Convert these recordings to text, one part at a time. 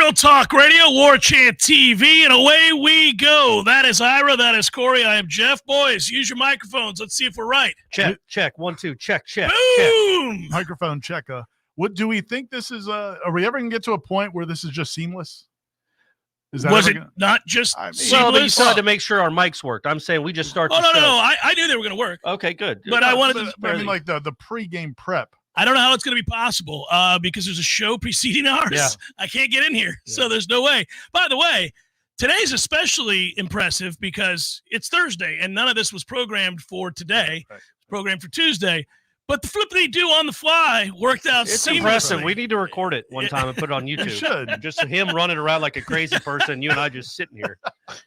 Real Talk Radio, Warchant TV, and away we go. That is Ira. That is Corey. I am Jeff. Boys, use your microphones. Let's see if we're right. Check. 1, 2. Check. Boom. Check. Microphone check. What do we think this is? Are we ever going to get to a point where this is just seamless? Was it not just seamless? Well, but you still had to make sure our mics worked. I'm saying we just start. Oh, no. I knew they were going to work. Okay, good. But I wanted to. I mean, like the pregame prep. I don't know how it's going to be possible because there's a show preceding ours. Yeah. I can't get in here, so there's no way. By the way, today's especially impressive because it's Thursday, and none of this was programmed for today. Right. It's programmed for Tuesday. But the flippity-do on the fly worked out It's seamlessly. impressive. We need to record it one time and put it on YouTube. You should. Just him running around like a crazy person, you and I just sitting here.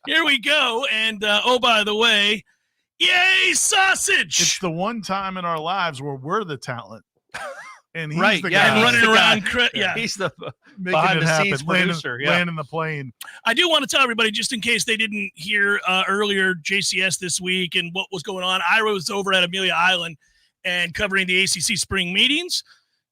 Here we go. And, oh, by the way, yay, sausage! It's the one time in our lives where we're the talent. And he's Right, the yeah, guy and running around. Yeah, he's the making behind it the scenes happen, producer. landing the plane. I do want to tell everybody, just in case they didn't hear earlier, JCS this week and what was going on. Ira was over at Amelia Island and covering the ACC spring meetings.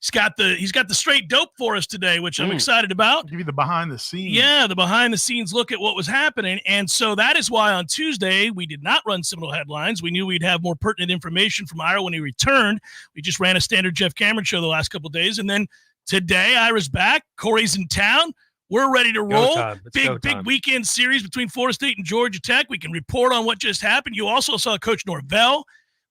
He's got the straight dope for us today, which I'm excited about. I'll give you the behind the scenes. Yeah, the behind the scenes look at what was happening. And so that is why on Tuesday we did not run Seminole Headlines. We knew we'd have more pertinent information from Ira when he returned. We just ran a standard Jeff Cameron show the last couple of days. And then today Ira's back. Corey's in town. We're ready to roll. Big weekend series between Florida State and Georgia Tech. We can report on what just happened. You also saw Coach Norvell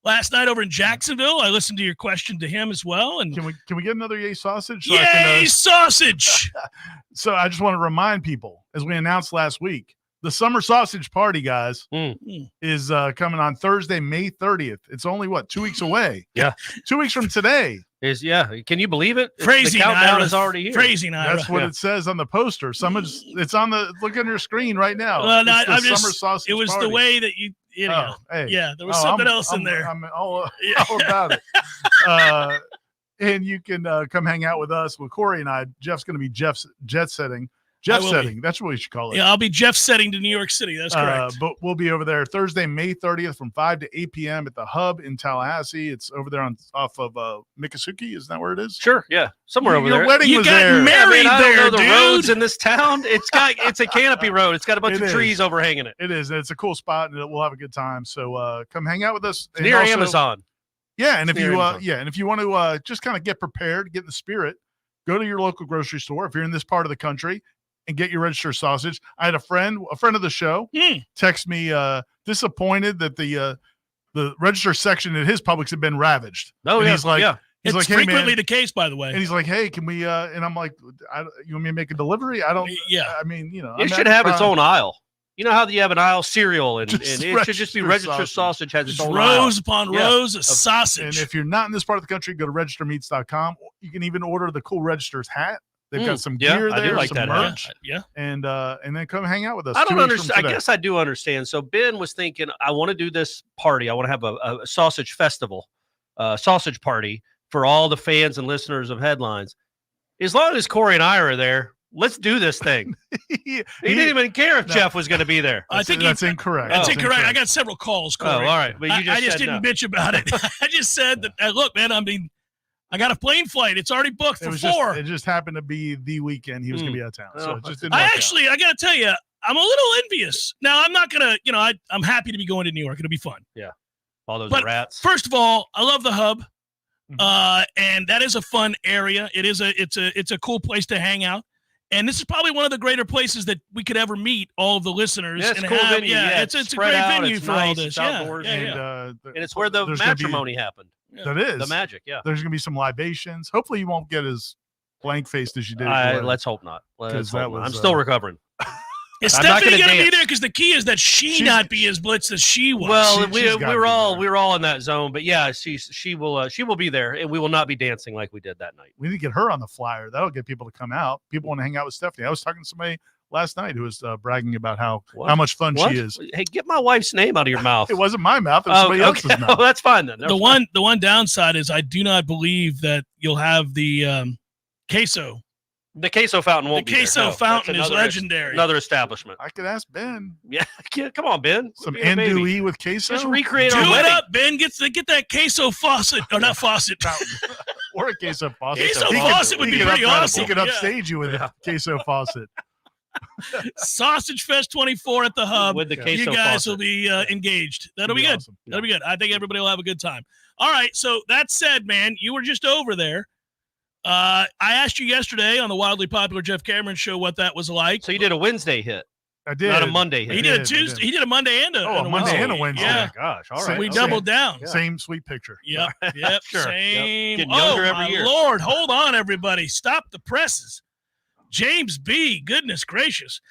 last night over in Jacksonville. I listened to your question to him as well. And can we get another yay sausage? So yay sausage! So I just want to remind people, as we announced last week, the summer sausage party, guys, is coming on Thursday, May 30th. It's only 2 weeks away. Yeah, 2 weeks from today. Can you believe it? Crazy, the countdown is already here. Crazy, Ira. That's what it says on the poster. It's on the look on your screen right now. Well, no, summer sausage it was party. the way that you know. Yeah, there was something else in there. I'm all about it. And you can come hang out with us. With Corey and I, Jeff's going to be jet setting. That's what we should call it. Yeah, I'll be Jeff setting to New York City. That's correct. But we'll be over there Thursday, May 30th from 5 to 8 p.m. at the Hub in Tallahassee. It's over there off of Miccosukee. Isn't that where it is? Sure, yeah. Somewhere over there. Your wedding you was got there. married I don't know the dude. roads in this town. It's a canopy road. It's got a bunch of trees overhanging it. It is. It's a cool spot, and we'll have a good time. So come hang out with us. It's near Amazon. Yeah, and if you want to just kind of get prepared, get in the spirit, go to your local grocery store if you're in this part of the country and get your registered sausage. I had a friend of the show, text me disappointed that the register section at his Publix had been ravaged. Oh, and he's like, it's like, hey, frequently man. the case, by the way. And he's like, hey, can we? And I'm like, you want me to make a delivery? I don't. Yeah. I mean, it should have its own aisle. You know how you have an aisle cereal and it should just be registered sausage has its own rows aisle. upon rows of sausage. And if you're not in this part of the country, go to registermeats.com. You can even order the cool Registers hat. They've got some gear there, I do like some that merch. Yeah. And then come hang out with us. I don't understand. I guess I do understand. So Ben was thinking, I want to do this party. I want to have a sausage festival, sausage party for all the fans and listeners of Headlines. As long as Corey and I are there, let's do this thing. he didn't even care if Jeff was going to be there. I think that's incorrect. That's incorrect. I got several calls, Corey. Oh, all right. But you I just didn't bitch about it. I just said that, look, man, I got a plane flight. It's already booked for 4. It just happened to be the weekend he was going to be out of town. So it just didn't I got to tell you, I'm a little envious. Now, I'm not going to, I'm happy to be going to New York. It'll be fun. Yeah. All those rats. First of all, I love the Hub. And that is a fun area. It's a cool place to hang out. And this is probably one of the greater places that we could ever meet all of the listeners. Yeah, it's a cool venue. Yeah, it's a great venue for all this. It's outdoors. Yeah. And it's where the matrimony happened. That is. The magic, yeah. There's going to be some libations. Hopefully you won't get as blank-faced as you did. Let's hope not. I'm still recovering. Is Stephanie going to be there? Because the key is that she not be as blitzed as she was. Well, we're all in that zone, but yeah, she will be there, and we will not be dancing like we did that night. We need to get her on the flyer. That'll get people to come out. People want to hang out with Stephanie. I was talking to somebody last night who was bragging about how much fun she is. Hey, get my wife's name out of your mouth. It wasn't my mouth. It was somebody else's mouth. Oh, that's fine then. The one downside is I do not believe that you'll have the queso. The queso fountain won't be there. The queso fountain is legendary. Another establishment. I could ask Ben. Yeah, come on, Ben. Some andouille with queso. Just recreate our Do wedding. it up, Ben. Get that queso faucet. Or not faucet. Fountain. Or a queso faucet. Queso faucet would be pretty awesome. He could upstage you with a queso faucet. Sausage Fest 24 at the Hub. With the queso You guys faucet. will be engaged. That'll be good. Awesome. That'll be good. I think everybody will have a good time. All right. So that said, man, you were just over there. I asked you yesterday on the wildly popular Jeff Cameron show what that was like. So you did a Wednesday hit. I did. Not a Monday hit. He did a Tuesday. He did a Monday and a Monday Wednesday. and a Wednesday. Yeah. Oh my gosh. All So right. We okay. doubled down. Yeah. Same sweet picture. Yep. Sure. Same. Getting younger every my year. Lord. Hold on, everybody. Stop the presses. James B. Goodness gracious.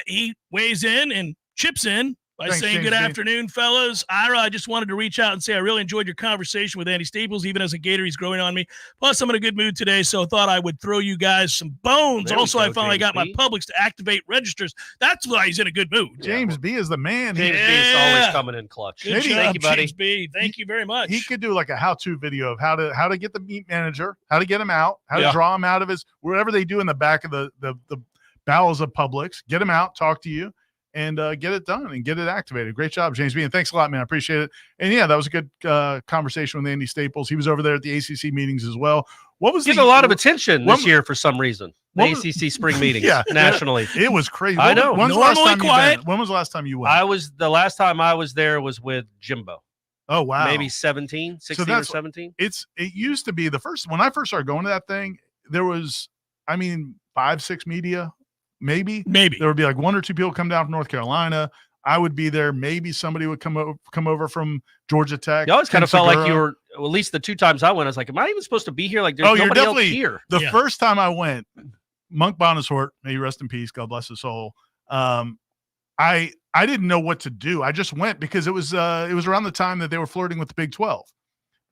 He weighs in and chips in by Thanks, saying, James good B. afternoon, fellas. Ira, I just wanted to reach out and say I really enjoyed your conversation with Andy Staples. Even as a Gator, he's growing on me. Plus, I'm in a good mood today, so I thought I would throw you guys some bones. There we Also, go, I finally James got my B. Publix to activate registers. That's why he's in a good mood. James B is the man. James B is Yeah. always coming in clutch. Good Maybe- job, Thank you, buddy. James B. Thank you very much. He could do like a how-to video of how to get the meat manager, how to get him out, how Yeah. to draw him out of his wherever they do in the back of the bowels of Publix. Get him out, talk to you, and get it done and get it activated. Great job, James B. And thanks a lot, man. I appreciate it. And yeah, that was a good conversation with Andy Staples. He was over there at the ACC meetings as well. What was Getting a lot of attention what- this year for some reason. The what was- ACC spring meetings Yeah. nationally. It was crazy. I know. When's the last Normally time you quiet. been? When was the last time you went? The last time I was there was with Jimbo. Oh wow. Maybe 16 or that's- 17. It used to be when I first started going to that thing, there was 5-6 media, maybe. Maybe. There would be like one or two people come down from North Carolina. I would be there. Maybe somebody would come over from Georgia Tech. You always kind Tim of felt like Segura. you were, well, at least the two times I went, I was like, am I even supposed to be here? Like, there's Oh, you're nobody else definitely- here. The Yeah. first time I went, Monk Bonasort, may he rest in peace, God bless his soul. I didn't know what to do. I just went because it was around the time that they were flirting with the Big 12.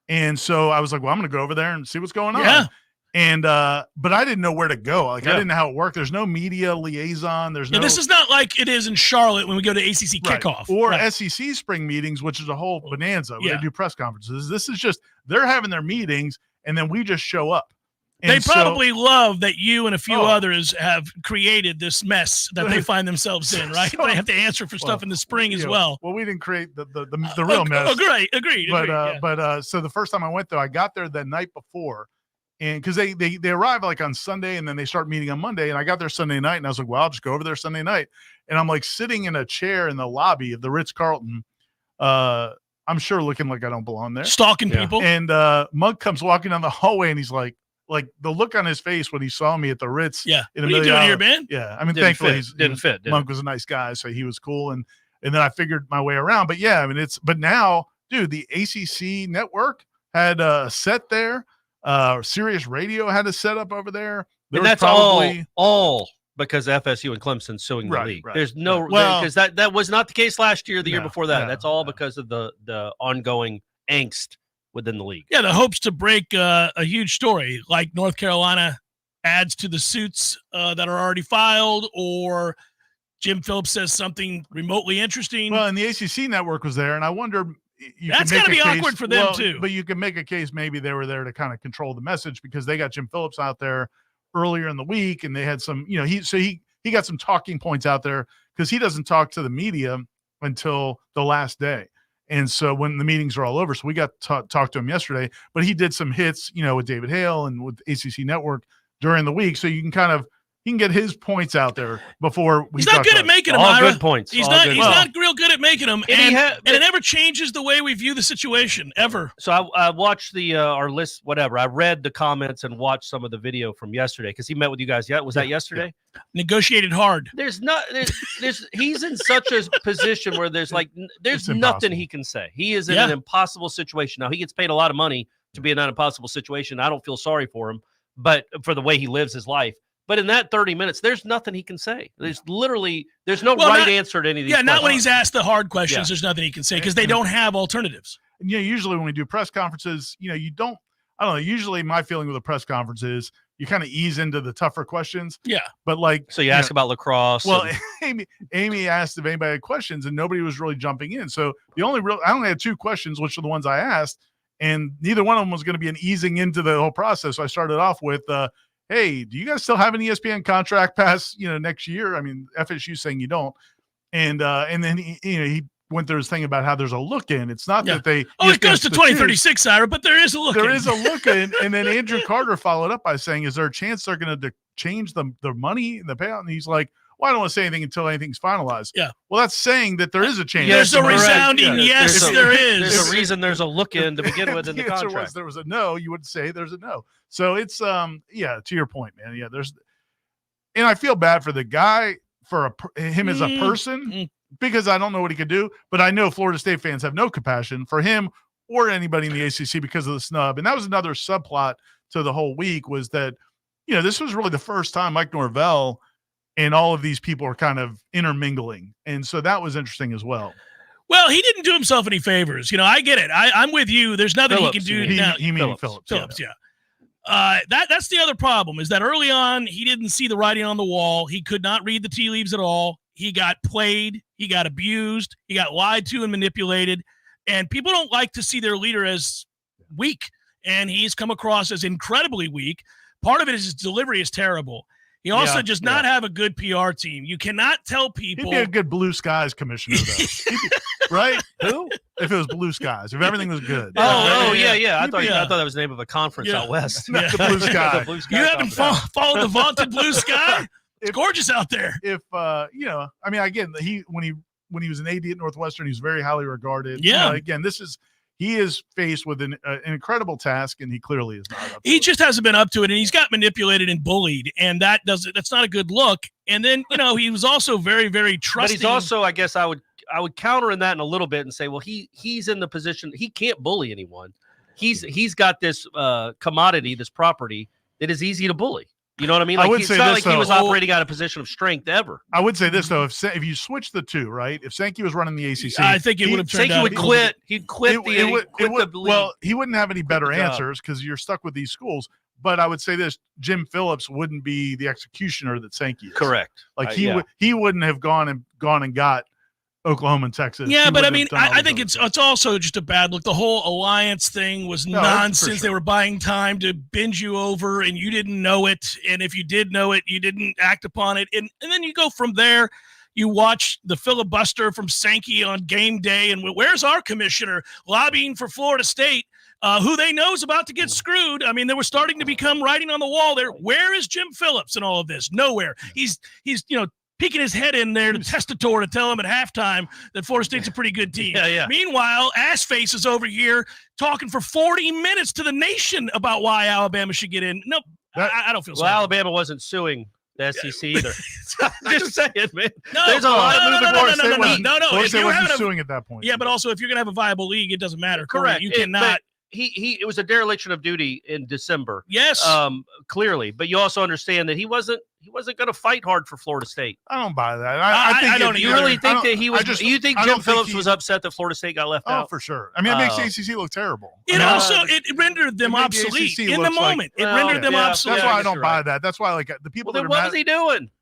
And so I was like, well, I'm going to go over there and see what's going on. Yeah. And but I didn't know where to go. Like I Yeah. didn't know how it worked. There's no media liaison. There's Yeah, no this is not like it is in Charlotte when we go to ACC Right. kickoff. or Right. SEC spring meetings, which is a whole bonanza where Yeah. they do press conferences. This is just they're having their meetings and then we just show up. They And so- probably love that you and a few Oh. others have created this mess that they find themselves in, right? So- They have to answer for stuff in the spring as you know, well. Well, we didn't create the real mess. Oh, great. Agreed. But so the first time I went there, I got there the night before, and because they arrive like on Sunday and then they start meeting on Monday, and I got there Sunday night, and I was like, well, I'll just go over there Sunday night, and I'm like sitting in a chair in the lobby of the Ritz-Carlton, I'm sure looking like I don't belong there, Stalking Yeah. people. and Monk comes walking down the hallway, and he's like the look on his face when he saw me at the Ritz, Yeah. in a What are you million doing here, dollar- man? yeah, I mean, Didn't thankfully fit. Didn't fit. Monk was a nice guy, so he was cool, and then I figured my way around. But yeah, I mean, but now, dude, the ACC network had a set there. Sirius Radio had a set up over there. There And was that's probably all because FSU and Clemson suing the Right, league. right, There's no right. Well- because that was not the case last year, the year No, before that. no, That's all no. because of the ongoing angst within the league. Yeah, the hopes to break a huge story like North Carolina adds to the suits that are already filed, or Jim Phillips says something remotely interesting. well, and the ACC network was there, and I wonder. That's gotta be awkward for them, too. But you can make a case maybe they were there to kind of control the message because they got Jim Phillips out there earlier in the week, and they had some, he got some talking points out there because he doesn't talk to the media until the last day. And so when the meetings are all over, so we got to talk to him yesterday, but he did some hits, with David Hale and with ACC Network during the week. So you can get his points out there before we he's not talk good about at making them, All Ira. good points. He's all not. good He's points. not real good at making them, And he had- and it never changes the way we view the situation ever. So I watched our list, whatever. I read the comments and watched some of the video from yesterday because he met with you guys. Yeah, was that yesterday? Negotiated hard. There's he's in such a position where there's It's nothing impossible. he can say. He is in Yeah. an impossible situation. Now he gets paid a lot of money to be in an impossible situation. I don't feel sorry for him, but for the way he lives his life. But in that 30 minutes, there's nothing he can say. There's no Well, right not- answer to any of these Yeah, not when questions. he's asked the hard questions. Yeah. There's nothing he can say because they don't have alternatives. And, usually when we do press conferences, you don't, I don't know. Usually my feeling with a press conference is you kind of ease into the tougher questions. Yeah. But So you ask about lacrosse. well, and- Amy asked if anybody had questions and nobody was really jumping in. So I only had 2 questions, which are the ones I asked. And neither one of them was going to be an easing into the whole process. So I started off with, hey, do you guys still have an ESPN contract past, next year? I mean, FSU saying you don't. And then he went through his thing about how there's a look in. It's not that they. Oh, it goes to 2036, Ira, but there is a look in. There is a look in. And then Andrew Carter followed up by saying, is there a chance they're going to change the money and the payout? And he's like, well, I don't want to say anything until anything's finalized. Yeah. Well, that's saying that there is a change. There's a resounding yes, there is. There's a reason there's a look in to begin with in the contract. Was there was a no, you would say there's a no. So it's to your point, man. Yeah, and I feel bad for the guy, for him as a person, because I don't know what he could do, but I know Florida State fans have no compassion for him or anybody in the ACC because of the snub. And that was another subplot to the whole week, was that, this was really the first time Mike Norvell and all of these people are kind of intermingling. And so that was interesting as well. Well, he didn't do himself any favors. I get it. I'm with you. There's nothing he can do now. He meaning Phillips. Phillips, yeah. That's the other problem, is that early on, he didn't see the writing on the wall. He could not read the tea leaves at all. He got played. He got abused. He got lied to and manipulated. And people don't like to see their leader as weak. And he's come across as incredibly weak. Part of it is his delivery is terrible. He also does not have a good PR team. You cannot tell people. He'd be a good Blue Skies commissioner, though. Right? Who? If it was Blue Skies, if everything was good. Yeah. I thought that was the name of a conference out west. Not the Blue Sky. The Blue Sky you haven't followed the vaunted Blue Sky? It's gorgeous out there. If again, when he was an AD at Northwestern, he was very highly regarded. Yeah. Again, he is faced with an incredible task, and he clearly is not up to it. Just hasn't been up to it, and he's got manipulated and bullied, and that's not a good look. And then, he was also very, very trusting. But he's also, I guess I would counter in that in a little bit and say, well, he's in the position, he can't bully anyone. He's got this commodity, this property that is easy to bully. You know what I mean? Like, it's not like he was operating out of a position of strength ever. I would say this, though. If you switch the two, right? If Sankey was running the ACC, I think it would have turned out. Sankey would quit. He'd quit the league. Well, he wouldn't have any better answers because you're stuck with these schools. But I would say this: Jim Phillips wouldn't be the executioner that Sankey is. Correct. Like he wouldn't have gone and got Oklahoma and Texas. Yeah, but I think it's also just a bad look. The whole alliance thing was nonsense. Sure. They were buying time to bend you over, and you didn't know it. And if you did know it, you didn't act upon it. And then you go from there. You watch the filibuster from Sankey on game day, and where's our commissioner lobbying for Florida State, who they know is about to get screwed? I mean, they were starting to become writing on the wall there. Where is Jim Phillips in all of this? Nowhere. He's peeking his head in there to testator to tell him at halftime that Florida State's a pretty good team. Yeah. Meanwhile, Assface is over here talking for 40 minutes to the nation about why Alabama should get in. Nope, I don't feel so. Well, Alabama wasn't suing the SEC either. Just saying, man. No, there's a lot of moving parts. No. If they wasn't suing at that point. Yeah, but also if you're going to have a viable league, it doesn't matter. Correct. You cannot. It was a dereliction of duty in December. Yes. Clearly, but you also understand that he wasn't going to fight hard for Florida State. I don't buy that. I don't. You really think that he was? You think Jim Phillips was upset that Florida State got left out? Oh, for sure. I mean, it makes the ACC look terrible. It rendered them obsolete in the moment. It rendered them obsolete. That's why I don't buy that. That's why the people that are what was he doing?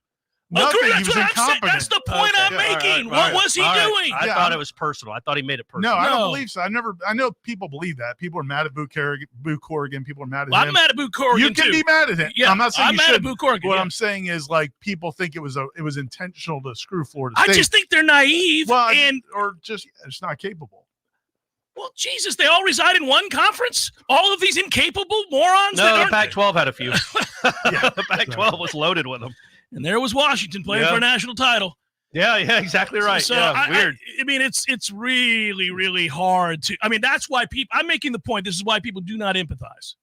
Nothing. That's what I'm saying. That's the point I'm making. What was he doing? I thought it was personal. I thought he made it personal. No, I don't believe so. I know people believe that. People are mad at Boo Corrigan. People are mad at him. I'm mad at Boo Corrigan. You can be mad at him. Yeah, I'm not saying I'm mad at Boo Corrigan. What I'm saying is, like, people think it was intentional to screw Florida State. I just think they're naive or just not capable. Well, Jesus, they all reside in one conference? All of these incapable morons? No, the Pac-12 had a few. The Pac-12 was loaded with them. And there was Washington playing for a national title. Yeah, exactly right. So weird. I mean, it's really, really hard to. I mean, that's why I'm making the point. This is why people do not empathize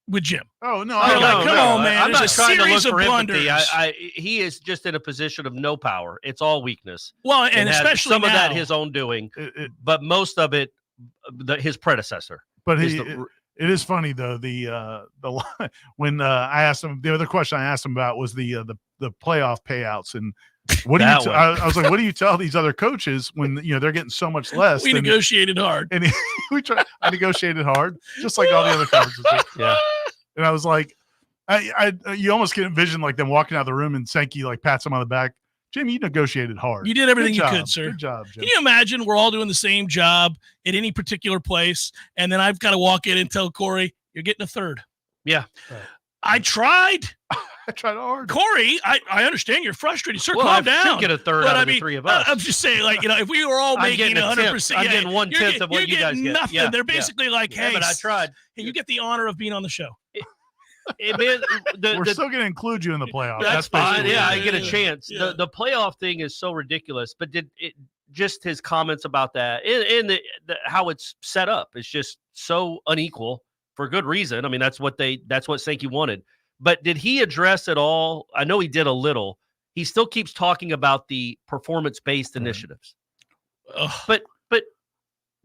with Jim. Oh no! Come on, man. I'm not trying to look for blunders. empathy. He is just in a position of no power. It's all weakness. Well, and especially some of now, that his own doing, but most of it, his predecessor. But it is funny though. The when I asked him, the other question I asked him about was the playoff payouts, and what do you? I was like, what do you tell these other coaches when they're getting so much less? We negotiated hard, and I negotiated hard, just like all the other coaches. Yeah, and I was like, you almost can envision like them walking out of the room and Sankey like pats him on the back. Jim, you negotiated hard. You did everything you could, sir. Good job, Jim. Can you imagine we're all doing the same job at any particular place, and then I've got to walk in and tell Corey, you're getting a third. Yeah. I tried. I tried hard. Corey, I understand you're frustrated. Sir, well, calm down. Should get a third out of the three of us. I'm just saying, like, if we were all making 100%, I'm getting 1/10 of what you guys get. Nothing. Yeah, They're basically like, hey, but I tried. Hey, you get the honor of being on the show. We're still going to include you in the playoffs. That's fine. Yeah, I get a chance. Yeah. The playoff thing is so ridiculous, but just his comments about that and how it's set up is just so unequal for good reason. I mean, that's what Sankey wanted. But did he address at all? I know he did a little. He still keeps talking about the performance-based initiatives. But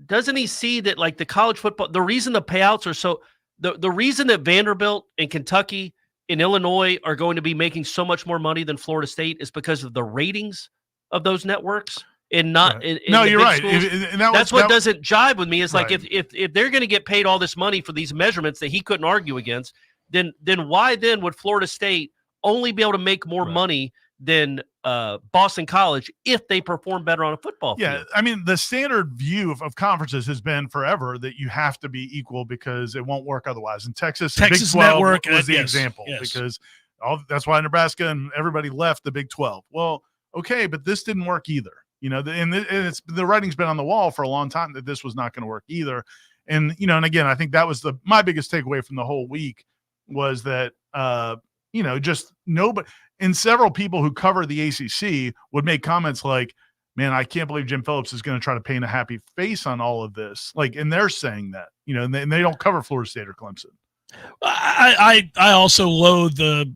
doesn't he see that, like, the college football, the reason the payouts are so the reason that Vanderbilt and Kentucky and Illinois are going to be making so much more money than Florida State is because of the ratings of those networks and not in no, the you're big right. Schools. That's what doesn't jive with me. It's like if they're going to get paid all this money for these measurements that he couldn't argue against, then why then would Florida State only be able to make more money than Boston College if they perform better on a football field? Yeah, I mean, the standard view of conferences has been forever that you have to be equal because it won't work otherwise. And Texas Big 12 Network was the example because that's why Nebraska and everybody left the Big 12. Well, okay, but this didn't work either. And it's the writing's been on the wall for a long time that this was not going to work either. And and again, I think that was my biggest takeaway from the whole week was that just nobody. And several people who cover the ACC would make comments like, man, I can't believe Jim Phillips is going to try to paint a happy face on all of this. Like, and they're saying that, and they don't cover Florida State or Clemson. I also loathe a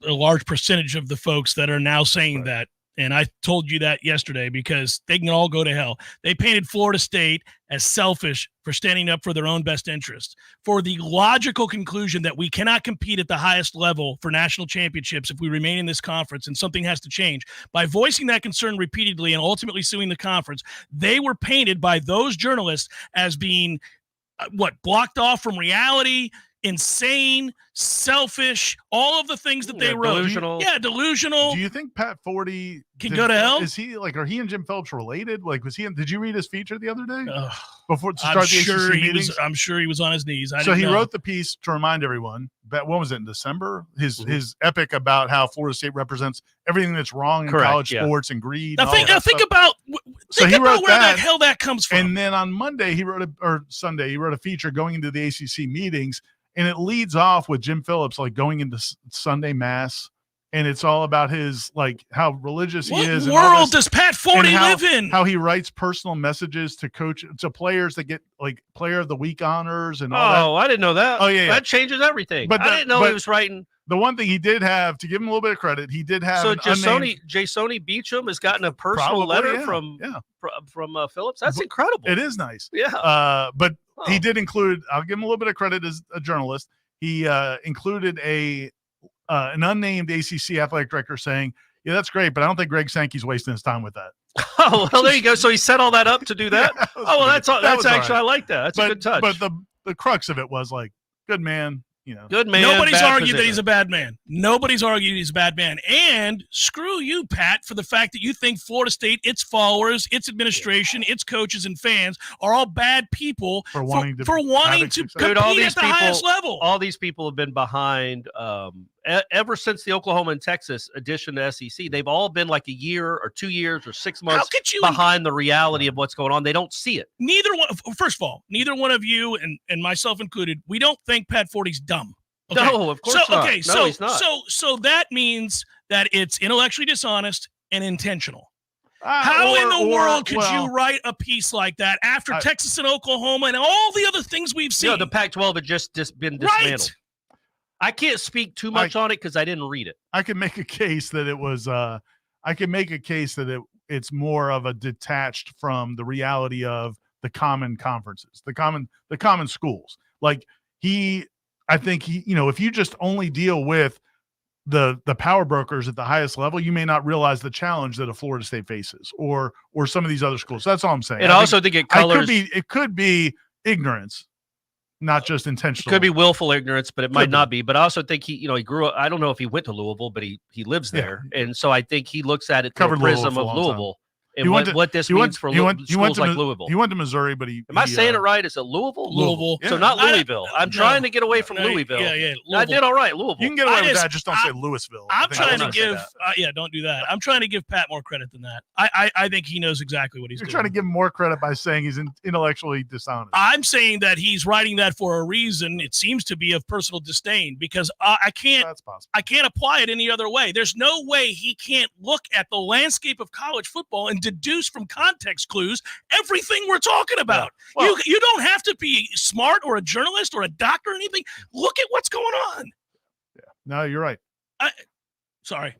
large percentage of the folks that are now saying that. And I told you that yesterday because they can all go to hell. They painted Florida State as selfish for standing up for their own best interest, for the logical conclusion that we cannot compete at the highest level for national championships if we remain in this conference and something has to change. By voicing that concern repeatedly and ultimately suing the conference, they were painted by those journalists as being blocked off from reality, insane, selfish, all of the things that they wrote. Delusional. Delusional. Do you think Pat Forty can go to hell? Is he are he and Jim Phillips related? Like, was he? Did you read his feature the other day before to start the ACC meetings? I'm sure he was on his knees. So he wrote the piece to remind everyone. But when was it, in December? His epic about how Florida State represents everything that's wrong in college sports and greed. Now think about where the hell that comes from. And then on Monday Sunday he wrote a feature going into the ACC meetings. And it leads off with Jim Phillips, like, going into Sunday mass. And it's all about his, like, how religious he is. What world does Pat Forty live in? How he writes personal messages to players that get, like, player of the week honors and all that. Oh, I didn't know that. Oh, yeah. That changes everything. But I didn't know he was writing. The one thing he did have, to give him a little bit of credit, he did have. So Jasoni Beecham has gotten a personal letter from Phillips. That's incredible. It is nice. Yeah. But he did include, I'll give him a little bit of credit as a journalist. He included an unnamed ACC athletic director saying, yeah, that's great, but I don't think Greg Sankey's wasting his time with that. Oh, well, there you go. So he set all that up to do that? That's actually, I like that. That's a good touch. But the crux of it was, like, good man. Good man. Nobody's argued that he's a bad man. Nobody's argued he's a bad man. And screw you, Pat, for the fact that you think Florida State, its followers, its administration, its coaches and fans are all bad people for wanting to compete at the highest level. All these people have been behind ever since the Oklahoma and Texas addition to SEC. They've all been like a year or 2 years or 6 months behind the reality of what's going on. They don't see it. First of all, neither one of you and myself included, we don't think Pat Forty's dumb. Okay? No, of course not. Okay, no, he's not. So that means that it's intellectually dishonest and intentional. How in the world could you write a piece like that after Texas and Oklahoma and all the other things we've seen? The Pac-12 had just been dismantled. Right. I can't speak too much on it because I didn't read it. I can make a case that it was. I can make a case that it's more of a detached from the reality of the common conferences, the common schools. Like I think if you just only deal with the power brokers at the highest level, you may not realize the challenge that a Florida State faces or some of these other schools. That's all I'm saying. And I also think it colors. It could be ignorance, not just intentional. It could be willful ignorance, but it might not be. But I also think he grew up. I don't know if he went to Louisville, but he lives there, and so I think he looks at it through the prism of Louisville. and what this means for schools like Louisville. He went to Missouri, but Am I saying it right? Is it Louisville? Louisville. So not Louisville. I'm trying to get away from Louisville. Yeah. I did all right, Louisville. You can get away with that. Just don't say Louisville. I'm trying to give don't do that. I'm trying to give Pat more credit than that. I think he knows exactly what he's doing. You're trying to give him more credit by saying he's intellectually dishonest. I'm saying that he's writing that for a reason. It seems to be of personal disdain because I can't apply it any other way. There's no way he can't look at the landscape of college football and deduce from context clues everything we're talking about. Yeah. Well, you don't have to be smart or a journalist or a doctor or anything. Look at what's going on. Yeah. No, you're right. Sorry.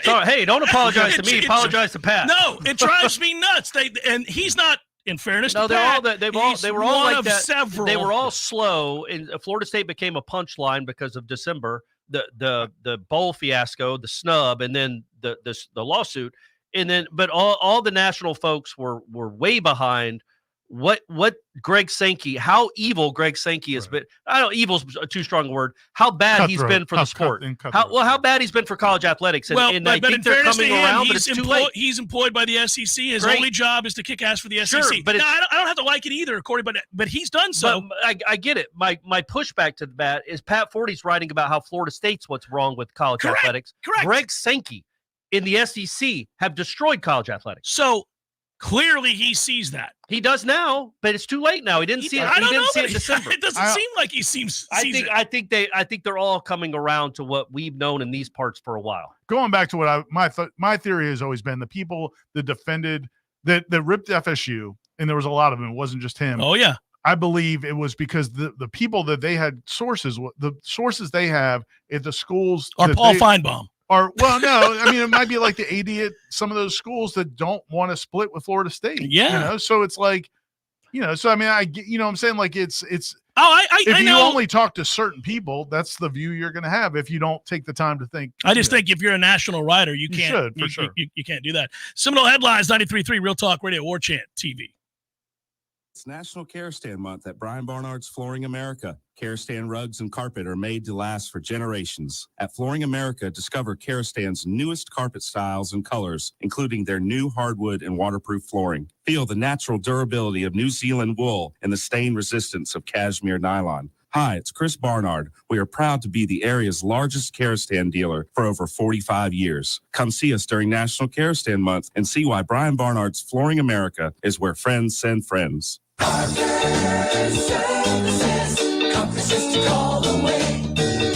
Hey, don't apologize to me. Apologize to Pat. No, it drives me nuts. And he's not. In fairness, no, to Pat, they were all like that. Several. They were all slow. And Florida State became a punchline because of December, the bowl fiasco, the snub, and then the lawsuit, and then but all the national folks were way behind. What Greg Sankey, how evil Greg Sankey has been. I don't evil's too strong a word. How bad he's been for the sport. How bad he's been for college athletics. And I think they're coming around, but it's too late. He's employed by the SEC. His only job is to kick ass for the SEC. Sure, but I don't have to like it either, Corey, but he's done so. But I get it. My pushback to that is Pat Forty's writing about how Florida State's what's wrong with college athletics. Correct. Greg Sankey in the SEC have destroyed college athletics. So clearly he sees that. He does now, but it's too late now. He didn't see it. He didn't see it in December. It doesn't seem like he sees it. I think they're all coming around to what we've known in these parts for a while. Going back to what my theory has always been, the people that defended that ripped FSU, and there was a lot of them. It wasn't just him. Oh yeah. I believe it was because the people that they had the sources they have at the schools are Paul Feinbaum. No, I mean, it might be like the AD at some of those schools that don't want to split with Florida State. Yeah. So it's like, so I mean, what I'm saying, like it's, if you only talk to certain people, that's the view you're going to have if you don't take the time to think. I just think if you're a national writer, you can't, you can't do that. Seminole Headlines, 93.3 Real Talk Radio, Warchant TV. It's National Care Stand Month at Brian Barnard's Flooring America. Care Stand rugs and carpet are made to last for generations. At Flooring America, discover Care Stand's newest carpet styles and colors, including their new hardwood and waterproof flooring. Feel the natural durability of New Zealand wool and the stain resistance of cashmere nylon. Hi, it's Chris Barnard. We are proud to be the area's largest Care Stand dealer for over 45 years. Come see us during National Care Stand Month and see why Brian Barnard's Flooring America is where friends send friends. Services to call away.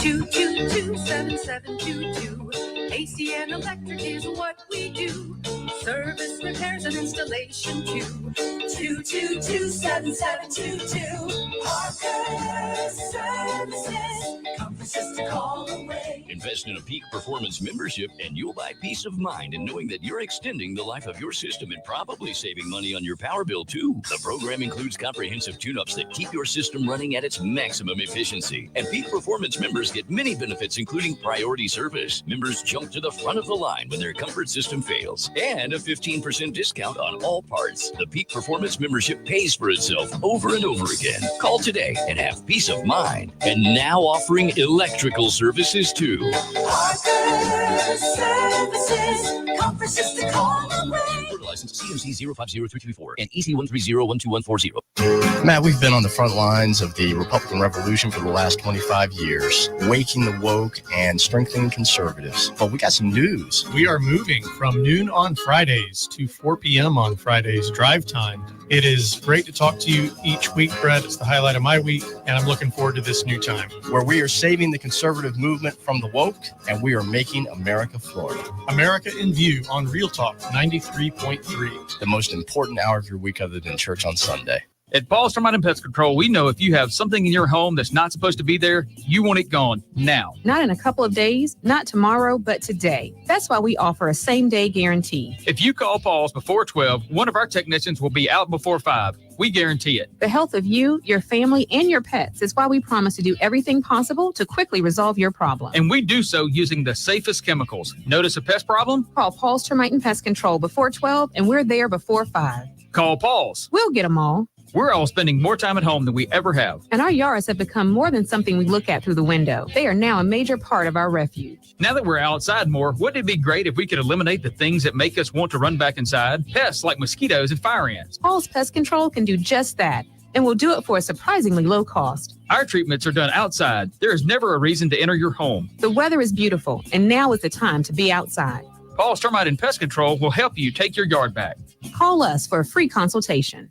222-7722. AC and electric is what we do. Service, repairs, and installation too. 222-7722. Parker Services. Conferences to call away. Invest in a Peak Performance membership and you'll buy peace of mind in knowing that you're extending the life of your system and probably saving money on your power bill too. The program includes comprehensive tune-ups that keep your system running at its maximum efficiency. And Peak Performance members get many benefits, including priority service. Members jump to the front of the line when their comfort system fails. And a 15% discount on all parts. The Peak Performance membership pays for itself over and over again. Call today and have peace of mind. And now offering electrical services too. Parker Services. Conferences to call away. License CMC 050324 and EC 130-12140. Matt, we've been on the front lines of the Republican Revolution for the last 25 years, waking the woke and strengthening conservatives. But we got some news. We are moving from noon on Fridays to 4 p.m. on Fridays, drive time. It is great to talk to you each week, Brett. It's the highlight of my week, and I'm looking forward to this new time. Where we are saving the conservative movement from the woke, and we are making America Florida. America in View on Real Talk 93.3. The most important hour of your week other than church on Sunday. At Paul's Termite and Pest Control, we know if you have something in your home that's not supposed to be there, you want it gone now. Not in a couple of days, not tomorrow, but today. That's why we offer a same-day guarantee. If you call Paul's before 12, one of our technicians will be out before 5. We guarantee it. The health of you, your family, and your pets is why we promise to do everything possible to quickly resolve your problem. And we do so using the safest chemicals. Notice a pest problem? Call Paul's Termite and Pest Control before 12, and we're there before 5. Call Paul's. We'll get them all. We're all spending more time at home than we ever have. And our yards have become more than something we look at through the window. They are now a major part of our refuge. Now that we're outside more, wouldn't it be great if we could eliminate the things that make us want to run back inside? Pests like mosquitoes and fire ants. Paul's Pest Control can do just that, and will do it for a surprisingly low cost. Our treatments are done outside. There is never a reason to enter your home. The weather is beautiful, and now is the time to be outside. Paul's Termite and Pest Control will help you take your yard back. Call us for a free consultation.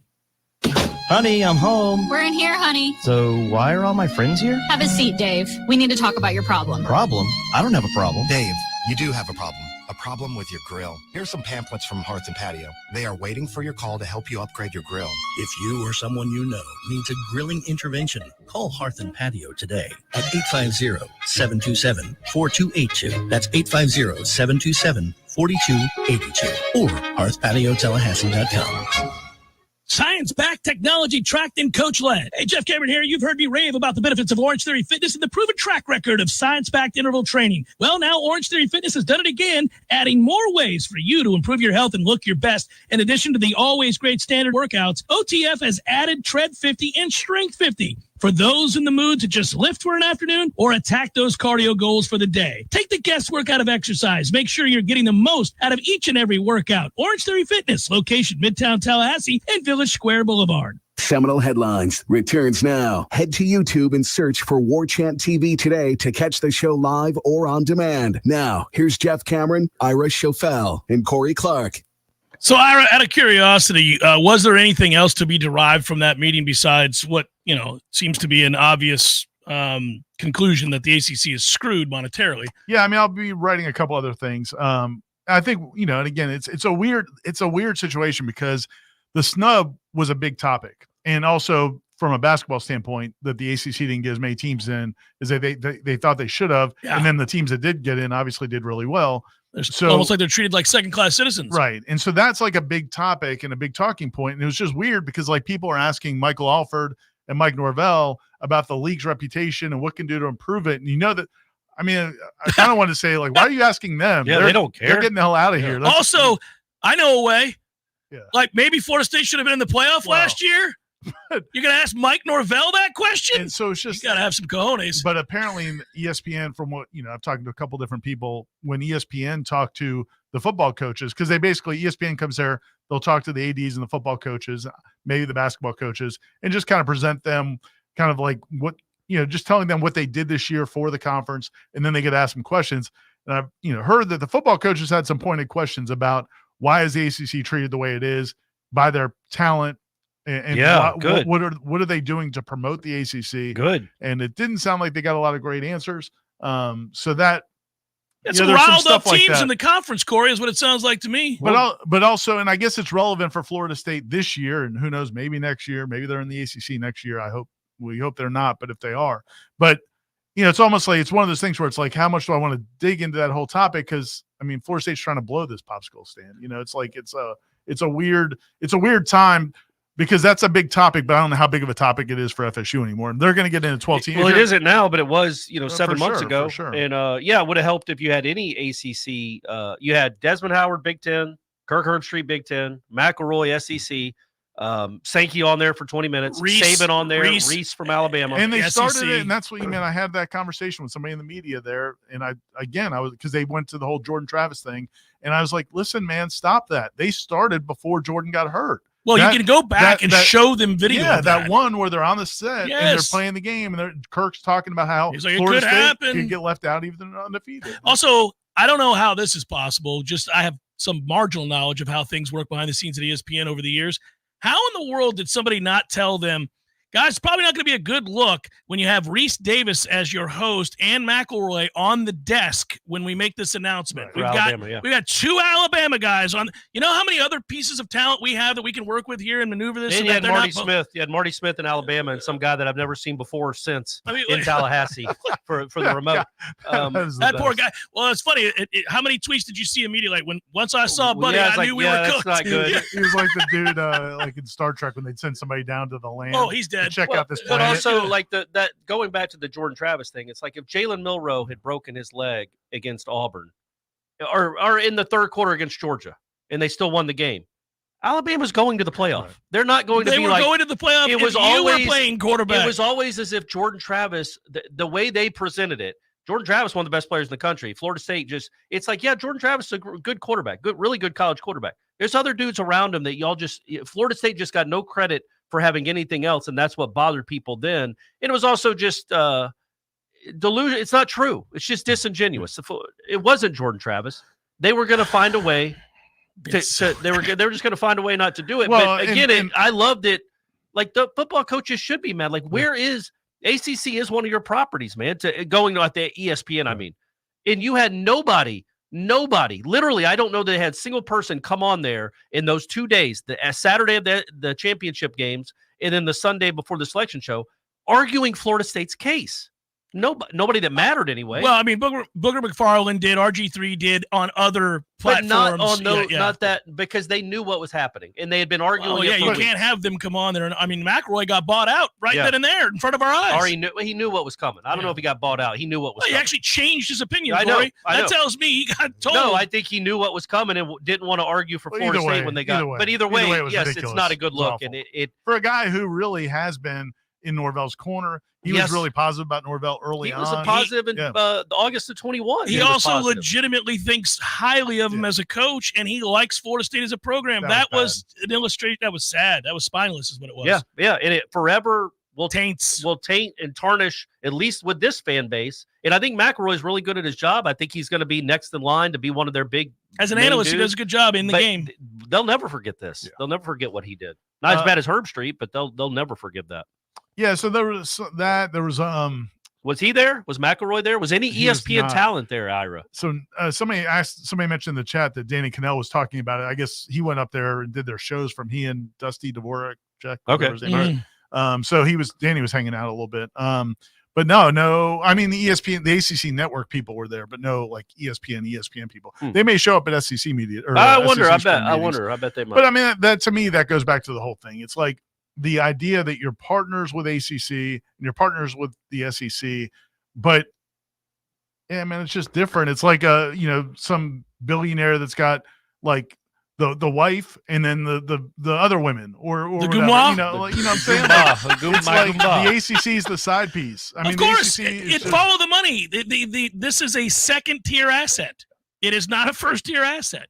Honey, I'm home. We're in here, honey. So why are all my friends here? Have a seat, Dave. We need to talk about your problem. Problem? I don't have a problem. Dave, you do have a problem. A problem with your grill. Here's some pamphlets from Hearth and Patio. They are waiting for your call to help you upgrade your grill. If you or someone you know needs a grilling intervention, call Hearth and Patio today at 850-727-4282. That's 850-727-4282 or hearthpatiotallahassee.com. Science-backed, technology-tracked, and coach-led. Hey, Jeff Cameron here. You've heard me rave about the benefits of Orange Theory Fitness and the proven track record of science-backed interval training. Well, now Orange Theory Fitness has done it again, adding more ways for you to improve your health and look your best. In addition to the always great standard workouts, OTF has added Tread 50 and Strength 50. For those in the mood to just lift for an afternoon or attack those cardio goals for the day. Take the guesswork out of exercise. Make sure you're getting the most out of each and every workout. Orange Theory Fitness, location Midtown Tallahassee and Village Square Boulevard. Seminole Headlines returns now. Head to YouTube and search for Warchant TV today to catch the show live or on demand. Now, here's Jeff Cameron, Ira Schofel, and Corey Clark. So, Ira, out of curiosity, was there anything else to be derived from that meeting besides what, seems to be an obvious conclusion that the ACC is screwed monetarily? Yeah, I mean, I'll be writing a couple other things. I think, and again, it's a weird situation because the snub was a big topic. And also from a basketball standpoint, that the ACC didn't get as many teams in as they thought they should have. Yeah. And then the teams that did get in obviously did really well. So almost like they're treated like second-class citizens. Right. And so that's like a big topic and a big talking point. And it was just weird because like people are asking Michael Alford and Mike Norvell about the league's reputation and what can do to improve it. And that, I mean, I kind of want to say, like, why are you asking them? Yeah, they don't care. They're getting the hell out of here. Also, I know a way. Yeah. Like maybe Florida State should have been in the playoff last year. You're going to ask Mike Norvell that question? And so it's just, you got to have some cojones. But apparently in ESPN, from what, I've talked to a couple different people, when ESPN talked to the football coaches, because ESPN comes there, they'll talk to the ADs and the football coaches, maybe the basketball coaches, and just kind of present them kind of like what, just telling them what they did this year for the conference. And then they get asked some questions. And I've, heard that the football coaches had some pointed questions about why is the ACC treated the way it is by their talent. And yeah, good. What are they doing to promote the ACC? Good. And it didn't sound like they got a lot of great answers. So that it's riled up teams in the conference, Corey, is what it sounds like to me. But also, and I guess it's relevant for Florida State this year, and who knows, maybe next year, maybe they're in the ACC next year. We hope they're not, but if they are, but it's almost like it's one of those things where it's like, how much do I want to dig into that whole topic? Because I mean, Florida State's trying to blow this popsicle stand. It's like it's a weird time. Because that's a big topic, but I don't know how big of a topic it is for FSU anymore. They're going to get into 12 teams. Well, it isn't now, but it was, 7 months ago. For sure. And it would have helped if you had any ACC. You had Desmond Howard, Big Ten, Kirk Herbstreit, Big Ten, McElroy, SEC, Sankey on there for 20 minutes, Saban on there, Reese from Alabama. And they started it, and that's what you meant. I had that conversation with somebody in the media there, and I was because they went to the whole Jordan Travis thing, and I was like, listen, man, stop that. They started before Jordan got hurt. Well, you can go back and show them video. Yeah, of that one where they're on the set and they're playing the game, and Kirk's talking about how he's like, Florida State can get left out even though they're undefeated. Also, I don't know how this is possible. Just I have some marginal knowledge of how things work behind the scenes at ESPN over the years. How in the world did somebody not tell them, guys, it's probably not going to be a good look when you have Reese Davis as your host and McElroy on the desk when we make this announcement. Right. We've got 2 Alabama guys on. You know how many other pieces of talent we have that we can work with here and maneuver this? And you had Marty Smith. You had Marty Smith in Alabama and some guy that I've never seen before or since in Tallahassee for the remote. That poor guy. Well, it's funny. How many tweets did you see immediately? Like once I saw Buddy, I knew we were cooked. That's not good. He was like the dude like in Star Trek when they'd send somebody down to the land. Oh, he's dead. Check out this planet. But also, like that going back to the Jordan Travis thing, it's like if Jalen Milroe had broken his leg against Auburn, or in the third quarter against Georgia, and they still won the game, Alabama's going to the playoff. They're not going to be like. They were going to the playoff. It was you always were playing quarterback. It was always as if Jordan Travis, the way they presented it, Jordan Travis, one of the best players in the country. Florida State it's like, yeah, Jordan Travis is a good quarterback, really good college quarterback. There's other dudes around him that Florida State just got no credit for having anything else, and that's what bothered people then. And it was also just delusion. It's not true. It's just disingenuous. It wasn't Jordan Travis. They were going to find a way. They were just going to find a way not to do it. Well, but again, I loved it. Like the football coaches should be mad. Like, where is ACC is one of your properties, man, going at the ESPN, I mean. And you had nobody, literally, I don't know that they had a single person come on there in those 2 days, the Saturday of the championship games and then the Sunday before the selection show, arguing Florida State's case. Nobody that mattered anyway. Well, I mean, Booger McFarland did, RG3 did on other platforms. But not on not that, because they knew what was happening and they had been arguing. Oh, yeah, you can't have them come on there. I mean, McElroy got bought out then and there in front of our eyes. Or he knew what was coming. I don't know if he got bought out. He knew what was coming. He actually changed his opinion, I know. Corey. That tells me he got told. No, I think he knew what was coming and didn't want to argue for Florida State when they got. But either way, yes, ridiculous. It's not a good look. And it for a guy who really has been in Norvell's corner. He was really positive about Norvell early on. He was positive in August of 21. He also legitimately thinks highly of him as a coach, and he likes Florida State as a program. That was an illustration. That was sad. That was spineless is what it was. Yeah, and it forever will taint and tarnish, at least with this fan base. And I think McElroy is really good at his job. I think he's going to be next in line to be one of their big. As an analyst, he does a good job in the game. They'll never forget this. They'll never forget what he did. Not as bad as Herb Street, but they'll never forget that. Yeah, so there was that. There was Was he there? Was McElroy there? Was any ESPN talent there, Ira? So somebody mentioned in the chat that Danny Cannell was talking about it. I guess he went up there and did their shows from he and Dusty Dvorak. Okay. So Danny was hanging out a little bit. But no. I mean, the ESPN, the ACC network people were there, but no like ESPN people. They may show up at SEC media. I wonder. I bet they might. But I mean, that to me, that goes back to the whole thing. It's like the idea that you're partners with ACC and you're partners with the SEC, but yeah, man, it's just different. It's like some billionaire that's got like the wife and then the other women or the whatever. You know what I'm saying? It's like the ACC is the side piece. I mean, of course, it follow the money. This is a second tier asset. It is not a first tier asset.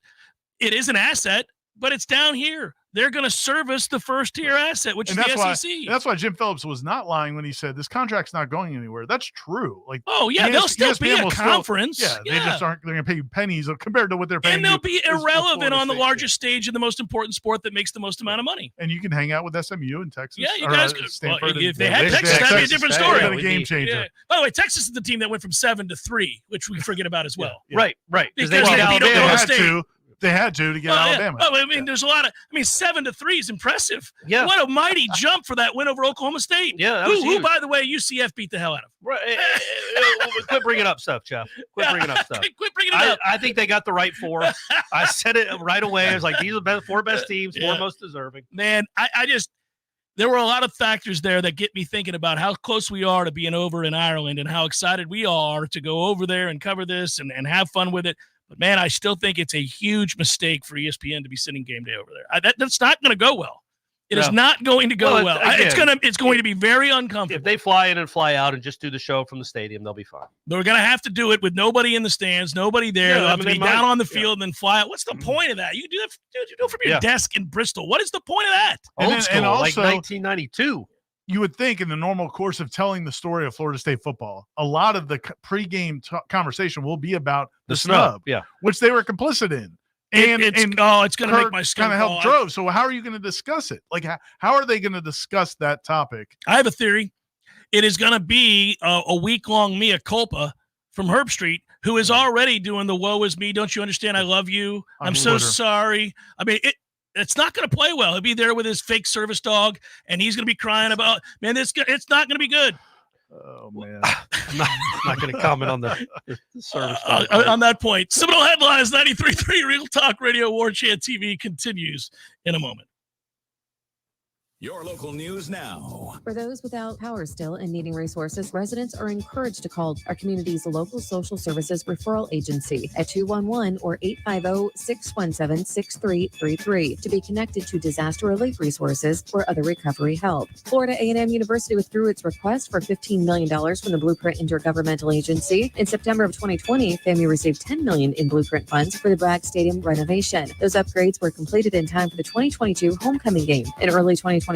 It is an asset, but it's down here. They're going to service the first tier asset, which is the SEC. That's why Jim Phillips was not lying when he said this contract's not going anywhere. That's true. Like, they'll still be a conference. They just aren't. They're going to pay you pennies compared to what they're paying. And they'll be irrelevant on the largest stage in the most important sport that makes the most amount of money. And you can hang out with SMU and Texas. Yeah, you guys could. If they had Texas, that'd be a different story. A game changer. Yeah. By the way, Texas is the team that went from 7 to 3, which we forget about as well. Right. Because they beat Oklahoma State. They had to get Alabama. I mean, there's a lot of. 7 to 3 is impressive. Yeah. What a mighty jump for that win over Oklahoma State. Yeah. Who, by the way, UCF beat the hell out of. Right. Quit bringing up stuff, Jeff. Quit bringing up stuff. Quit bringing it up. I think they got the right 4. I said it right away. I was like, these are the 4 best teams, 4 most deserving. Man, I just. There were a lot of factors there that get me thinking about how close we are to being over in Ireland and how excited we are to go over there and cover this and have fun with it. But, man, I still think it's a huge mistake for ESPN to be sending game day over there. That's not going to go well. It is not going to go well. It's going to be very uncomfortable. If they fly in and fly out and just do the show from the stadium, they'll be fine. They're going to have to do it with nobody in the stands, nobody there. They'll have to be down on the field and then fly out. What's the point of that? You do it from your desk in Bristol. What is the point of that? Old school, also, like 1992. You would think in the normal course of telling the story of Florida State football, a lot of the pregame conversation will be be the snub, which they were complicit in. And it's going to make my skin kind of help drove. So how are you going to discuss it? Like, how are they going to discuss that topic? I have a theory. It is going to be a week-long mea culpa from Herb Street, who is already doing the woe is me. Don't you understand? I love you. I'm so sorry. I mean, it's not going to play well. He'll be there with his fake service dog, and he's going to be crying about, man, it's not going to be good. Oh, man. I'm not going to comment on the service dog. On that point, Seminole Headlines 93.3 Real Talk Radio Warchant TV continues in a moment. Your local news now. For those without power still and needing resources, residents are encouraged to call our community's local social services referral agency at 211 or 850-617-6333 to be connected to disaster relief resources or other recovery help. Florida A&M University withdrew its request for $15 million from the Blueprint Intergovernmental Agency. In September of 2020, FAMU received $10 million in Blueprint funds for the Bragg Stadium renovation. Those upgrades were completed in time for the 2022 homecoming game. In early 2024,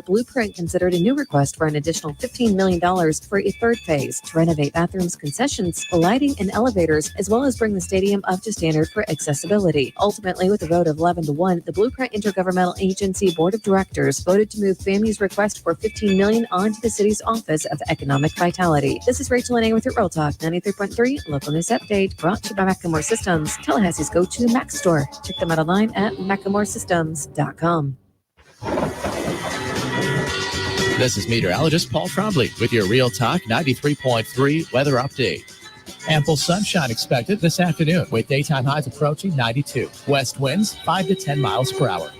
Blueprint considered a new request for an additional $15 million for a third phase to renovate bathrooms, concessions, lighting, and elevators, as well as bring the stadium up to standard for accessibility. Ultimately, with a vote of 11-1, the Blueprint Intergovernmental Agency Board of Directors voted to move FAMU's request for $15 million onto the city's Office of Economic Vitality. This is Rachel Lanning with your Real Talk 93.3 Local News Update, brought to you by Macklemore Systems, Tallahassee's go-to Mac store. Check them out online at McLemoreSystems.com. This is meteorologist Paul Trombley with your Real Talk 93.3 weather update. Ample sunshine expected this afternoon with daytime highs approaching 92. West winds 5 to 10 miles per hour.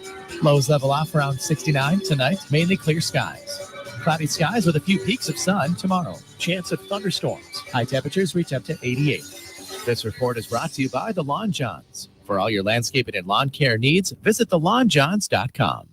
Lows level off around 69 tonight, mainly clear skies. Cloudy skies with a few peaks of sun tomorrow. Chance of thunderstorms. High temperatures reach up to 88. This report is brought to you by the Lawn Johns. For all your landscaping and lawn care needs, visit thelawnjohns.com.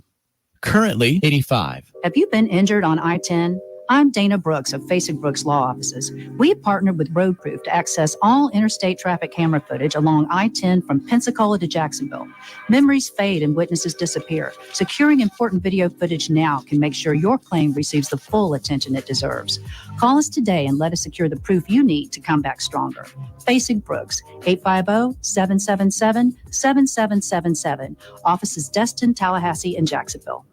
Currently 85. Have you been injured on I-10? I'm Dana Brooks of Facing Brooks Law Offices. We have partnered with Roadproof to access all interstate traffic camera footage along I-10 from Pensacola to Jacksonville. Memories fade and witnesses disappear. Securing important video footage now can make sure your claim receives the full attention it deserves. Call us today and let us secure the proof you need to come back stronger. Facing Brooks, 850-777-7777. Offices Destin, Tallahassee, and Jacksonville.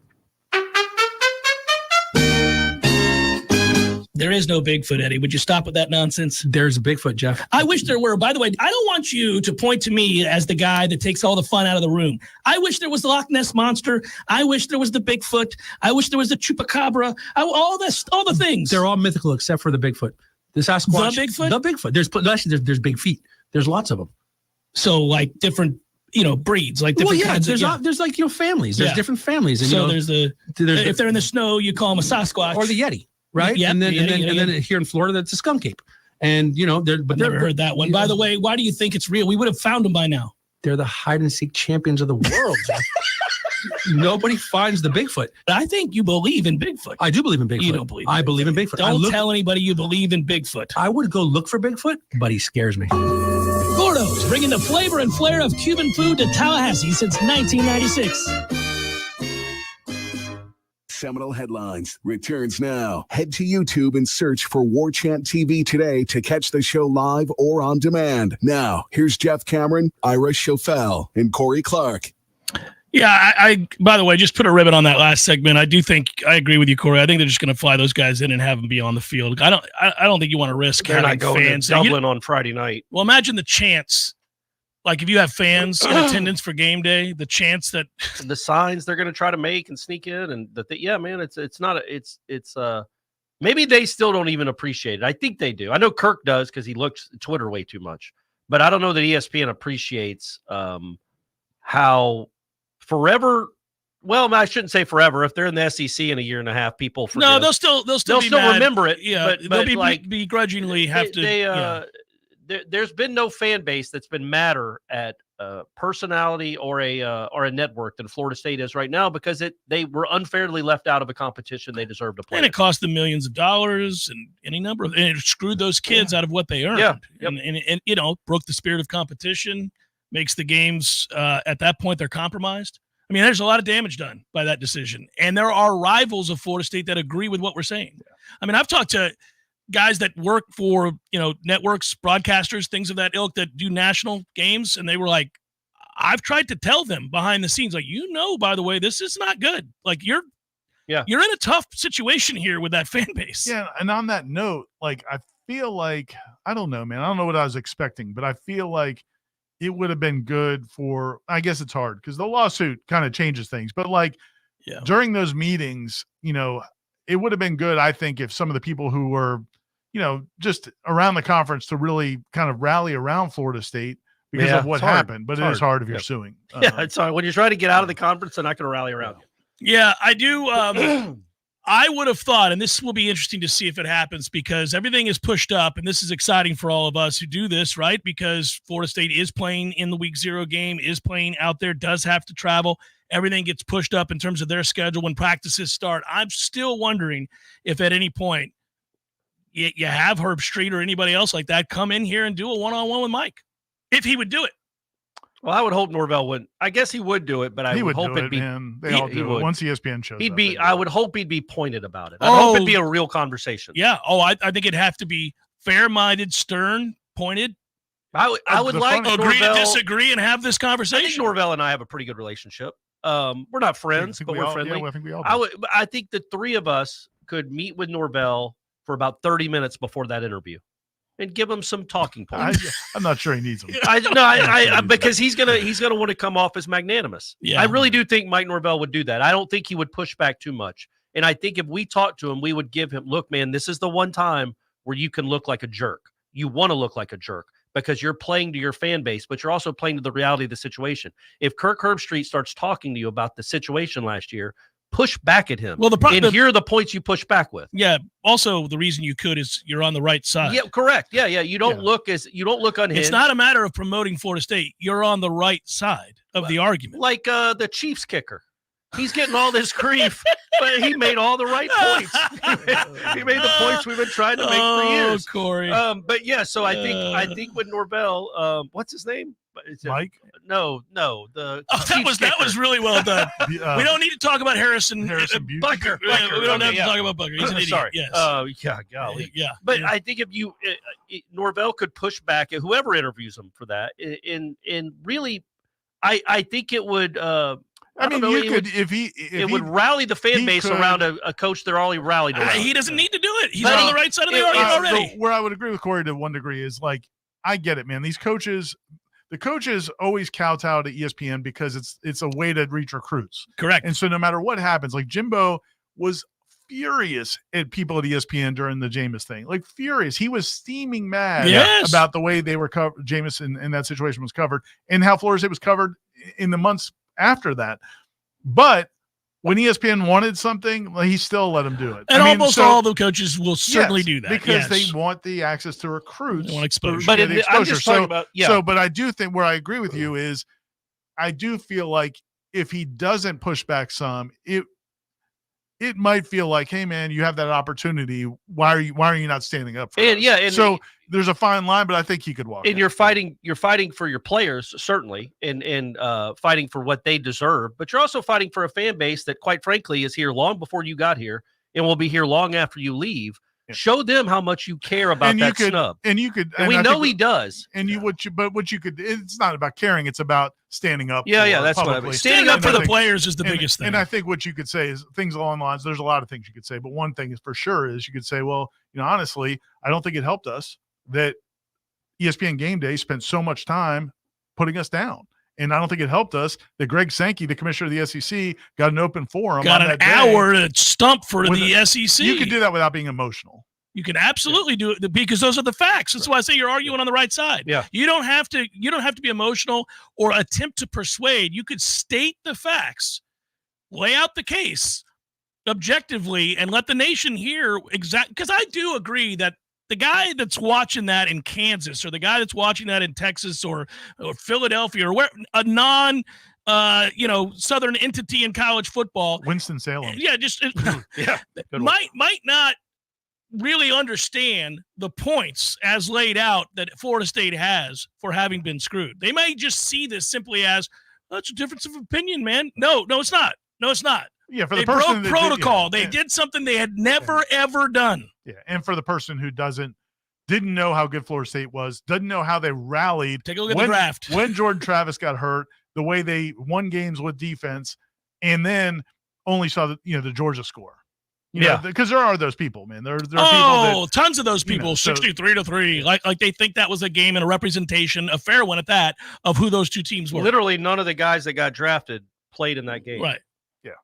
There is no Bigfoot, Eddie. Would you stop with that nonsense? There's a Bigfoot, Jeff. I wish there were. By the way, I don't want you to point to me as the guy that takes all the fun out of the room. I wish there was the Loch Ness Monster. I wish there was the Bigfoot. I wish there was the Chupacabra. All the things. They're all mythical except for the Bigfoot. The Sasquatch. The Bigfoot? The Bigfoot. There's big feet. There's lots of them. So like different, breeds, like different kinds there's of, there's like, families. There's different families. And, so there's if they're in the snow, you call them a Sasquatch. Or the Yeti. Right, yep, and then here in Florida, that's a skunk ape, and but never heard that one. By the way, why do you think it's real? We would have found them by now. They're the hide and seek champions of the world. Nobody finds the Bigfoot. I think you believe in Bigfoot. I do believe in Bigfoot. You don't believe. I believe in Bigfoot. Don't tell anybody you believe in Bigfoot. I would go look for Bigfoot, but he scares me. Gordo's, bringing the flavor and flair of Cuban food to Tallahassee since 1996. Seminole Headlines returns now. Head to YouTube and search for Warchant TV today to catch the show live or on demand. Now, here's Jeff Cameron, Ira Schofel, and Corey Clark. Yeah, I by the way, just put a ribbon on that last segment. I do think I agree with you, Corey. I think they're just going to fly those guys in and have them be on the field. I don't think you want to risk They're having not going fans. to Dublin on Friday night. Well, imagine the chance. Like if you have fans in attendance for game day, the chance that the signs they're going to try to make and sneak in, and maybe they still don't even appreciate it. I think they do. I know Kirk does because he looks at Twitter way too much, but I don't know that ESPN appreciates how forever. Well, I shouldn't say forever. If they're in the SEC in a year and a half, people forget. No, they'll still remember it. Yeah, but they'll begrudgingly have to. There's been no fan base that's been madder at personality or a network than Florida State is right now because they were unfairly left out of a competition they deserve to play. And it cost them millions of dollars and any number of, and it screwed those kids out of what they earned. Yeah. Yep. And broke the spirit of competition, makes the games at that point they're compromised. I mean, there's a lot of damage done by that decision. And there are rivals of Florida State that agree with what we're saying. Yeah. I mean, I've talked to guys that work for, networks, broadcasters, things of that ilk that do national games. And they were like, I've tried to tell them behind the scenes, like, by the way, this is not good. Like you're in a tough situation here with that fan base. Yeah. And on that note, like, I feel like, I don't know, man, I don't know what I was expecting, but I feel like it would have been good for, I guess it's hard because the lawsuit kind of changes things, but during those meetings, it would have been good, I think, if some of the people who were, just around the conference to really kind of rally around Florida State because of what happened. But it is hard if you're suing. It's hard. When you're trying to get out of the conference, they're not going to rally around you. Yeah, I do. I would have thought, and this will be interesting to see if it happens, because everything is pushed up, and this is exciting for all of us who do this, right? Because Florida State is playing in the Week 0 game, is playing out there, does have to travel. Everything gets pushed up in terms of their schedule when practices start. I'm still wondering if at any point you have Herb Street or anybody else like that come in here and do a one-on-one with Mike, if he would do it. Well, I would hope Norvell wouldn't. I guess he would do it, but I would hope it'd be. Man. They all do it. Once ESPN shows he'd up, be. I would hope he'd be pointed about it. I hope it'd be a real conversation. Yeah. Oh, I think it'd have to be fair-minded, stern, pointed. I would like agree Norvell, to disagree and have this conversation. I think Norvell and I have a pretty good relationship. We're not friends, but we're friendly. Yeah, I think we all do. I think the three of us could meet with Norvell for about 30 minutes before that interview and give him some talking points. I'm not sure he needs them. Because he's gonna want to come off as magnanimous. Yeah. I really do think Mike Norvell would do that. I don't think he would push back too much. And I think if we talked to him, we would give him, look, man, this is the one time where you can look like a jerk. You want to look like a jerk because you're playing to your fan base, but you're also playing to the reality of the situation. If Kirk Herbstreit starts talking to you about the situation last year, push back at him. Well, here are the points you push back with. Yeah. Also, the reason you could is you're on the right side. Yeah, correct. Yeah. You don't look unhinged. It's not a matter of promoting Florida State. You're on the right side of the argument. Like the Chiefs kicker. He's getting all this grief, but he made all the right points. He made the points we've been trying to make for years. Corey. But yeah, so I think with Norvell, what's his name? Mike? No. The that was really well done. We don't need to talk about Harrison Bucker. We don't have to talk about Bucker. He's an idiot. Sorry. Yes. Yeah, golly. Yeah. But I think if you Norvell could push back at whoever interviews him for that, and really, I think it would. It would rally the fan base around a coach they're already rallied around. He doesn't need to do it. He's on the right side of the argument already. So where I would agree with Corey to one degree is like, I get it, man. These coaches, the coaches always kowtow to ESPN because it's a way to reach recruits. Correct. And so no matter what happens, like Jimbo was furious at people at ESPN during the Jameis thing, like furious. He was steaming mad about the way they were covered. Jameis in that situation was covered and how Florida State was covered in the months after that. But when ESPN wanted something, well, he still let him do it. And almost all the coaches will certainly do that because they want the access to recruits. They want exposure. But I'm just talking about, but I do think where I agree with you is I do feel like if he doesn't push back some, it might feel like, hey man, you have that opportunity. Why are you not standing up for us? And so there's a fine line, but I think he could walk. And you're fighting for your players, certainly, and fighting for what they deserve, but you're also fighting for a fan base that, quite frankly, is here long before you got here and will be here long after you leave. Yeah. Show them how much you care about that snub. And you could, and we know he does. And what you could, it's not about caring, it's about standing up. Yeah, that's publicly. what I mean. Standing up for the players is the biggest thing. And I think what you could say is things along the lines, there's a lot of things you could say, but one thing is for sure is you could say, well, honestly, I don't think it helped us that ESPN Game Day spent so much time putting us down. And I don't think it helped us that Greg Sankey, the commissioner of the SEC, got an open forum. Got an hour to stump for the SEC. You can do that without being emotional. You can absolutely do it because those are the facts. That's why I say you're arguing on the right side. Yeah. You don't have to be emotional or attempt to persuade. You could state the facts, lay out the case objectively, and let the nation hear exactly. Because I do agree that the guy that's watching that in Kansas or the guy that's watching that in Texas or Philadelphia or where a Southern entity in college football, Winston-Salem. Yeah, might not really understand the points as laid out that Florida State has for having been screwed. They may just see this simply as, that's a difference of opinion, man. No, it's not. No, it's not. Yeah, for the they person broke protocol. They did something they had never, ever done. Yeah, and for the person who didn't know how good Florida State was, doesn't know how they rallied. Take a look at the draft. When Jordan Travis got hurt, the way they won games with defense, and then only saw the Georgia score. Because there are those people, man. There are people that, tons of those people, 63-3. Like they think that was a game and a representation, a fair one at that, of who those two teams were. Literally none of the guys that got drafted played in that game. Right.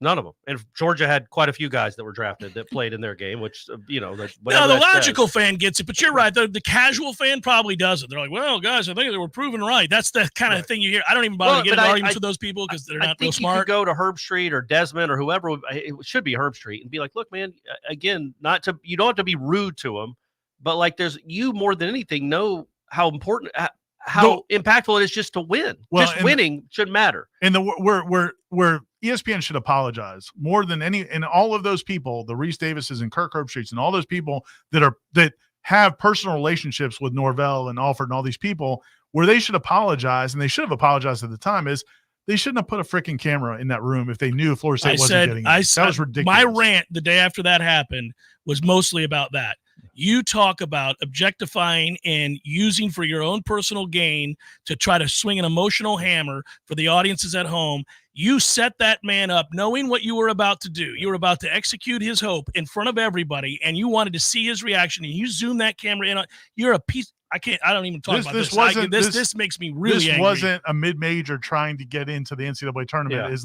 None of them. And Georgia had quite a few guys that were drafted that played in their game, which, No, the logical fan gets it, but you're right. The casual fan probably doesn't. They're like, well, guys, I think they were proven right. That's the kind of thing you hear. I don't even bother to get into arguments with those people because they're not real smart. You could go to Herb Street or Desmond or whoever. It should be Herb Street and be like, look, man, again, you don't have to be rude to them, but like you more than anything know how important, how impactful it is just to win. Just winning shouldn't matter. And where ESPN should apologize more than any, and all of those people, the Reese Davises and Kirk Herbstreets and all those people that have personal relationships with Norvell and Alford and all these people, where they should apologize, and they should have apologized at the time, is they shouldn't have put a freaking camera in that room if they knew Florida State wasn't getting it. That was ridiculous. My rant the day after that happened was mostly about that. You talk about objectifying and using for your own personal gain to try to swing an emotional hammer for the audiences at home. You set that man up knowing what you were about to do. You were about to execute his hope in front of everybody, and you wanted to see his reaction, and you zoom that camera in. You're a piece. I don't even talk about this. This makes me really angry. This wasn't a mid-major trying to get into the NCAA tournament as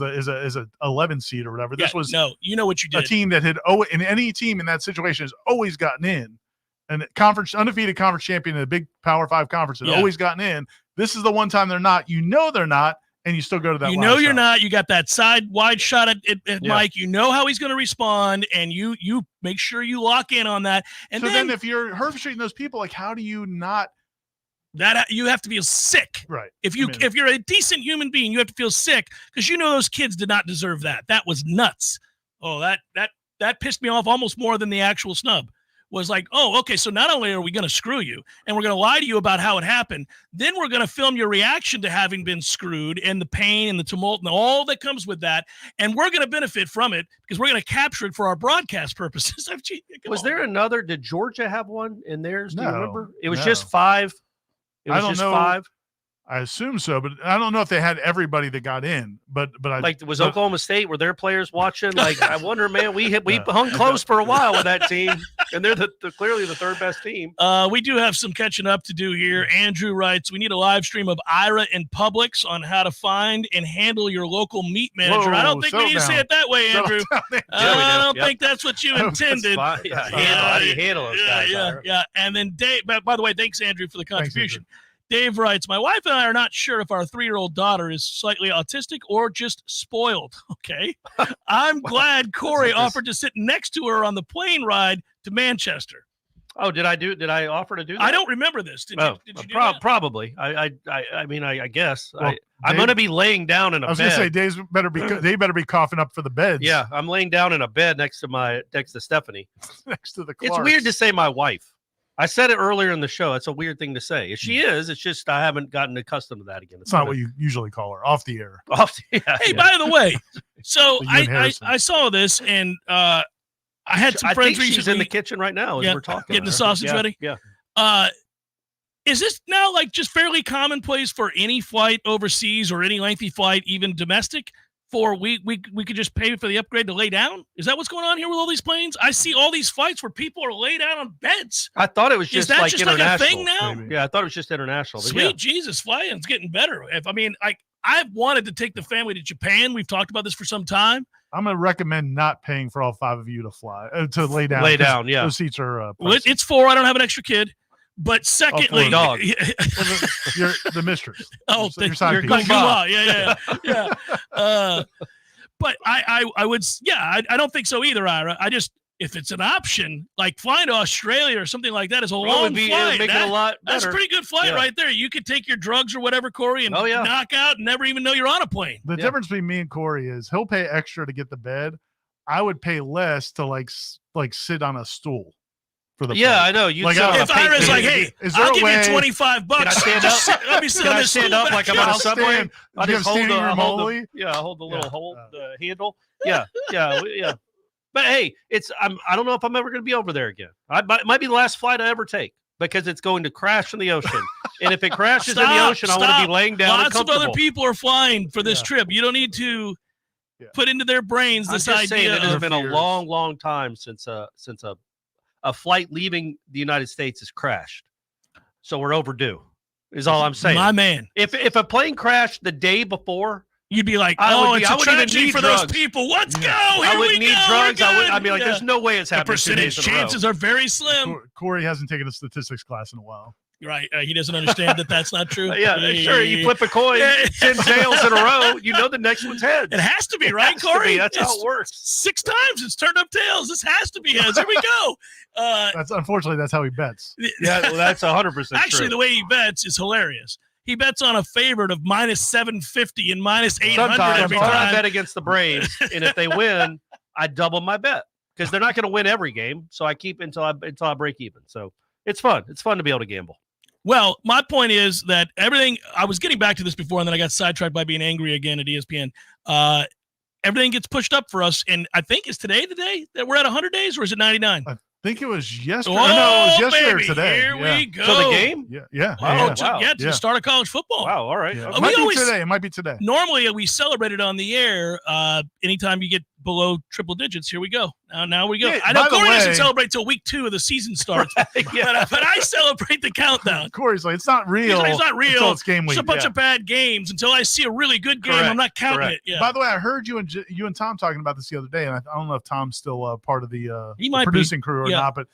a 11 seed or whatever. This was you know what you did. A team that had in any team in that situation has always gotten in. And undefeated conference champion in a big Power 5 conference has always gotten in. This is the one time they're not. You know they're not, and you still go to that. You know you're not. You got that side wide shot at Mike. You know how he's going to respond, and you make sure you lock in on that. And so then if you're Herbstreit and those people, like, how do you not? That you have to feel sick, right? If you're a decent human being, you have to feel sick because you know those kids did not deserve that. That was nuts. Oh, that pissed me off almost more than the actual snub. Was like, oh, okay, so not only are we going to screw you and we're going to lie to you about how it happened, then we're going to film your reaction to having been screwed and the pain and the tumult and all that comes with that, and we're going to benefit from it because we're going to capture it for our broadcast purposes. Did Georgia have one in theirs? Do you remember? It was no. just 5. It was I don't just know. 5. I assume so, but I don't know if they had everybody that got in. But Oklahoma State, were their players watching? Like, I wonder, man. We hung close for a while with that team, and they're clearly the third best team. We do have some catching up to do here. Andrew writes, we need a live stream of Ira and Publix on how to find and handle your local meat manager. I don't think we need to say it that way, Andrew. I don't think that's what you intended. How do you handle those guys? Yeah. And then Dave. By the way, thanks Andrew for the contribution. Dave writes, my wife and I are not sure if our 3-year-old daughter is slightly autistic or just spoiled. Okay. I'm glad Corey offered to sit next to her on the plane ride to Manchester. Oh, did I offer to do that? I don't remember this. Did you do that? Probably. I mean, I guess. Well, I'm going to be laying down in a bed. I was going to say, they better be coughing up for the beds. Yeah, I'm laying down in a bed next to Stephanie. Next to the Clarks. It's weird to say my wife. I said it earlier in the show. It's a weird thing to say. If she is, it's just I haven't gotten accustomed to that again. It's not what you usually call her, off the air. Hey, by the way, so I saw this, and I had some friends recently. She's in the kitchen right now as we're talking. Getting the sausage ready? Yeah. Is this now like just fairly commonplace for any flight overseas or any lengthy flight, even domestic? We could just pay for the upgrade to lay down? Is that what's going on here with all these planes? I see all these flights where people are laid out on beds. I thought it was just like international. Like a thing now? Maybe. Yeah, I thought it was just international. Sweet Jesus, flying's getting better. I've wanted to take the family to Japan. We've talked about this for some time. I'm going to recommend not paying for all 5 of you to fly, to lay down. Lay down, yeah. Those seats are it's 4. I don't have an extra kid. But secondly, dog. You're the mistress. Oh, your yeah. But I would, I don't think so either, Ira. I just, if it's an option, like flying to Australia or something like that is a long flight. Make it a lot better. That's a pretty good flight right there. You could take your drugs or whatever, Corey, and knock out and never even know you're on a plane. The difference between me and Corey is he'll pay extra to get the bed. I would pay less to like sit on a stool. For the plane. I know. If Ira's like, hey, I'll give you $25. Can I stand up? Let me sit on this stool back like I'm on a subway? I just hold the little handle. Yeah. But hey, I don't know if I'm ever going to be over there again. It might be the last flight I ever take because it's going to crash in the ocean. And if it crashes in the ocean, I want to be laying down. Lots of other people are flying for this trip. You don't need to put into their brains this idea. It has been a long, long time since a flight leaving the United States has crashed. So we're overdue, is all I'm saying. My man. If a plane crashed the day before You'd be like, I it's a tragedy for those people. Let's go. Here I wouldn't we need go. drugs. We're I'd be like, good. there's no way it's The happening. 2 percentage days in a row. chances are very slim. Corey hasn't taken a statistics class in a while. Right. He doesn't understand that that's not true. Yeah, sure. You flip a coin, 10 tails in a row, you know the next one's heads. It has to be, right, Has to Corey? be. That's how it works. 6 times it's turned up tails. This has to be heads. Here we go. Unfortunately, that's how he bets. Yeah, well, that's 100% Actually, true. the way he bets is hilarious. He bets on a favorite of minus 750 and minus 800 Sometimes every I time. bet against the Braves, and if they win, I double my bet because they're not going to win every game. So I keep until I break even. So it's fun. It's fun to be able to gamble. Well, my point is that everything – I was getting back to this before, and then I got sidetracked by being angry again at ESPN. Everything gets pushed up for us, and I think is today the day that we're at 100 days, or is it 99? I think it was yesterday. Oh, no, it was yesterday baby, or today. here we go. So the game? Yeah. Wow, Yeah. to the start of college football. Wow, all right. Yeah. Okay. It might be today. It might be today. Normally, we celebrate it on the air. Anytime you get below triple digits, here we go. Now we go. Yeah, I know by the Corey doesn't way- celebrate till week 2 of the season starts, but I celebrate the countdown. Corey's like, it's not real. It's not real. Until it's game week. It's a bunch of bad games. Until I see a really good game, Correct. I'm not counting Correct. it. Yeah. By the way, I heard you and Tom talking about this the other day, and I don't know if Tom's still part of the He might be. producing crew or Yeah. not, but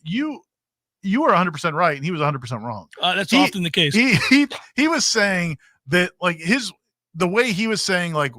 you were 100% right, and he was 100% wrong. That's often the case. He was saying that like the way he was saying like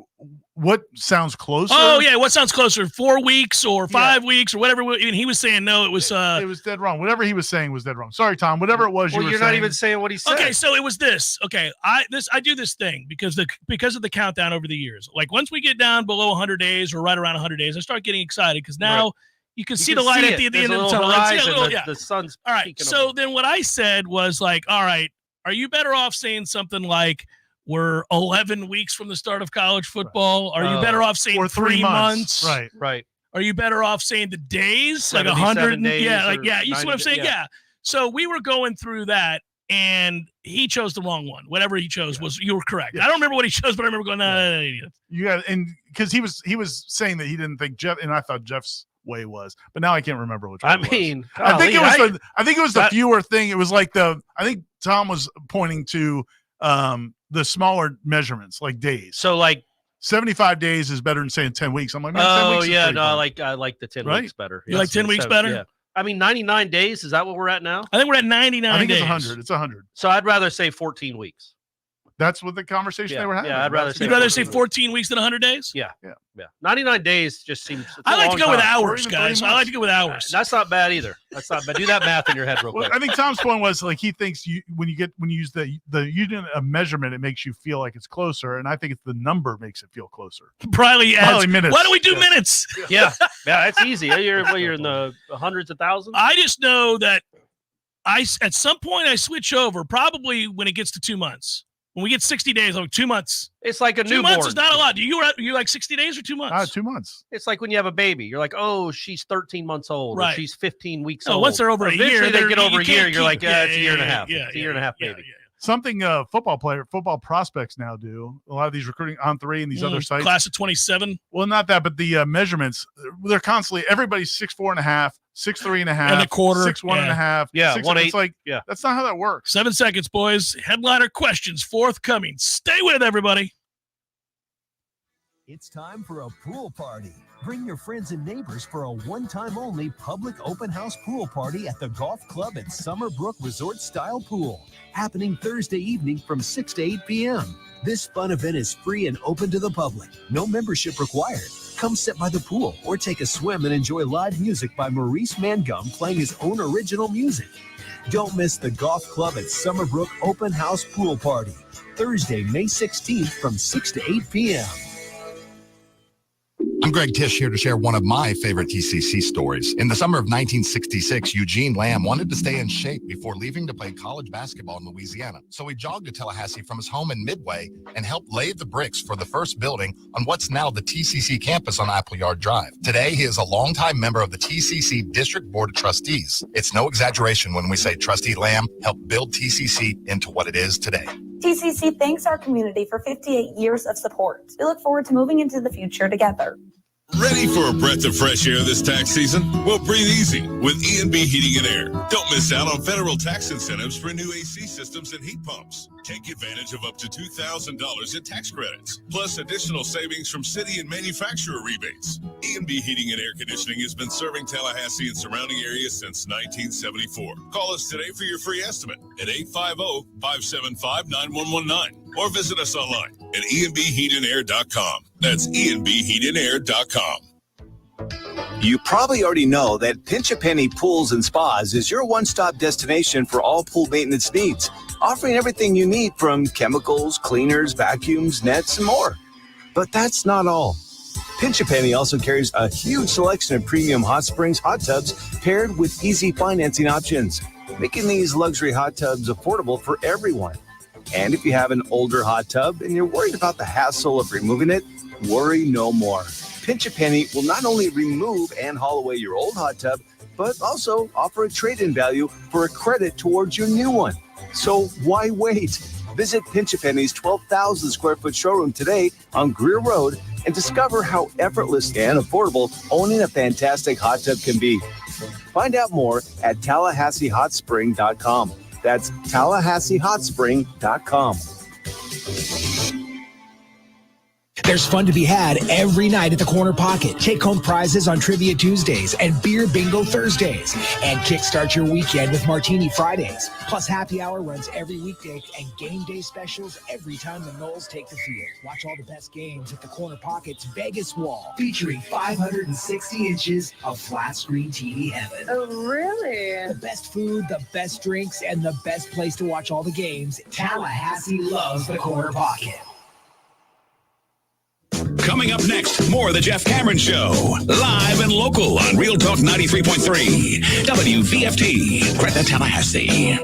what sounds closer. Oh yeah, what sounds closer? 4 weeks or 5 weeks or whatever. And he was saying no, it was it was dead wrong. Whatever he was saying was dead wrong. Sorry, Tom. Whatever it was, Well, you're not even saying what he said. Okay, so it was this. Okay, I do this thing because of the countdown over the years. Like once we get down below 100 days or right around 100 days, I start getting excited because now Right. you can see the light at the There's end a of the little tunnel. It's- horizon, yeah. the sun's All right. peeking So over. then what I said was like, all right, are you better off saying something like we're 11 weeks from the start of college football? Are you better off saying or 3 months? Right. Are you better off saying the days, like 77 100? days Yeah, or like yeah. You see what I'm 90 saying? yeah. Yeah. So we were going through that, and he chose the wrong one. Whatever he chose was you were correct. I don't remember what he chose, but I remember going, no. You got and because he was saying that he didn't think Jeff, and I thought Jeff's way was, but now I can't remember which one. I it was. mean, I think golly, I think it was the fewer thing. It was like I think Tom was pointing to the smaller measurements, like days. So like 75 days is better than saying 10 weeks. I'm like, man, 10 Oh weeks is yeah, pretty no, fun. I like the 10 Right? weeks better. You like 10 weeks better? Yeah. I mean, 99 days. Is that what we're at now? I think we're at 99 I think days. it's 100. It's 100. So I'd rather say 14 weeks. That's what the conversation they were having. Yeah, I'd rather say You'd rather say 14 14 weeks than 100 days? Yeah. 99 days just seems. it's I a like long to go with time. hours, guys. I like to go with hours. That's not bad either. That's not bad. Do that math in your head real Well, quick. I think Tom's point was like he thinks when you use the unit of measurement, it makes you feel like it's closer, and I think it's the number makes it feel closer. Probably adds, minutes. why don't we do minutes? Yeah, that's easy. You're in the hundreds of thousands. I just know that at some point I switch over, probably when it gets to 2 months. When we get 60 days, I'm like 2 months. It's like a 2 newborn. months is not a lot. Do you like 60 days or 2 months? 2 months. It's like when you have a baby. You're like, oh, she's 13 months old, or Right. she's 15 weeks So old. once they're over a Eventually year, they they're- get over you a year. can't You're like, keep- yeah, it's a year and a half. yeah, It's a year and a half, baby. Something football prospects now do. A lot of these recruiting on 3 and these other sites. Class of 27. Well, not that, but the measurements. They're constantly everybody's 6'4.5", 6'3.5", And a quarter. 6'1.5". Yeah, 6'8". It's like yeah. that's not how that works. 7 seconds, boys. Headliner questions forthcoming. Stay with everybody. It's time for a pool party. Bring your friends and neighbors for a one-time only public open house pool party at the Golf Club at Summerbrook Resort Style Pool, happening Thursday evening from 6 to 8 p.m. This fun event is free and open to the public. No membership required. Come sit by the pool or take a swim and enjoy live music by Maurice Mangum playing his own original music. Don't miss the Golf Club at Summerbrook Open House Pool Party, Thursday, May 16th from 6 to 8 p.m. I'm Greg Tisch here to share one of my favorite TCC stories. In the summer of 1966, Eugene Lamb wanted to stay in shape before leaving to play college basketball in Louisiana. So he jogged to Tallahassee from his home in Midway and helped lay the bricks for the first building on what's now the TCC campus on Appleyard Drive. Today, he is a longtime member of the TCC District Board of Trustees. It's no exaggeration when we say Trustee Lamb helped build TCC into what it is today. TCC thanks our community for 58 years of support. We look forward to moving into the future together. Ready for a breath of fresh air this tax season? Well, breathe easy with E&B Heating and Air. Don't miss out on federal tax incentives for new AC systems and heat pumps. Take advantage of up to $2,000 in tax credits, plus additional savings from city and manufacturer rebates. E&B Heating and Air Conditioning has been serving Tallahassee and surrounding areas since 1974. Call us today for your free estimate at 850-575-9119 or visit us online at enbheatandair.com. That's enbheatandair.com. You probably already know that Pinch a Penny Pools and Spas is your one-stop destination for all pool maintenance needs, offering everything you need from chemicals, cleaners, vacuums, nets, and more. But that's not all. Pinch a Penny also carries a huge selection of premium hot springs hot tubs paired with easy financing options, making these luxury hot tubs affordable for everyone. And if you have an older hot tub and you're worried about the hassle of removing it, worry no more. Pinch a Penny will not only remove and haul away your old hot tub, but also offer a trade-in value for a credit towards your new one. So why wait? Visit Pinch a Penny's 12,000 square foot showroom today on Greer Road and discover how effortless and affordable owning a fantastic hot tub can be. Find out more at TallahasseeHotSpring.com. That's TallahasseeHotSpring.com. There's fun to be had every night at the Corner Pocket. Take home prizes on Trivia Tuesdays and Beer Bingo Thursdays. And kickstart your weekend with Martini Fridays. Plus happy hour runs every weekday and game day specials every time the Noles take the field. Watch all the best games at the Corner Pocket's Vegas Wall, featuring 560 inches of flat screen TV heaven. Oh, really? The best food, the best drinks, and the best place to watch all the games. Tallahassee loves the Corner Pocket. Coming up next, more of the Jeff Cameron Show. Live and local on Real Talk 93.3. WVFT, Greta, Tallahassee.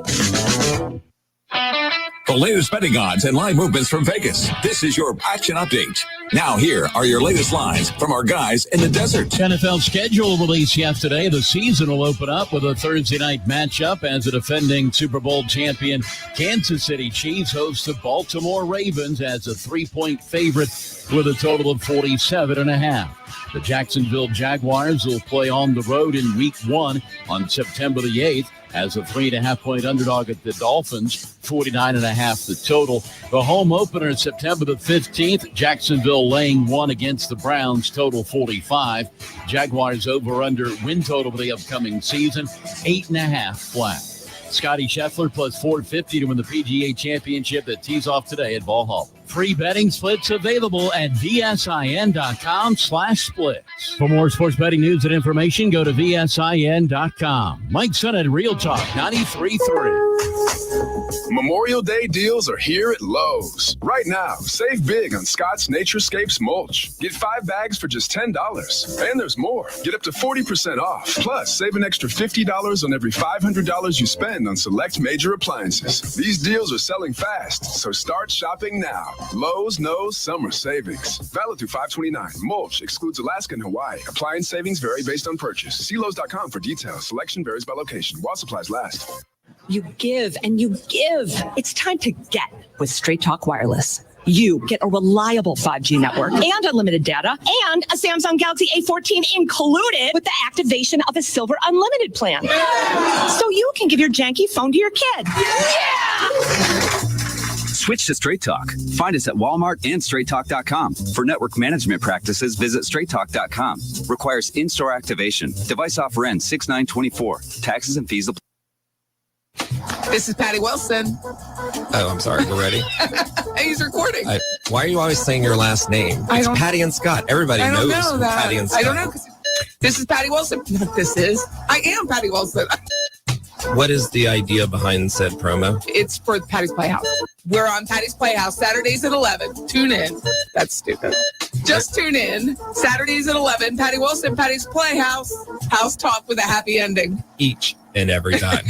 The latest betting odds and line movements from Vegas. This is your action update. Now here are your latest lines from our guys in the desert. NFL schedule released yesterday. The season will open up with a Thursday night matchup as the defending Super Bowl champion Kansas City Chiefs host the Baltimore Ravens as a 3-point favorite with a total of 47.5. The Jacksonville Jaguars will play on the road in Week 1 on September the 8th. As a 3.5-point underdog at the Dolphins, 49.5 the total. The home opener is September the 15th. Jacksonville laying 1 against the Browns, total 45. Jaguars over-under win total for the upcoming season, 8.5 flat. Scotty Scheffler plus 450 to win the PGA Championship that tees off today at Valhalla. Free betting splits available at vsin.com/splits. For more sports betting news and information, go to vsin.com. Mike Son at Real Talk 93.3. Memorial Day deals are here at Lowe's. Right now, save big on Scott's Naturescapes mulch. Get 5 bags for just $10. And there's more. Get up to 40% off. Plus, save an extra $50 on every $500 you spend on select major appliances. These deals are selling fast, so start shopping now. Lowe's knows summer savings. Valid through 5/29. Mulch excludes Alaska and Hawaii. Appliance savings vary based on purchase. See Lowe's.com for details. Selection varies by location. While supplies last. You give and you give. It's time to get with Straight Talk Wireless. You get a reliable 5G network and unlimited data and a Samsung Galaxy A14 included with the activation of a Silver Unlimited plan. Yeah! So you can give your janky phone to your kid. Yeah! Switch to Straight Talk. Find us at Walmart and StraightTalk.com. For network management practices, visit StraightTalk.com. Requires in-store activation. Device offer ends 6/9/24. Taxes and fees apply. This is Patty Wilson. Oh, I'm sorry. We're ready. He's recording. Why are you always saying your last name? It's Patty and Scott. Everybody knows Patty and Scott. I don't know. This is Patty Wilson. I am Patty Wilson. What is the idea behind said promo? It's for Patty's Playhouse. We're on Patty's Playhouse Saturdays at 11. Tune in. That's stupid. Just tune in. Saturdays at 11. Patty Wilson, Patty's Playhouse. House talk with a happy ending. Each and every time.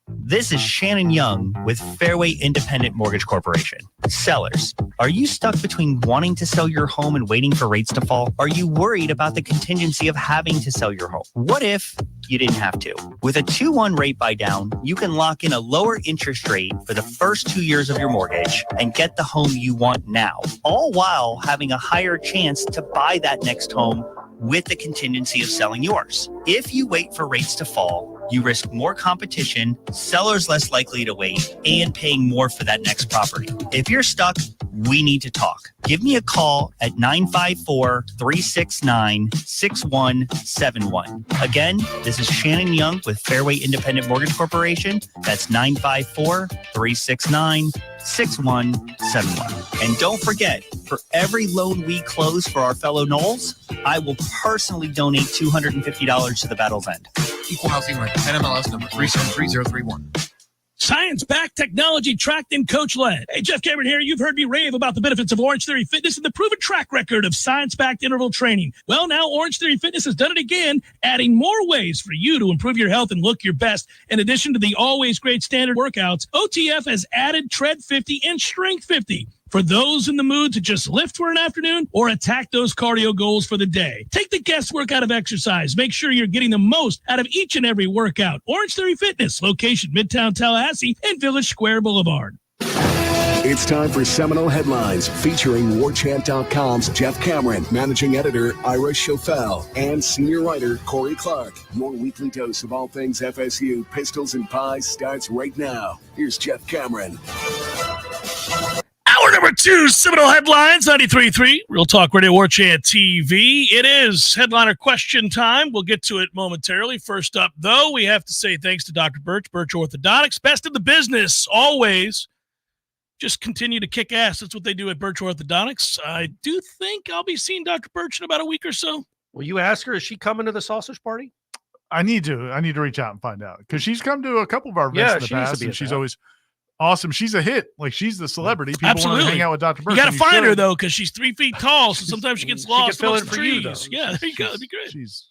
This is Shannon Young with Fairway Independent Mortgage Corporation. Sellers, are you stuck between wanting to sell your home and waiting for rates to fall? Are you worried about the contingency of having to sell your home? What if you didn't have to. With a 2-1 rate buy down, you can lock in a lower interest rate for the first 2 years of your mortgage and get the home you want now, all while having a higher chance to buy that next home with the contingency of selling yours. If you wait for rates to fall, you risk more competition, sellers less likely to wait, and paying more for that next property. If you're stuck, we need to talk. Give me a call at 954-369-6171. Again, this is Shannon Young with Fairway Independent Mortgage Corporation. That's 954-369-6171. And don't forget, for every loan we close for our fellow Noles, I will personally donate $250 to the battle's end. Equal housing rent. NMLS number 373031. Science-backed, technology-tracked, and coach-led. Hey, Jeff Cameron here. You've heard me rave about the benefits of Orange Theory Fitness and the proven track record of science-backed interval training. Well, now Orange Theory Fitness has done it again, adding more ways for you to improve your health and look your best. In addition to the always great standard workouts, OTF has added Tread 50 and Strength 50. For those in the mood to just lift for an afternoon or attack those cardio goals for the day. Take the guesswork out of exercise. Make sure you're getting the most out of each and every workout. Orange Theory Fitness, location Midtown Tallahassee and Village Square Boulevard. It's time for Seminole Headlines, featuring Warchant.com's Jeff Cameron, managing editor Ira Schofel, and senior writer Corey Clark. Your weekly dose of all things FSU, pistols, and pies starts right now. Here's Jeff Cameron. Hour number 2, Seminole Headlines, 93.3, Real Talk Radio, Warchant TV. It is headliner question time. We'll get to it momentarily. First up, though, we have to say thanks to Dr. Birch Orthodontics. Best in the business, always. Just continue to kick ass. That's what they do at Birch Orthodontics. I do think I'll be seeing Dr. Birch in about a week or so. Will you ask her, is she coming to the sausage party? I need to reach out and find out, because she's come to a couple of our events in the past, and she's always awesome. She's a hit. Like, she's the celebrity. People want to hang out with Dr. Birch. You got to find her, though, because she's 3 feet tall, so sometimes she gets lost amongst the trees. Yeah, there you go. That'd be great. She's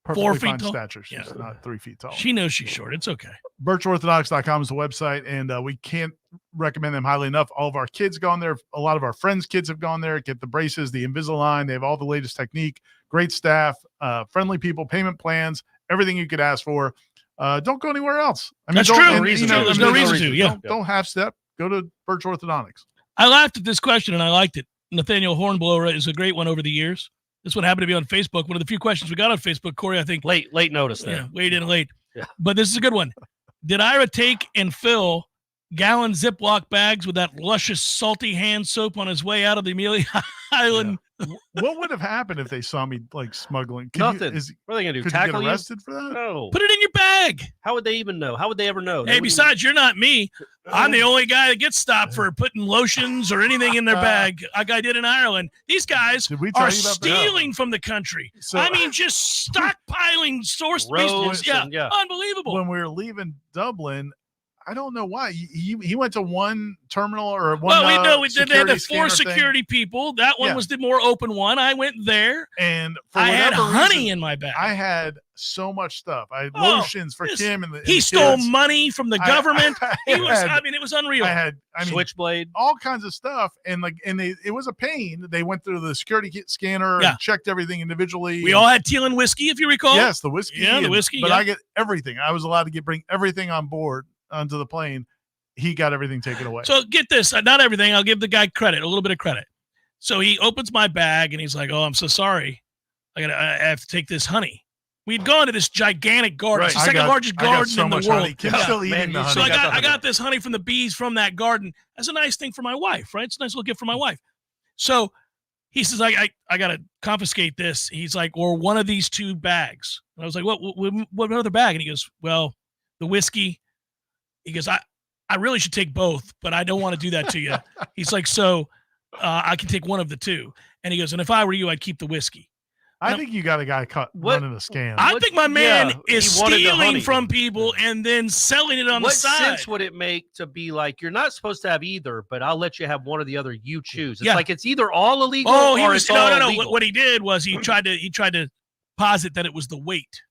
perfectly 4 feet fine tall. stature. She's not 3 feet tall. She knows she's short. It's okay. BirchOrthodontics.com is the website, and we can't recommend them highly enough. All of our kids gone there. A lot of our friends' kids have gone there. Get the braces, the Invisalign. They have all the latest technique. Great staff, friendly people, payment plans, everything you could ask for. Don't go anywhere else. I mean, that's true. There's no reason to. Yeah. Don't half step. Go to Birch Orthodontics. I laughed at this question and I liked it. Nathaniel Hornblower is a great one over the years. This one happened to be on Facebook. One of the few questions we got on Facebook, Corey, I think. Late notice there. Yeah, weighed in late. Yeah. But this is a good one. Did Ira take and fill gallon Ziploc bags with that luscious, salty hand soap on his way out of the Amelia Island? Yeah. What would have happened if they saw me like smuggling? Nothing. What are they going to do? Could Tackle you get arrested for that? No. Put it in your bag. How would they even know? How would they ever know? Hey, besides, you're not me. I'm the only guy that gets stopped for putting lotions or anything in their bag, like I did in Ireland. These guys are stealing from the country. So, I mean, just stockpiling source business. Yeah, unbelievable. When we were leaving Dublin, I don't know why he went to one terminal or one. Well, we know they had the 4 security people. That one was the more open one. I went there, and I had honey in my bag. I had so much stuff. I had lotions for Kim and he stole money from the government. It was unreal. I had switchblade, all kinds of stuff, and it was a pain. They went through the security scanner and checked everything individually. We all had teal and whiskey, if you recall. Yes, the whiskey. Yeah, the whiskey. But I get everything. I was allowed to bring everything on board onto the plane. He got everything taken away. So get this, not everything. I'll give the guy credit, a little bit of credit. So he opens my bag and he's like, "Oh, I'm so sorry. I have to take this honey." We'd gone to this gigantic garden. Right. It's the second largest garden in the world. Kim's still eating the honey. So I got this honey from the bees from that garden. That's a nice thing for my wife, right? It's a nice little gift for my wife. So he says, I got to confiscate this. He's like, or one of these 2 bags. And I was like, what other bag? And he goes, well, the whiskey. He goes, I really should take both, but I don't want to do that to you. He's like, so I can take one of the 2. And he goes, and if I were you, I'd keep the whiskey. I think you got a guy running a scam. I think my man is stealing from people and then selling it on the side. What sense would it make to be like, you're not supposed to have either, but I'll let you have one or the other, you choose. It's like it's either all illegal or it's all illegal. What he did was he tried to posit that it was the weight.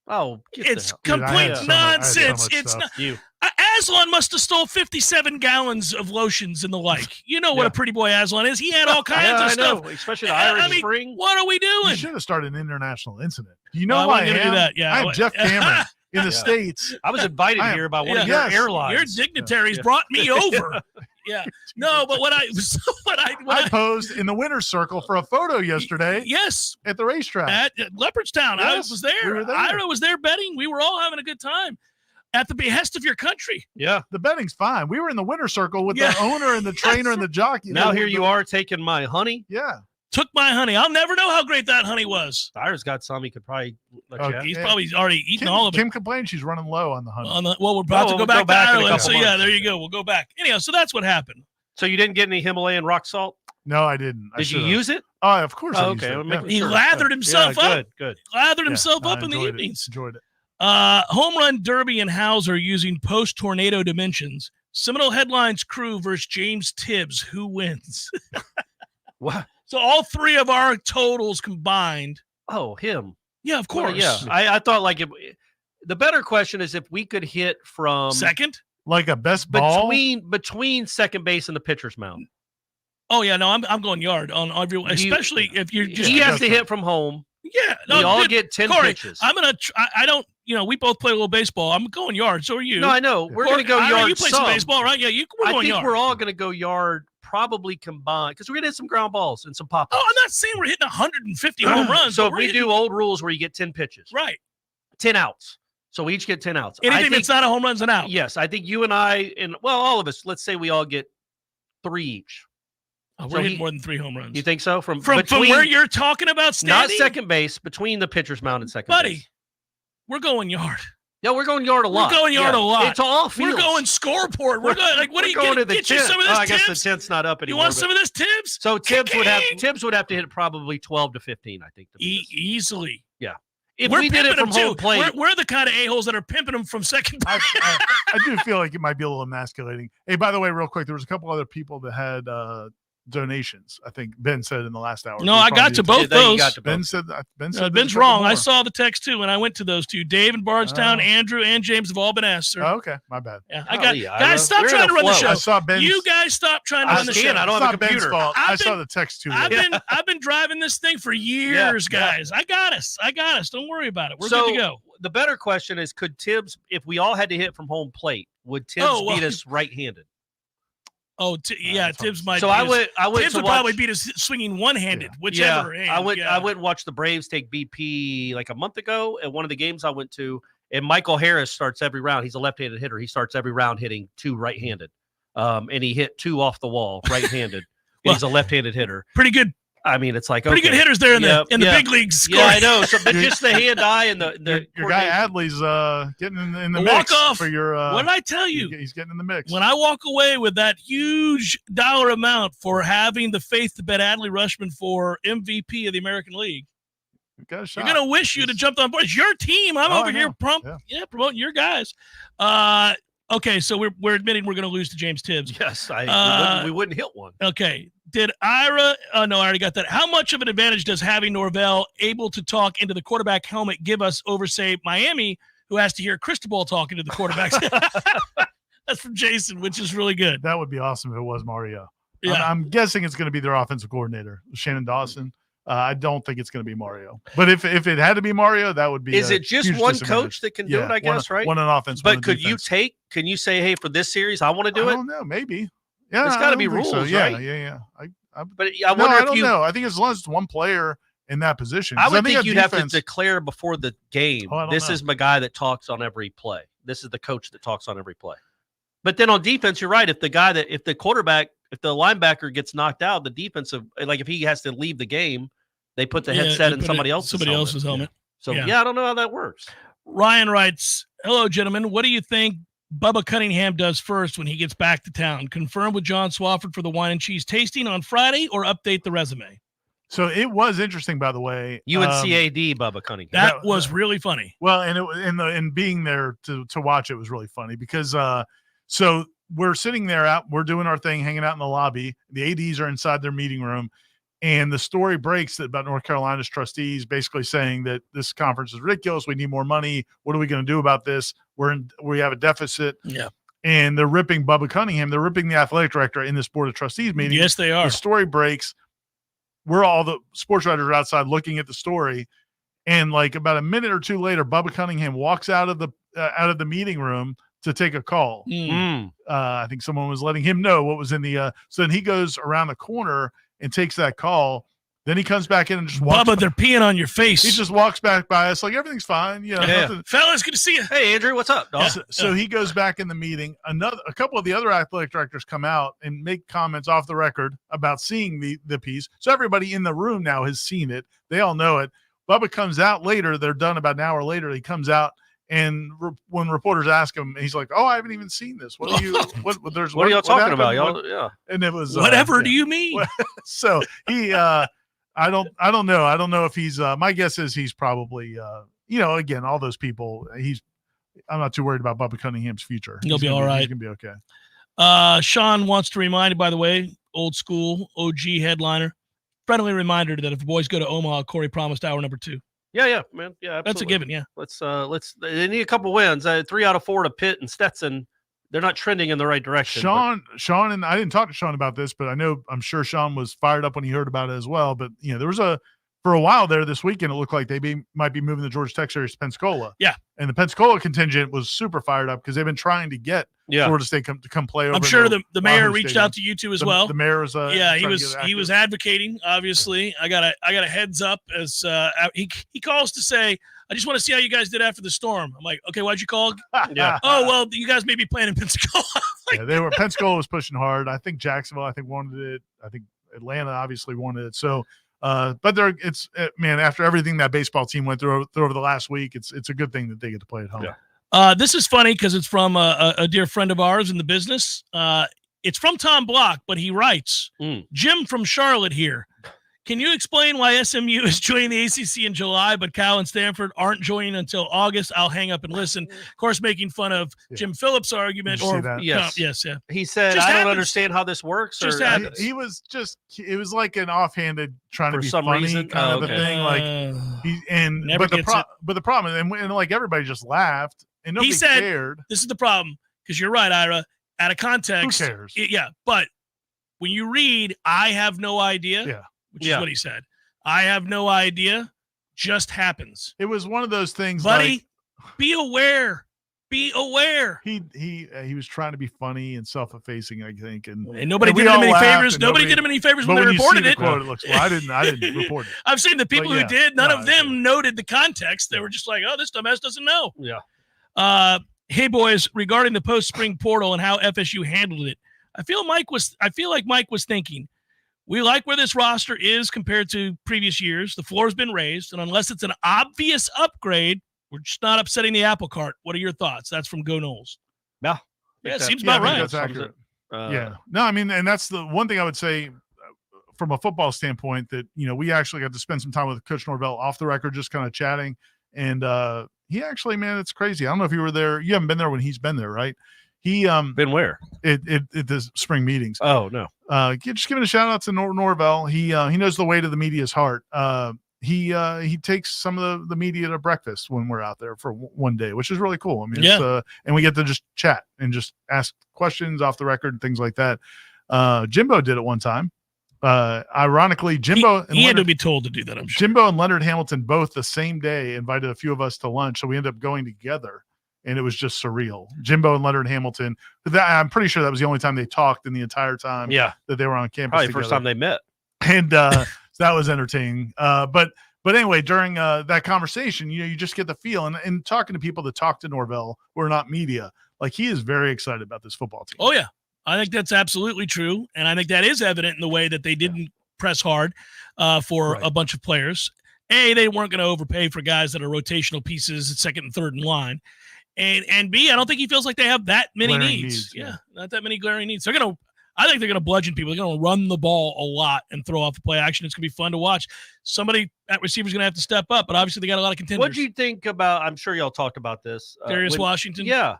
Oh, it's complete nonsense. It's not. Aslan must have stole 57 gallons of lotions and the like. You know what a pretty boy Aslan is. He had all kinds of stuff. Know, especially the Irish Spring. What are we doing? You should have started an international incident. You know why I am? Do that. Yeah, I'm Jeff Cameron in the States. I was invited here by one of your airlines. Your dignitaries brought me over. Yeah. No, but I posed in the winner's circle for a photo yesterday. Yes. At the racetrack. At Leopardstown. Yes, I was there. we were there. Ira was there betting. We were all having a good time at the behest of your country. Yeah. The betting's fine. We were in the winner's circle with the owner and the trainer and the jockey. Now here you are taking my honey. Yeah. Took my honey. I'll never know how great that honey was. Ira's got some. He could probably let you have. He's probably already eaten all of it. Kim complains she's running low on the honey. We're about to go back to Ireland. So yeah, there you go. We'll go back. Anyhow, so that's what happened. So you didn't get any Himalayan rock salt? No, I didn't. Did you use it? Oh, of course. Okay. He lathered himself up. Good. Lathered himself up in the evenings. Enjoyed it. Home Run Derby and Hauser using post-tornado dimensions. Seminole Headlines crew versus James Tibbs. Who wins? What? So all three of our totals combined. Oh, him. Yeah, of course. Well, yeah. I thought the better question is if we could hit from second, like a best ball between second base and the pitcher's mound. Oh yeah, no, I'm going yard on everyone, especially if you're just. He has to hit from home. Yeah, we all get 10 pitches. I'm gonna. I don't. We both play a little baseball. I'm going yard. So are you? No, I know. We're gonna go yard. You play some baseball, right? Yeah, we're going yard. We're all gonna go yard. Probably combined because we're gonna hit some ground balls and some pop. Oh, I'm not saying we're hitting 150 home runs. So if we do old rules where you get 10 pitches, right? 10 outs. So we each get 10 outs. Anything that's not a home run's an out. Yes, I think you and I and all of us. Let's say we all get 3 each. Oh, we're hitting more than 3 home runs. You think so? From where you're talking about standing? Not second base, between the pitcher's mound and second buddy, base. We're going yard. Yeah, we're going yard a lot. We're going yard a lot. It's all fields. We're going scoreboard. We're going what are you going to get you some of this? I guess the 10th's not up anymore. You want some of this Tibbs? So Tibbs would have to hit probably 12 to 15, I think. Easily. Yeah. If we did it from home plate, we're the kind of a-holes that are pimping them from second base. I do feel like it might be a little emasculating. Hey, by the way, real quick, there was a couple other people that had donations. I think Ben said in the last hour. No, I got to both those. Ben said Ben's wrong. I saw the text too, and I went to those two. Dave in Bardstown, Andrew, and James have all been asked, sir. Oh, okay, my bad. Yeah, guys, stop trying to run the show. I saw Ben. You guys stop trying to run the show. I don't have a computer. I saw the text too. I've been driving this thing for years, guys. I got us. Don't worry about it. We're good to go. The better question is, could Tibbs, if we all had to hit from home plate, would Tibbs beat us right-handed? Oh, Tibbs might. So I went. Tibbs would probably beat us swinging one-handed, whichever. Yeah, I went and watched the Braves take BP like a month ago at one of the games I went to, and Michael Harris starts every round. He's a left-handed hitter. He starts every round hitting 2 right-handed, and he hit 2 off the wall right-handed. He's a left-handed hitter. Pretty good. I mean, it's like pretty good hitters there in the big leagues. Yeah, I know. So, but just the hand-eye and the your guy Adley's getting in the mix walk-off for your. What did I tell you? He's getting in the mix. When I walk away with that huge dollar amount for having the faith to bet Adley Rushman for MVP of the American League, you're gonna wish you'd have jumped on board. It's your team. I'm over here promoting your guys. Okay, so we're admitting we're going to lose to James Tibbs. Yes, we wouldn't hit one. Okay. Did Ira – oh, no, I already got that. How much of an advantage does having Norvell able to talk into the quarterback helmet give us over, say, Miami, who has to hear Cristobal talking to the quarterbacks? That's from Jason, which is really good. That would be awesome if it was Mario. Yeah. I'm guessing it's going to be their offensive coordinator, Shannon Dawson. I don't think it's going to be Mario. But if it had to be Mario, that would be. Is it just one coach that can do it? I guess, right? One on offense. But could you can you say, hey, for this series, I want to do it? I don't know. Maybe. Yeah, it's got to be rules, so. right? Yeah. But I wonder if you. No, I think as long as it's one player in that position. I would think you'd have to declare before the game. This is my guy that talks on every play. This is the coach that talks on every play. But then on defense, you're right. If the linebacker gets knocked out, the defensive, like if he has to leave the game, they put the headset in somebody else's helmet. So, I don't know how that works. Ryan writes, hello, gentlemen. What do you think Bubba Cunningham does first when he gets back to town? Confirm with John Swafford for the wine and cheese tasting on Friday or update the resume? So it was interesting, by the way. UNCAD Bubba Cunningham. That was really funny. Well, and being there to watch it was really funny because so we're sitting there we're doing our thing, hanging out in the lobby. The ADs are inside their meeting room. And the story breaks about North Carolina's trustees basically saying that this conference is ridiculous. We need more money. What are we going to do about this? We have a deficit. Yeah. And they're ripping Bubba Cunningham. They're ripping the athletic director in this board of trustees meeting. Yes, they are. The story breaks. All the sports writers are outside looking at the story. And like about a minute or two later, Bubba Cunningham walks out of the meeting room to take a call. I think someone was letting him know what was in the so then he goes around the corner and takes that call. Then he comes back in and just walks. Bubba, they're peeing on your face. He just walks back by us like everything's fine. Fellas, good to see you. Hey, Andrew, what's up, dog? So he goes back in the meeting. A couple of the other athletic directors come out and make comments off the record about seeing the piece. So everybody in the room now has seen it. They all know it. Bubba comes out later. They're done about an hour later. He comes out. And when reporters ask him, he's like, "Oh, I haven't even seen this. What are you? What are y'all talking about, y'all?" Yeah. And it was whatever. Do you mean? So he, I don't know. I don't know if he's. My guess is he's probably, again, all those people. I'm not too worried about Bubba Cunningham's future. He'll be all right. He's gonna be okay. Sean wants to remind you, by the way, old school OG headliner, friendly reminder that if the boys go to Omaha, Corey promised hour number 2. Yeah, man. Yeah, absolutely. That's a given. Yeah. Let's. They need a couple wins. 3 out of 4 to Pitt and Stetson. They're not trending in the right direction. Sean, and I didn't talk to Sean about this, but I'm sure Sean was fired up when he heard about it as well. But there was for a while there this weekend, it looked like they might be moving the Georgia Tech series to Pensacola. Yeah. And the Pensacola contingent was super fired up because they've been trying to get Florida State to come play over. I'm sure the mayor reached out to you two as well. The mayor was he was advocating. Obviously, I got a heads up as he calls to say, I just want to see how you guys did after the storm. I'm like, okay, why'd you call? Yeah. Oh, well, you guys may be playing in Pensacola. Pensacola was pushing hard. I think Jacksonville, wanted it. I think Atlanta obviously wanted it. So, but after everything that baseball team went through over the last week, it's a good thing that they get to play at home. Yeah. This is funny because it's from a dear friend of ours in the business. It's from Tom Block, but he writes, Jim from Charlotte here. Can you explain why SMU is joining the ACC in July, but Cal and Stanford aren't joining until August? I'll hang up and listen. Of course, making fun of Jim Phillips' argument. Yes. Yeah. He said, Just I happens. don't understand how this works. Just happens. He was it was like an offhanded trying to be some funny reason? kind of a thing. But the problem, and like everybody just laughed and nobody cared. This is the problem because you're right, Ira. Out of context, who cares? Yeah, but when you read, I have no idea. Which is what he said. I have no idea. Just happens. It was one of those things, buddy. Be aware. Be aware. He was trying to be funny and self-effacing, I think, and nobody did him any favors. Nobody did him any favors when they reported it. Quote, it looks, well, I didn't report it. I've seen the people who did. None of them noted the context. They were just like, "Oh, this dumbass doesn't know." Yeah. Hey boys, regarding the post-spring portal and how FSU handled it, I feel like Mike was thinking, we like where this roster is compared to previous years. The floor's been raised, and unless it's an obvious upgrade, we're just not upsetting the apple cart. What are your thoughts? That's from Go Noles. Yeah, seems about right. That's accurate. No, I mean, and that's the one thing I would say from a football standpoint that we actually got to spend some time with Coach Norvell off the record, just kind of chatting, and he actually, man, it's crazy. I don't know if you were there. You haven't been there when he's been there, right? He been where? At the spring meetings. Oh no. Just giving a shout out to Norvell. He knows the weight of the media's heart. He takes some of the media to breakfast when we're out there for one day, which is really cool. I mean, and we get to just chat and just ask questions off the record and things like that. Jimbo did it one time. Ironically, Jimbo he had to be told to do that. I'm sure. Jimbo and Leonard Hamilton both the same day invited a few of us to lunch, so we ended up going together. And it was just surreal. Jimbo and Leonard Hamilton. I'm pretty sure that was the only time they talked in the entire time that they were on campus. Probably the first time they met. And so that was entertaining. But anyway, during that conversation, you just get the feel. And talking to people that talk to Norvell who are not media, like he is very excited about this football team. Oh, yeah. I think that's absolutely true. And I think that is evident in the way that they didn't press hard for a bunch of players. A, they weren't going to overpay for guys that are rotational pieces at second and third in line. And B, I don't think he feels like they have that many needs. Not that many glaring needs. I think they're gonna bludgeon people. They're gonna run the ball a lot and throw off the play action. It's gonna be fun to watch. Somebody that receiver's going to have to step up. But obviously, they got a lot of contenders. What do you think about? I'm sure y'all talked about this. Darius Washington. Yeah.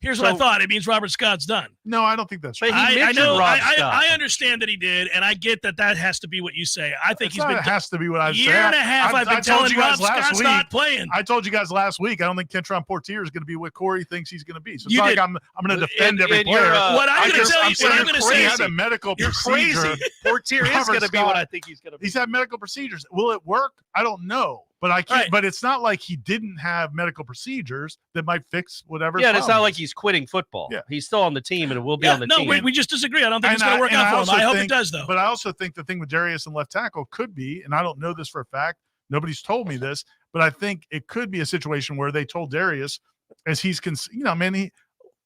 Here's what I thought. It means Robert Scott's done. No, I don't think that's right. I know. I understand that he did, and I get that has to be what you say. I think it has to be what I say. Year and a half. I've been telling you Rob Scott's not playing. I told you guys last week. I don't think Kentron Portier is going to be what Corey thinks he's going to be. So it's not like I'm going to defend every player. What I'm going to tell you, what I'm going to say, he had a medical procedure. Portier is going to be what I think he's going to be. He's had medical procedures. Will it work? I don't know. But I can't. Right. But it's not like he didn't have medical procedures that might fix whatever. Yeah, it's not like he's quitting football. Yeah. He's still on the team and will be on the team. No, we just disagree. I don't think it's going to work out for him. I hope it does, though. But I also think the thing with Darius and left tackle could be, and I don't know this for a fact. Nobody's told me this, but I think it could be a situation where they told Darius, as he's,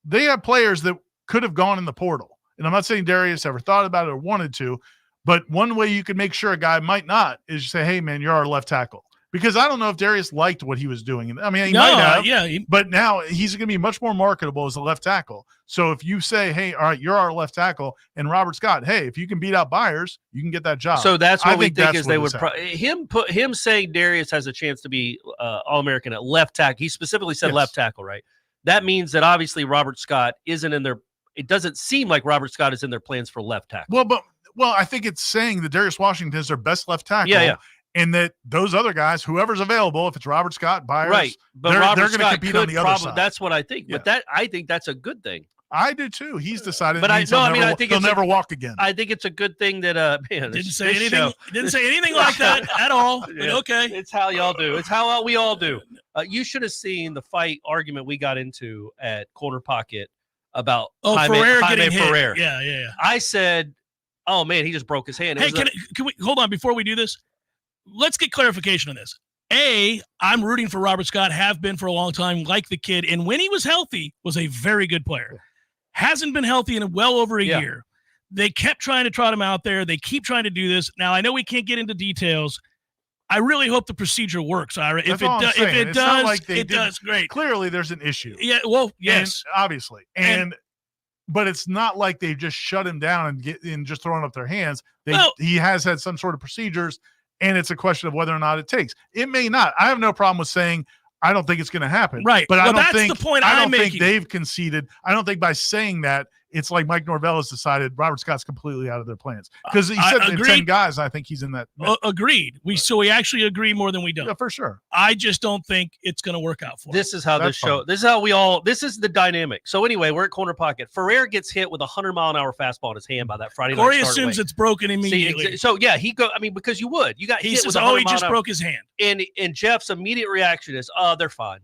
they have players that could have gone in the portal. And I'm not saying Darius ever thought about it or wanted to, but one way you can make sure a guy might not is you say, hey, man, you're our left tackle. Because I don't know if Darius liked what he was doing. I mean, he might have, but now he's going to be much more marketable as a left tackle. So if you say, hey, all right, you're our left tackle, and Robert Scott, hey, if you can beat out Byers, you can get that job. So that's what we think is they would him saying Darius has a chance to be All-American at left tackle. He specifically said left tackle, right? That means that obviously Robert Scott isn't in their – it doesn't seem like Robert Scott is in their plans for left tackle. Well, I think it's saying that Darius Washington is their best left tackle. Yeah. And that those other guys, whoever's available, if it's Robert Scott, Byers, right? But they're going to compete on the other side. That's what I think. Yeah. But I think that's a good thing. I do too. He's decided. But I think he'll never walk again. I think it's a good thing that didn't say anything like that at all. But okay, it's how y'all do. It's how we all do. You should have seen the fight argument we got into at Corner Pocket about Ferrer getting hit. Ferrer. Yeah. I said, "Oh man, he just broke his hand." Hey, can we hold on before we do this? Let's get clarification on this. I'm rooting for Robert Scott, have been for a long time, like the kid. And when he was healthy, was a very good player. Hasn't been healthy in well over a year. They kept trying to trot him out there. They keep trying to do this. Now, I know we can't get into details. I really hope the procedure works, Ira. If it does, it does. Great. Clearly, there's an issue. Yeah, well, yes. And obviously. But it's not like they've just shut him down and just throwing up their hands. He has had some sort of procedures. And it's a question of whether or not it takes. It may not. I have no problem with saying I don't think it's going to happen. Right. But that's the point I'm making. I don't think they've conceded. I don't think by saying that it's like Mike Norvell has decided Robert Scott's completely out of their plans. Because he said 10 guys, I think he's in that. Agreed. So we actually agree more than we don't. Yeah, for sure. I just don't think it's going to work out for us. This is how this is the dynamic. So anyway, we're at Corner Pocket. Ferrer gets hit with a 100-mile-an-hour fastball in his hand by that Friday night. Corey assumes it's broken immediately. Because you would. You got hit says, with a 100-mile-an-hour. He just broke his hand. And Jeff's immediate reaction is, they're fine.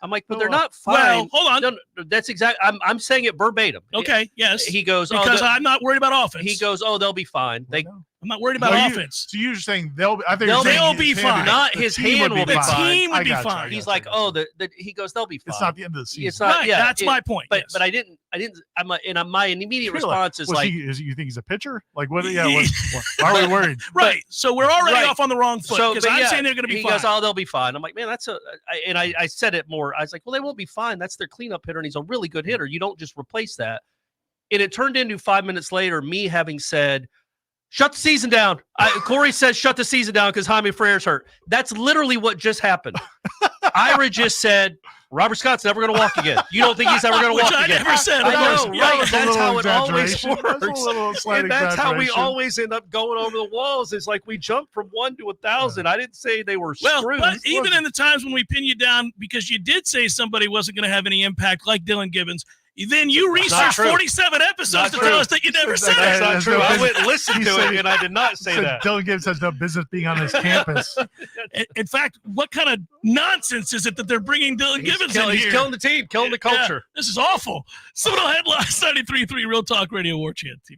I'm like, but they're not fine. Well, hold on. No, that's exactly. I'm saying it verbatim. Okay. Yes. He goes because I'm not worried about offense. He goes, they'll be fine. I'm not worried about offense. So you're saying they'll be fine. Not his hand will be fine. The team would be fine. He's like, he goes, they'll be fine. It's not the end of the season. It's not. Right, that's my point. But I didn't. My immediate response is like, you think he's a pitcher? Like what? Yeah. Why are we worried? Right. So we're already off on the wrong foot because I'm saying they're going to be fine. He goes, they'll be fine. I'm like, man, I said it more. I was like, well, they won't be fine. That's their cleanup hitter, and he's a really good hitter. You don't just replace that. And it turned into 5 minutes later, me having said, shut the season down. Corey says, shut the season down because Jaime Ferrer's hurt. That's literally what just happened. Ira just said, Robert Scott's never going to walk again. You don't think he's ever going to walk again? I never said. I know, right? That's how it always works. And that's how we always end up going over the walls. It's like we jump from 1 to 1,000. I didn't say they were screwed. But even in the times when we pin you down because you did say somebody wasn't going to have any impact, like Dylan Gibbons, then you researched 47 episodes to tell us that you never said it. That's not true. I went and listened to it, and I did not say that. Dylan Gibbons has no business being on his campus. In fact, what kind of nonsense is it that they're bringing Dylan Gibbons in here? He's killing the team, killing the culture. Yeah, this is awful. Seminole Headlines 93.3 Real Talk Radio, Warchant TV.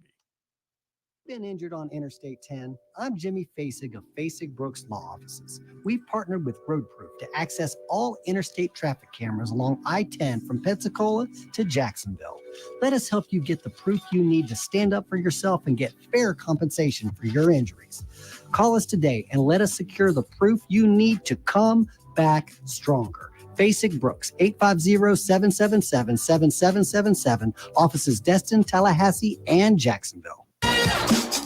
Been injured on Interstate 10? I'm Jimmy Fasig of Fasig Brooks Law Offices. We've partnered with Roadproof to access all interstate traffic cameras along I-10 from Pensacola to Jacksonville. Let us help you get the proof you need to stand up for yourself and get fair compensation for your injuries. Call us today and let us secure the proof you need to come back stronger. Fasig Brooks, 850-777-7777. Offices Destin, Tallahassee, and Jacksonville.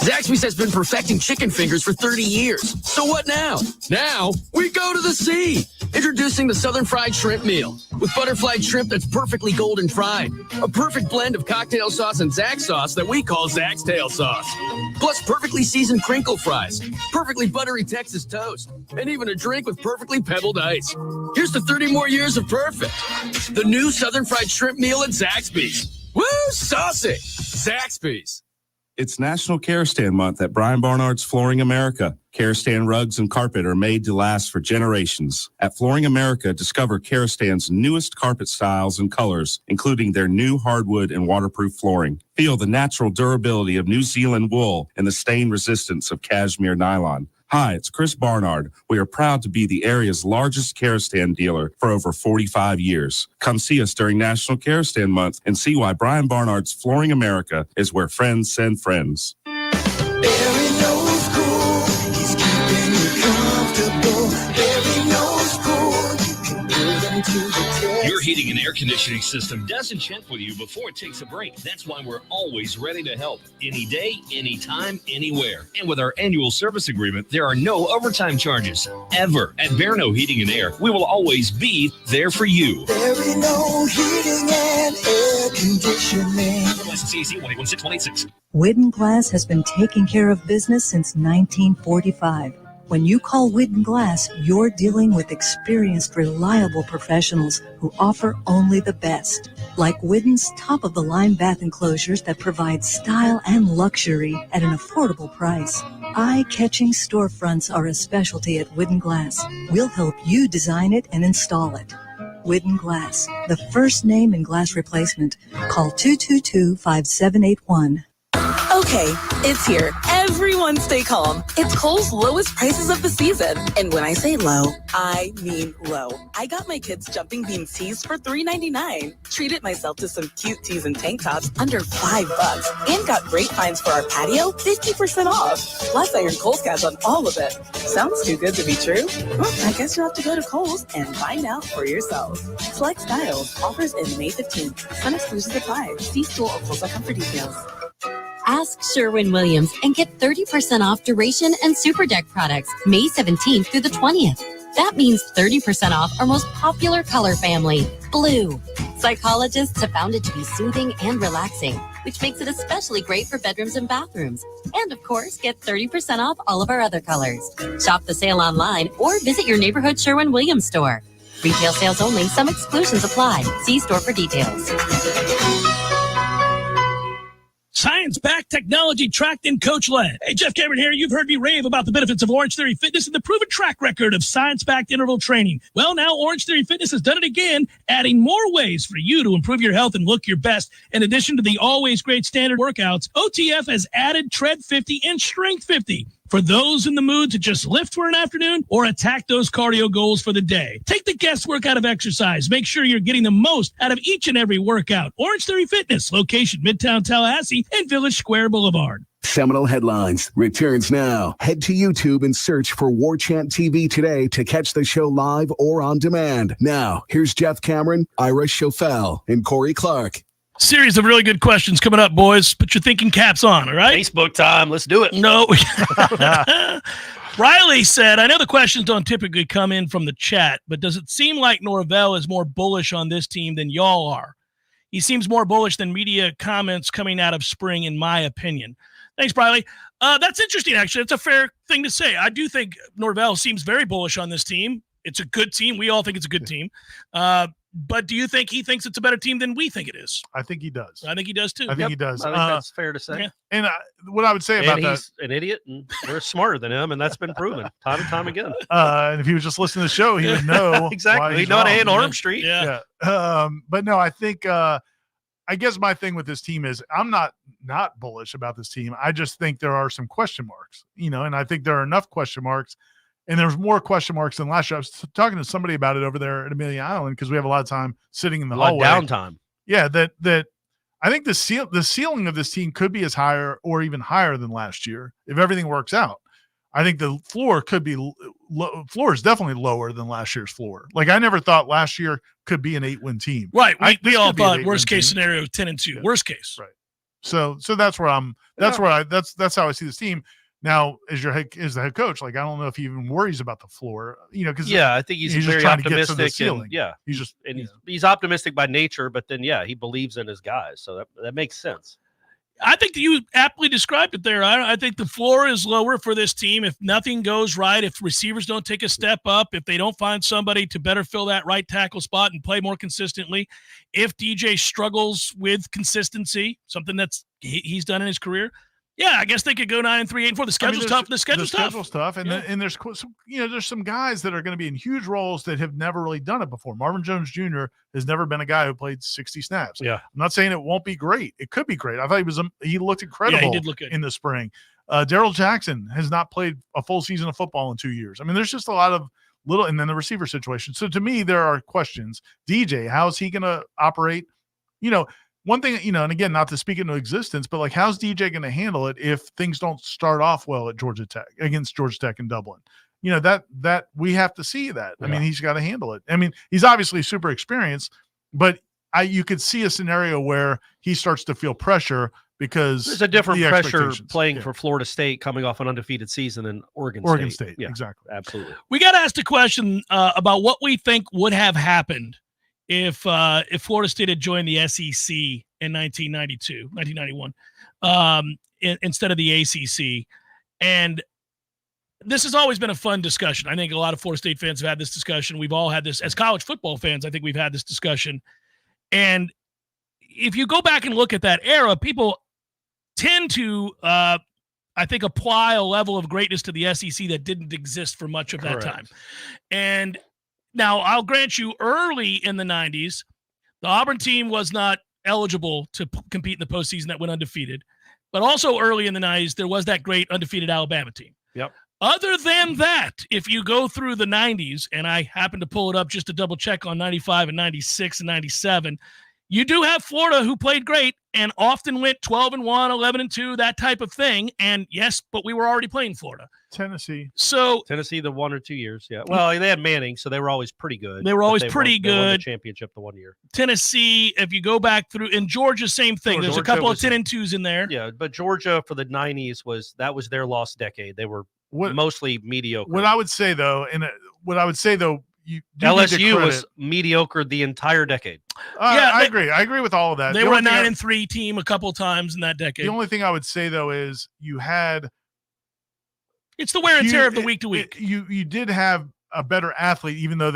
Zaxby's has been perfecting chicken fingers for 30 years. So what now? Now, we go to the sea. Introducing the Southern Fried Shrimp Meal. With butterflied shrimp that's perfectly golden fried. A perfect blend of cocktail sauce and Zax sauce that we call Zax Tail Sauce. Plus perfectly seasoned crinkle fries, perfectly buttery Texas toast, and even a drink with perfectly pebbled ice. Here's to 30 more years of perfect. The new Southern Fried Shrimp Meal at Zaxby's. Woo, saucy! Zaxby's. It's National Care Stand Month at Brian Barnard's Flooring America. Care Stand rugs and carpet are made to last for generations. At Flooring America, discover Care Stand's newest carpet styles and colors, including their new hardwood and waterproof flooring. Feel the natural durability of New Zealand wool and the stain resistance of cashmere nylon. Hi, it's Chris Barnard. We are proud to be the area's largest Care Stand dealer for over 45 years. Come see us during National Care Stand Month and see why Brian Barnard's Flooring America is where friends send friends. Barry knows cool. He's keeping you comfortable. Barry knows cool. You can put him to the test. Your heating and air conditioning system doesn't check with you before it takes a break. That's why we're always ready to help. Any day, anytime, anywhere. And with our annual service agreement, there are no overtime charges. Ever. At Verno Heating and Air, we will always be there for you. Barry knows heating and air conditioning. License CAC 1816186. Widden Glass has been taking care of business since 1945. When you call Widden Glass, you're dealing with experienced, reliable professionals who offer only the best. Like Widden's top-of-the-line bath enclosures that provide style and luxury at an affordable price. Eye-catching storefronts are a specialty at Widden Glass. We'll help you design it and install it. Widden Glass, the first name in glass replacement. Call 222-5781. Okay, it's here. Everyone stay calm. It's Kohl's lowest prices of the season. And when I say low, I mean low. I got my kids Jumping Beans tees for $3.99. Treated myself to some cute tees and tank tops under $5. And got great finds for our patio, 50% off. Plus, I earned Kohl's cash on all of it. Sounds too good to be true? Well, I guess you'll have to go to Kohl's and find out for yourself. Select styles. Offers in May 15th. Some exclusions apply. See store or Kohl's.com for details. Ask Sherwin-Williams and get 30% off Duration and Super Deck products May 17th through the 20th. That means 30% off our most popular color family, blue. Psychologists have found it to be soothing and relaxing, which makes it especially great for bedrooms and bathrooms. And of course, get 30% off all of our other colors. Shop the sale online or visit your neighborhood Sherwin-Williams store. Retail sales only. Some exclusions apply. See store for details. Science-backed, technology-tracked, and coach-led. Hey, Jeff Cameron here. You've heard me rave about the benefits of Orange Theory Fitness and the proven track record of science-backed interval training. Well, now Orange Theory Fitness has done it again, adding more ways for you to improve your health and look your best. In addition to the always great standard workouts, OTF has added Tread 50 and Strength 50. For those in the mood to just lift for an afternoon or attack those cardio goals for the day. Take the guesswork out of exercise. Make sure you're getting the most out of each and every workout. Orange Theory Fitness, location Midtown Tallahassee and Village Square Boulevard. Seminole Headlines returns now. Head to YouTube and search for Warchant TV today to catch the show live or on demand. Now, here's Jeff Cameron, Ira Schofel, and Corey Clark. Series of really good questions coming up, boys. Put your thinking caps on, all right? Facebook time. Let's do it. No. Riley said, I know the questions don't typically come in from the chat, but does it seem like Norvell is more bullish on this team than y'all are? He seems more bullish than media comments coming out of spring, in my opinion. Thanks, Riley. That's interesting, actually. It's a fair thing to say. I do think Norvell seems very bullish on this team. It's a good team. We all think it's a good team. But do you think he thinks it's a better team than we think it is? I think he does. I think he does, too. I think he does. I think that's fair to say. Yeah. And what I would say about that. He's an idiot, and we're smarter than him, and that's been proven time and time again. And if he was just listening to the show, he would know. Exactly. He'd know how to hit Arm Street. Yeah. But no, I think I guess my thing with this team is I'm not bullish about this team. I just think there are some question marks, and I think there are enough question marks. And there's more question marks than last year. I was talking to somebody about it over there at Amelia Island because we have a lot of time sitting in the hallway. Downtime. Yeah, that I think the ceiling of this team could be as higher or even higher than last year if everything works out. I think the floor could be floor is definitely lower than last year's floor. Like I never thought last year could be an 8-win team. Right. We all thought worst case scenario 10-2. Yeah. Worst case. Right. So that's where that's how I see this team. Now, as the head coach, like I don't know if he even worries about the floor, because I think he's very just optimistic. He's optimistic by nature, but then he believes in his guys, so that makes sense. I think that you aptly described it there. I think the floor is lower for this team. If nothing goes right, if receivers don't take a step up, if they don't find somebody to better fill that right tackle spot and play more consistently, if DJ struggles with consistency, something that's he's done in his career, I guess they could go 9-3, 8-4. The schedule's tough. The schedule's tough, and there's some guys that are going to be in huge roles that have never really done it before. Marvin Jones Jr. has never been a guy who played 60 snaps. Yeah, I'm not saying it won't be great. It could be great. I thought he looked incredible. He did look good in the spring. Darrell Jackson has not played a full season of football in 2 years. I mean, there's just a lot of and then the receiver situation. So to me, there are questions. DJ, how is he going to operate? One thing, and again, not to speak into existence, but like, how's DJ going to handle it if things don't start off well at against Georgia Tech in Dublin? That we have to see that. I mean, he's got to handle it. I mean, he's obviously super experienced, but you could see a scenario where he starts to feel pressure because there's a different pressure playing for Florida State coming off an undefeated season than Oregon State. Yeah, exactly. Absolutely. We got to ask the question about what we think would have happened if Florida State had joined the SEC in 1991, instead of the ACC. And this has always been a fun discussion. I think a lot of Florida State fans have had this discussion. We've all had this as college football fans. I think we've had this discussion. And if you go back and look at that era, people tend to, I think, apply a level of greatness to the SEC that didn't exist for much of that time. And now, I'll grant you, early in the 90s, the Auburn team was not eligible to compete in the postseason that went undefeated. But also early in the 90s, there was that great undefeated Alabama team. Yep. Other than that, if you go through the 90s, and I happen to pull it up just to double check on 95 and 96 and 97, you do have Florida who played great and often went 12-1, 11-2, that type of thing. And yes, but we were already playing Florida. Tennessee the 1 or 2 years. Yeah. Well, they had Manning, so they were always pretty good. They were always pretty They won the good. championship the 1 year. Tennessee, if you go back through, and Georgia, same thing. There's a couple of 10-2s in there. Yeah, but Georgia for the 90s was their lost decade. They were mostly mediocre. What I would say though, LSU was mediocre the entire decade. I agree. I agree with all of that. They were a 9-3 team a couple of times in that decade. The only thing I would say though is it's the wear and tear of the week to week. You did have a better athlete, even though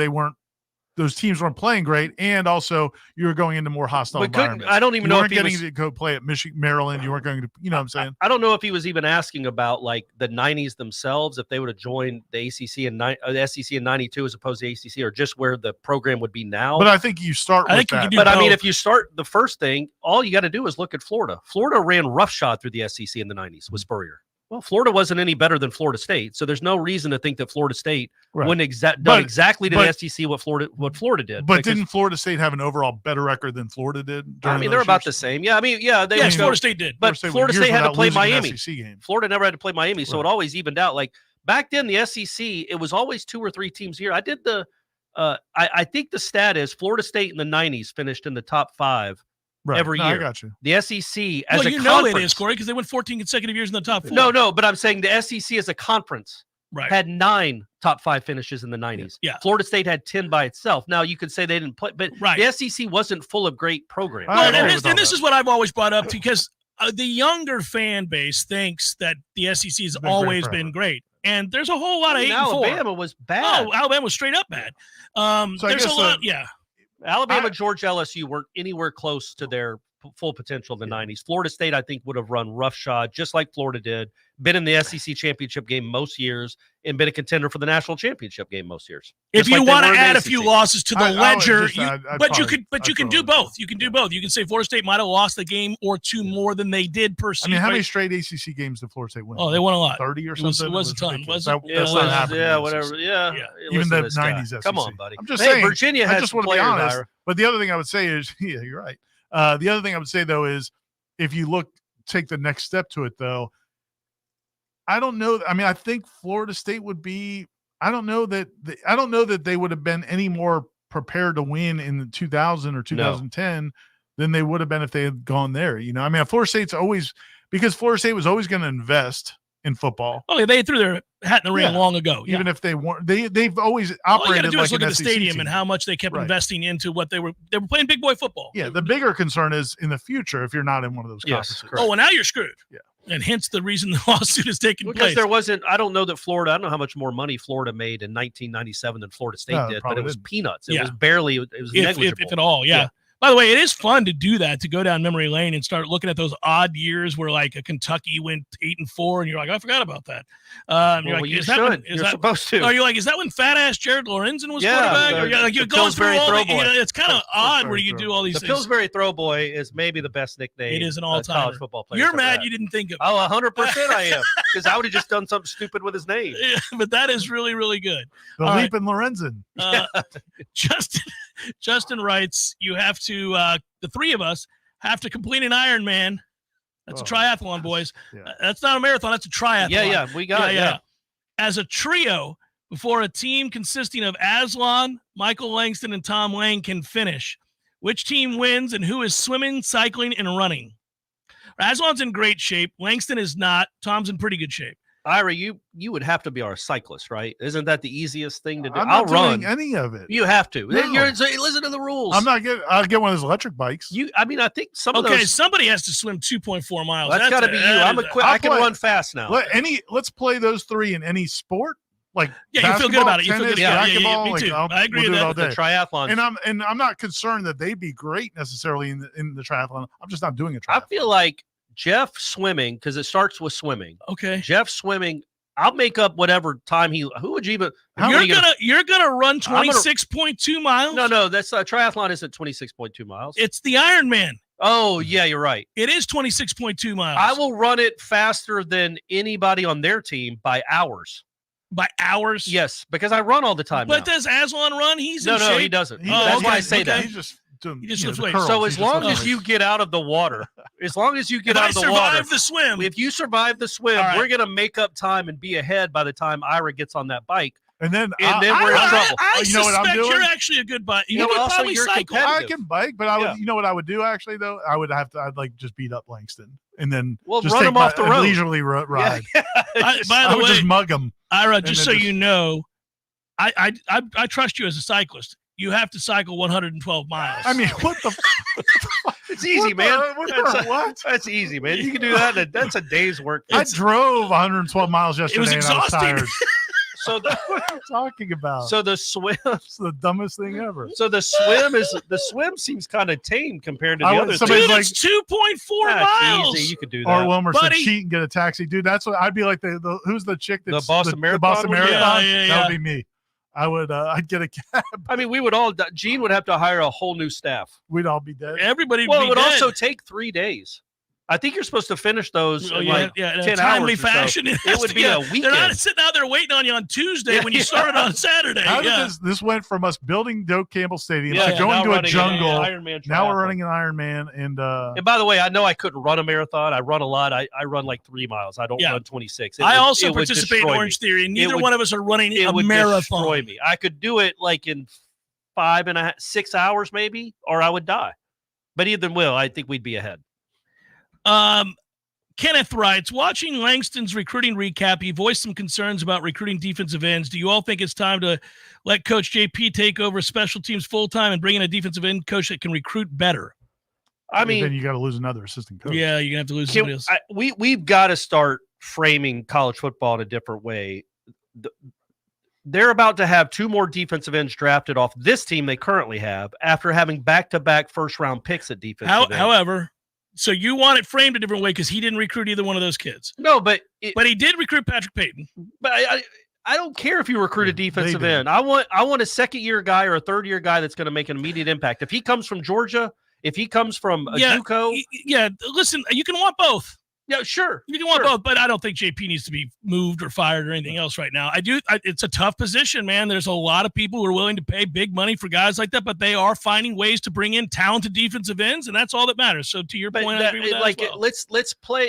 those teams weren't playing great, and also you were going into more hostile environments. I don't even know if you weren't getting to go play at Maryland. You weren't going to, what I'm saying? I don't know if he was even asking about like the 90s themselves, if they would have joined the ACC and the SEC in 92 as opposed to ACC, or just where the program would be now. But I think you start with that. But I mean, if you start the first thing, all you got to do is look at Florida. Florida ran roughshod through the SEC in the 90s with Spurrier. Well, Florida wasn't any better than Florida State, so there's no reason to think that Florida State wouldn't done exactly to the SEC what Florida did. But didn't Florida State have an overall better record than Florida did? I mean, they're about the same. Yeah, I mean, Florida State did. But Florida State had to play Miami. Florida never had to play Miami, so it always evened out. Like back then, the SEC, it was always 2 or 3 teams here. I did I think the stat is Florida State in the 90s finished in the top 5. Every year. I got you. The SEC as a conference. Well, it is, Corey, because they went 14 consecutive years in the top 4. No, but I'm saying the SEC as a conference had 9 top 5 finishes in the 90s. Yeah. Florida State had 10 by itself. Now, you could say they didn't play, but the SEC wasn't full of great programs. Well, and this is what I've always brought up, because the younger fan base thinks that the SEC has always been great. And there's a whole lot of 8-4. Alabama was bad. Oh, Alabama was straight up bad. There's a lot, Alabama, Georgia, LSU weren't anywhere close to their full potential in the 90s. Florida State, I think, would have run roughshod, just like Florida did, been in the SEC championship game most years, and been a contender for the national championship game most years. If you want to add a few losses to the ledger, you can do both. You can do both. You can say Florida State might have lost a game or 2 more than they did per season. I mean, how many straight ACC games did Florida State win? Oh, they won a lot. 30 or something? It was a ton. That's not happening. Yeah, whatever. Yeah. Even the 90s SEC. Come on, buddy. I'm just saying. Virginia has I just want to be honest. But the other thing I would say is, you're right. The other thing I would say, though, is if you take the next step to it, though, I don't know. I mean, I think Florida State would be. I don't know that they would have been any more prepared to win in the 2000 or 2010 than they would have been if they had gone there. You know, I mean, Florida State was always going to invest in football. Oh, they threw their hat in the ring long ago. Even if they weren't, they've always operated. All you got to do like is look an at the SEC stadium team. and how much they kept investing into what they were playing big boy football. Yeah, the bigger concern is in the future if you're not in one of those conferences. Oh, well, now you're screwed. Yeah. And hence the reason the lawsuit is taking because place. there wasn't, I don't know that Florida, I don't know how much more money Florida made in 1997 than Florida State did, but it was peanuts. It was barely, it was negligible. If at all, yeah. By the way, it is fun to do that, to go down memory lane and start looking at those odd years where like a Kentucky went 8-4, and you're like, I forgot about that. You're like, you should. You're supposed to. Are you like, is that when fat ass Jared Lorenzen was quarterback? Or you go through all the, it's kind of odd where you do all these the things. Pillsbury Throw Boy is maybe the best nickname. It is an all-time college football player. You're mad you didn't think of it. Oh, 100% I am, because I would have just done something stupid with his name. Yeah, but that is really, really good. The leap in Lorenzen. Justin writes, you have to, the three of us have to complete an Ironman. That's a triathlon, boys. That's not a marathon. That's a triathlon. Yeah, we got it. As a trio before a team consisting of Aslan, Michael Langston, and Tom Lane can finish. Which team wins and who is swimming, cycling, and running? Aslan's in great shape. Langston is not. Tom's in pretty good shape. Ira, you would have to be our cyclist, right? Isn't that the easiest thing to do? I'll run any of it. You have to. No. Listen to the rules. I'm not getting. I'll get one of those electric bikes. I think some of those. Somebody has to swim 2.4 miles. That's got to be you. I can run fast now. Let's play those three in any sport. Like you feel good about it. You feel good about it. Racquetball, me too. I agree with that. The triathlon. And I'm not concerned that they'd be great necessarily in the triathlon. I'm just not doing a triathlon. I feel like Jeff swimming, because it starts with swimming. Okay. Jeff swimming. I'll make up whatever time who would you even? You're gonna run 26.2 miles. No, that's triathlon isn't 26.2 miles. It's the Ironman. Oh yeah, you're right. It is 26.2 miles. I will run it faster than anybody on their team by hours. By hours? Yes, because I run all the time. But does Aslan run? He's no, in shape. he doesn't. That's why I say that. He's just he just lifts weights. So as long as you get out of the water, if I survive the swim, if you survive the swim, we're gonna make up time and be ahead by the time Ira gets on that bike. And then we're in trouble. You know what I'm doing? You're actually a good bike. You would probably cycle. I can bike, but I would. You know what I would do actually though? I'd like just beat up Langston and then just run take him off the road. Leisurely ride. By the way, just mug him. Ira, just so you know, I trust you as a cyclist. You have to cycle 112 miles. I mean, what the? It's easy, man. That's easy, man. You can do that. That's a day's work. I drove 112 miles yesterday. It was exhausting. And I was tired. So what are you talking about? So the swim, it's the dumbest thing ever. So the swim seems kind of tame compared to the other. Dude, like, it's 2.4 miles. Easy, you could do that. Or Wilmer said cheat and get a taxi, dude. That's what I'd be like. The who's the chick that's the Boston Marathon? The Boston Marathon. Yeah. That would be me. I would. I'd get a cab. I mean, we would all. Gene would have to hire a whole new staff. We'd all be dead. Everybody. Well, it would dead. also take 3 days. I think you're supposed to finish those in in 10 timely hours fashion. So. It would be a weekend. They're not sitting out there waiting on you on Tuesday when you started on Saturday. How did this went from us building Doak Campbell Stadium to going to a jungle. Now we're running an Ironman. And by the way, I know I couldn't run a marathon. I run a lot. I run like 3 miles. I don't run 26. I also participate in Orange Theory, and neither one of us are running a marathon. Destroy me. I could do it like in 6 hours maybe, or I would die. But either will, I think we'd be ahead. Kenneth writes, watching Langston's recruiting recap, he voiced some concerns about recruiting defensive ends. Do you all think it's time to let Coach JP take over special teams full-time and bring in a defensive end coach that can recruit better? I mean, then you got to lose another assistant coach. Yeah, you're going to have to lose somebody else. We've got to start framing college football in a different way. They're about to have 2 more defensive ends drafted off this team they currently have after having back-to-back first-round picks at defensive end. However, so you want it framed a different way because he didn't recruit either one of those kids. No, but he did recruit Patrick Payton. But I don't care if you recruit a defensive end. I want a second-year guy or a third-year guy that's going to make an immediate impact. If he comes from Georgia, if he comes from JUCO, listen, you can want both. Yeah, sure. You can want both, but I don't think JP needs to be moved or fired or anything else right now. It's a tough position, man. There's a lot of people who are willing to pay big money for guys like that, but they are finding ways to bring in talented defensive ends, and that's all that matters. So to your point, I agree with that like, as well.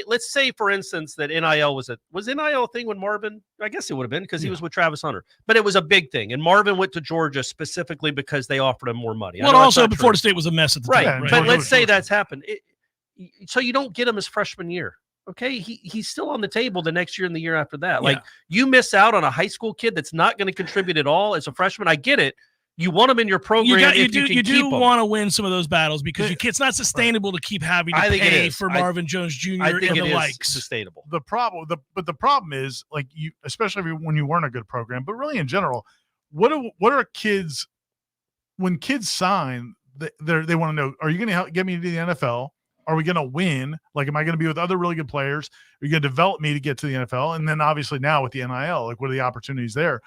Let's say, for instance, that NIL was NIL a thing when Marvin? I guess it would have been because he was with Travis Hunter, but it was a big thing. And Marvin went to Georgia specifically because they offered him more money. Well, also Florida State was a mess at the time. Right. But let's say that's happened. So you don't get him his freshman year. Okay, he's still on the table the next year and the year after that. Like, you miss out on a high school kid that's not going to contribute at all as a freshman. I get it. You want him in your program. You do want to win some of those battles because it's not sustainable to keep having to pay for Marvin Jones Jr. I think and it the is likes. sustainable. The problem is, like, you, especially when you weren't a good program, but really in general, what are kids when kids sign? They want to know: are you going to get me to the NFL? Are we going to win? Like, am I going to be with other really good players? Are you going to develop me to get to the NFL? And then obviously now with the NIL, like, what are the opportunities there?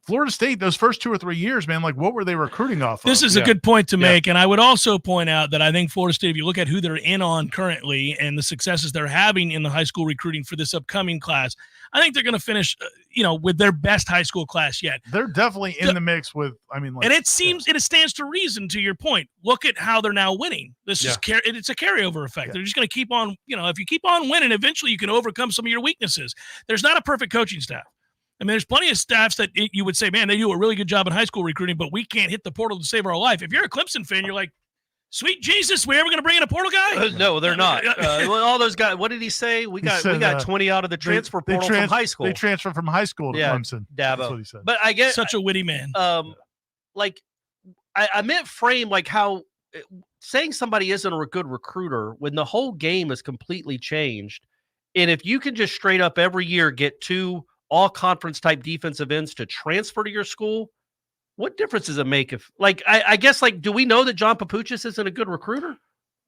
Florida State, those first 2 or 3 years, man, like, what were they recruiting off of? This is a good point to make. And I would also point out that I think Florida State, if you look at who they're in on currently and the successes they're having in the high school recruiting for this upcoming class, I think they're going to finish, with their best high school class yet. They're definitely in the mix with, and it seems it stands to reason, to your point. Look at how they're now winning. This is it's a carryover effect. They're just going to keep on, if you keep on winning, eventually you can overcome some of your weaknesses. There's not a perfect coaching staff. I mean, there's plenty of staffs that you would say, man, they do a really good job in high school recruiting, but we can't hit the portal to save our life. If you're a Clemson fan, you're like, sweet Jesus, we ever going to bring in a portal guy? No, they're not. All those guys. What did he say? We got 20 out of the transfer portal from high school. They transferred from high school to Clemson. Dabo. That's what he said. But I get such a witty man. I meant frame like how saying somebody isn't a good recruiter when the whole game is completely changed, and if you can just straight up every year get 2 all-conference type defensive ends to transfer to your school, what difference does it make if, I guess, do we know that John Papuchis isn't a good recruiter?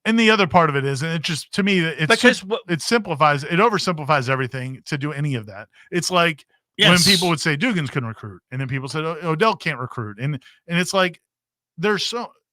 And the other part of it is, and it just, to me, it oversimplifies everything to do any of that. It's like when people would say Dugans couldn't recruit, and then people said Odell can't recruit. And it's like,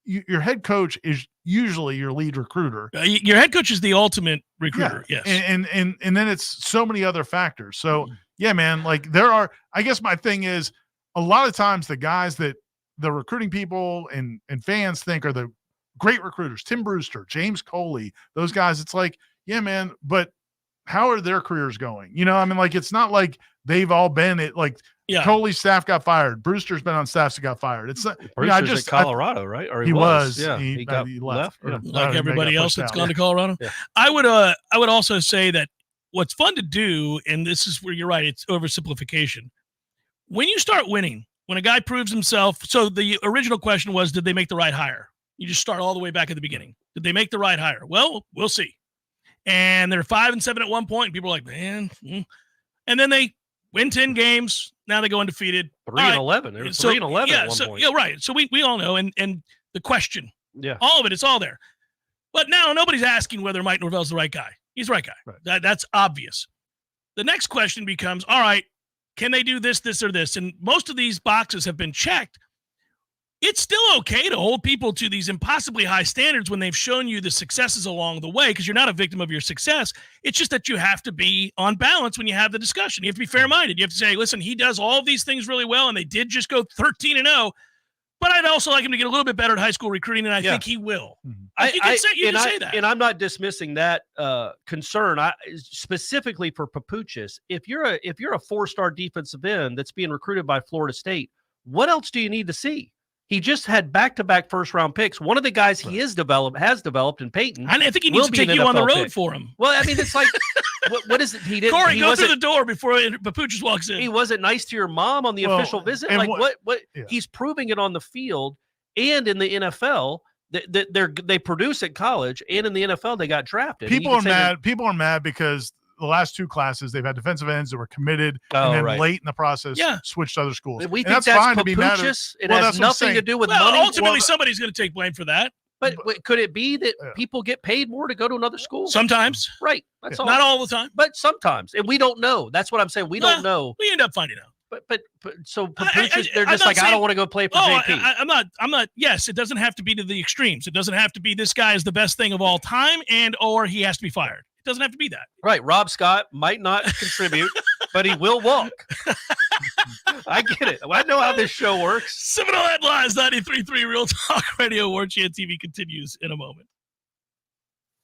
your head coach is usually your lead recruiter. Your head coach is the ultimate recruiter. Yeah. Yes. And then it's so many other factors. So yeah, man, I guess my thing is, a lot of times the guys that the recruiting people and fans think are the great recruiters, Tim Brewster, James Coley, those guys, it's like, yeah, man, but how are their careers going? It's not like they've all been at Coley's staff got fired. Brewster's been on staffs that got fired. It's not, Brewster's at Colorado, right? Or he was. Yeah, he left. Like everybody else that's gone to Colorado. Yeah. I would also say that what's fun to do, and this is where you're right, it's oversimplification. When you start winning, when a guy proves himself, so the original question was, did they make the right hire? You just start all the way back at the beginning. Did they make the right hire? Well, we'll see. And they're 5-7 at one point, and people are like, man. And then they win 10 games. Now they go undefeated. 3-11. They were 3-11 at one point. Yeah, right. So we all know, and the question, all of it, it's all there. But now nobody's asking whether Mike Norvell's the right guy. He's the right guy. Right. That's obvious. The next question becomes, all right, can they do this, this, or this? And most of these boxes have been checked. It's still okay to hold people to these impossibly high standards when they've shown you the successes along the way, because you're not a victim of your success. It's just that you have to be on balance when you have the discussion. You have to be fair-minded. You have to say, listen, he does all of these things really well, and they did just go 13-0. But I'd also like him to get a little bit better at high school recruiting, and I think he will. You can say that. And I'm not dismissing that concern. Specifically for Papuchis, if you're a 4-star defensive end that's being recruited by Florida State, what else do you need to see? He just had back-to-back first-round picks. One of the guys he has developed in Peyton. I think he needs to take you on the road for him. Well, I mean, it's like, what is it? He didn't. Corey, go through the door before Papuchis walks in. He wasn't nice to your mom on the official visit. Like what? Yeah. He's proving it on the field and in the NFL. They produce at college, and in the NFL they got drafted. People are mad. People are mad because the last 2 classes they've had defensive ends that were committed and then late in the process switched to other schools. We think that's fine to be mad at. It has nothing to do with money. Ultimately, somebody's going to take blame for that. But could it be that people get paid more to go to another school? Sometimes. Right. That's all. Not all the time. But sometimes. And we don't know. That's what I'm saying. We don't know. We end up finding out. But so Papuchis, they're just like, I don't want to go play for JP. I'm not. Yes, it doesn't have to be to the extremes. It doesn't have to be this guy is the best thing of all time or he has to be fired. doesn't have to be that. Right. Rob Scott might not contribute, but he will walk. I get it. I know how this show works. Seminole Headlines, 93.3 Real Talk Radio. Warchant TV continues in a moment.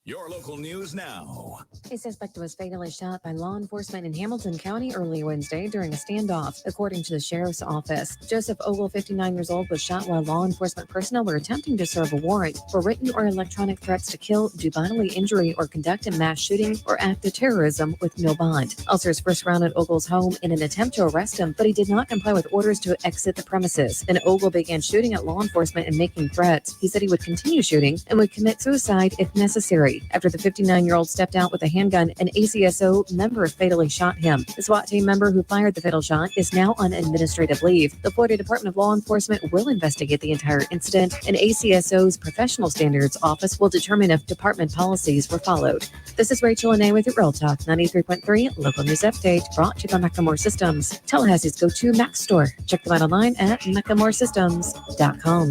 Your local news now. A suspect was fatally shot by law enforcement in Hamilton County early Wednesday during a standoff, according to the sheriff's office. Joseph Ogle, 59 years old, was shot while law enforcement personnel were attempting to serve a warrant for written or electronic threats to kill, do bodily injury, or conduct a mass shooting or act of terrorism with no bond. Officers first surrounded Ogle's home in an attempt to arrest him, but he did not comply with orders to exit the premises. Then Ogle began shooting at law enforcement and making threats. He said he would continue shooting and would commit suicide if necessary. After the 59-year-old stepped out with a handgun, an ACSO member fatally shot him. The SWAT team member who fired the fatal shot is now on administrative leave. The Florida Department of Law Enforcement will investigate the entire incident, and ACSO's Professional Standards Office will determine if department policies were followed. This is Rachel Anay with your Real Talk 93.3 Local News Update, brought to you by McLemore Systems, Tallahassee's go-to Mac store. Check them out online at McLemoreSystems.com.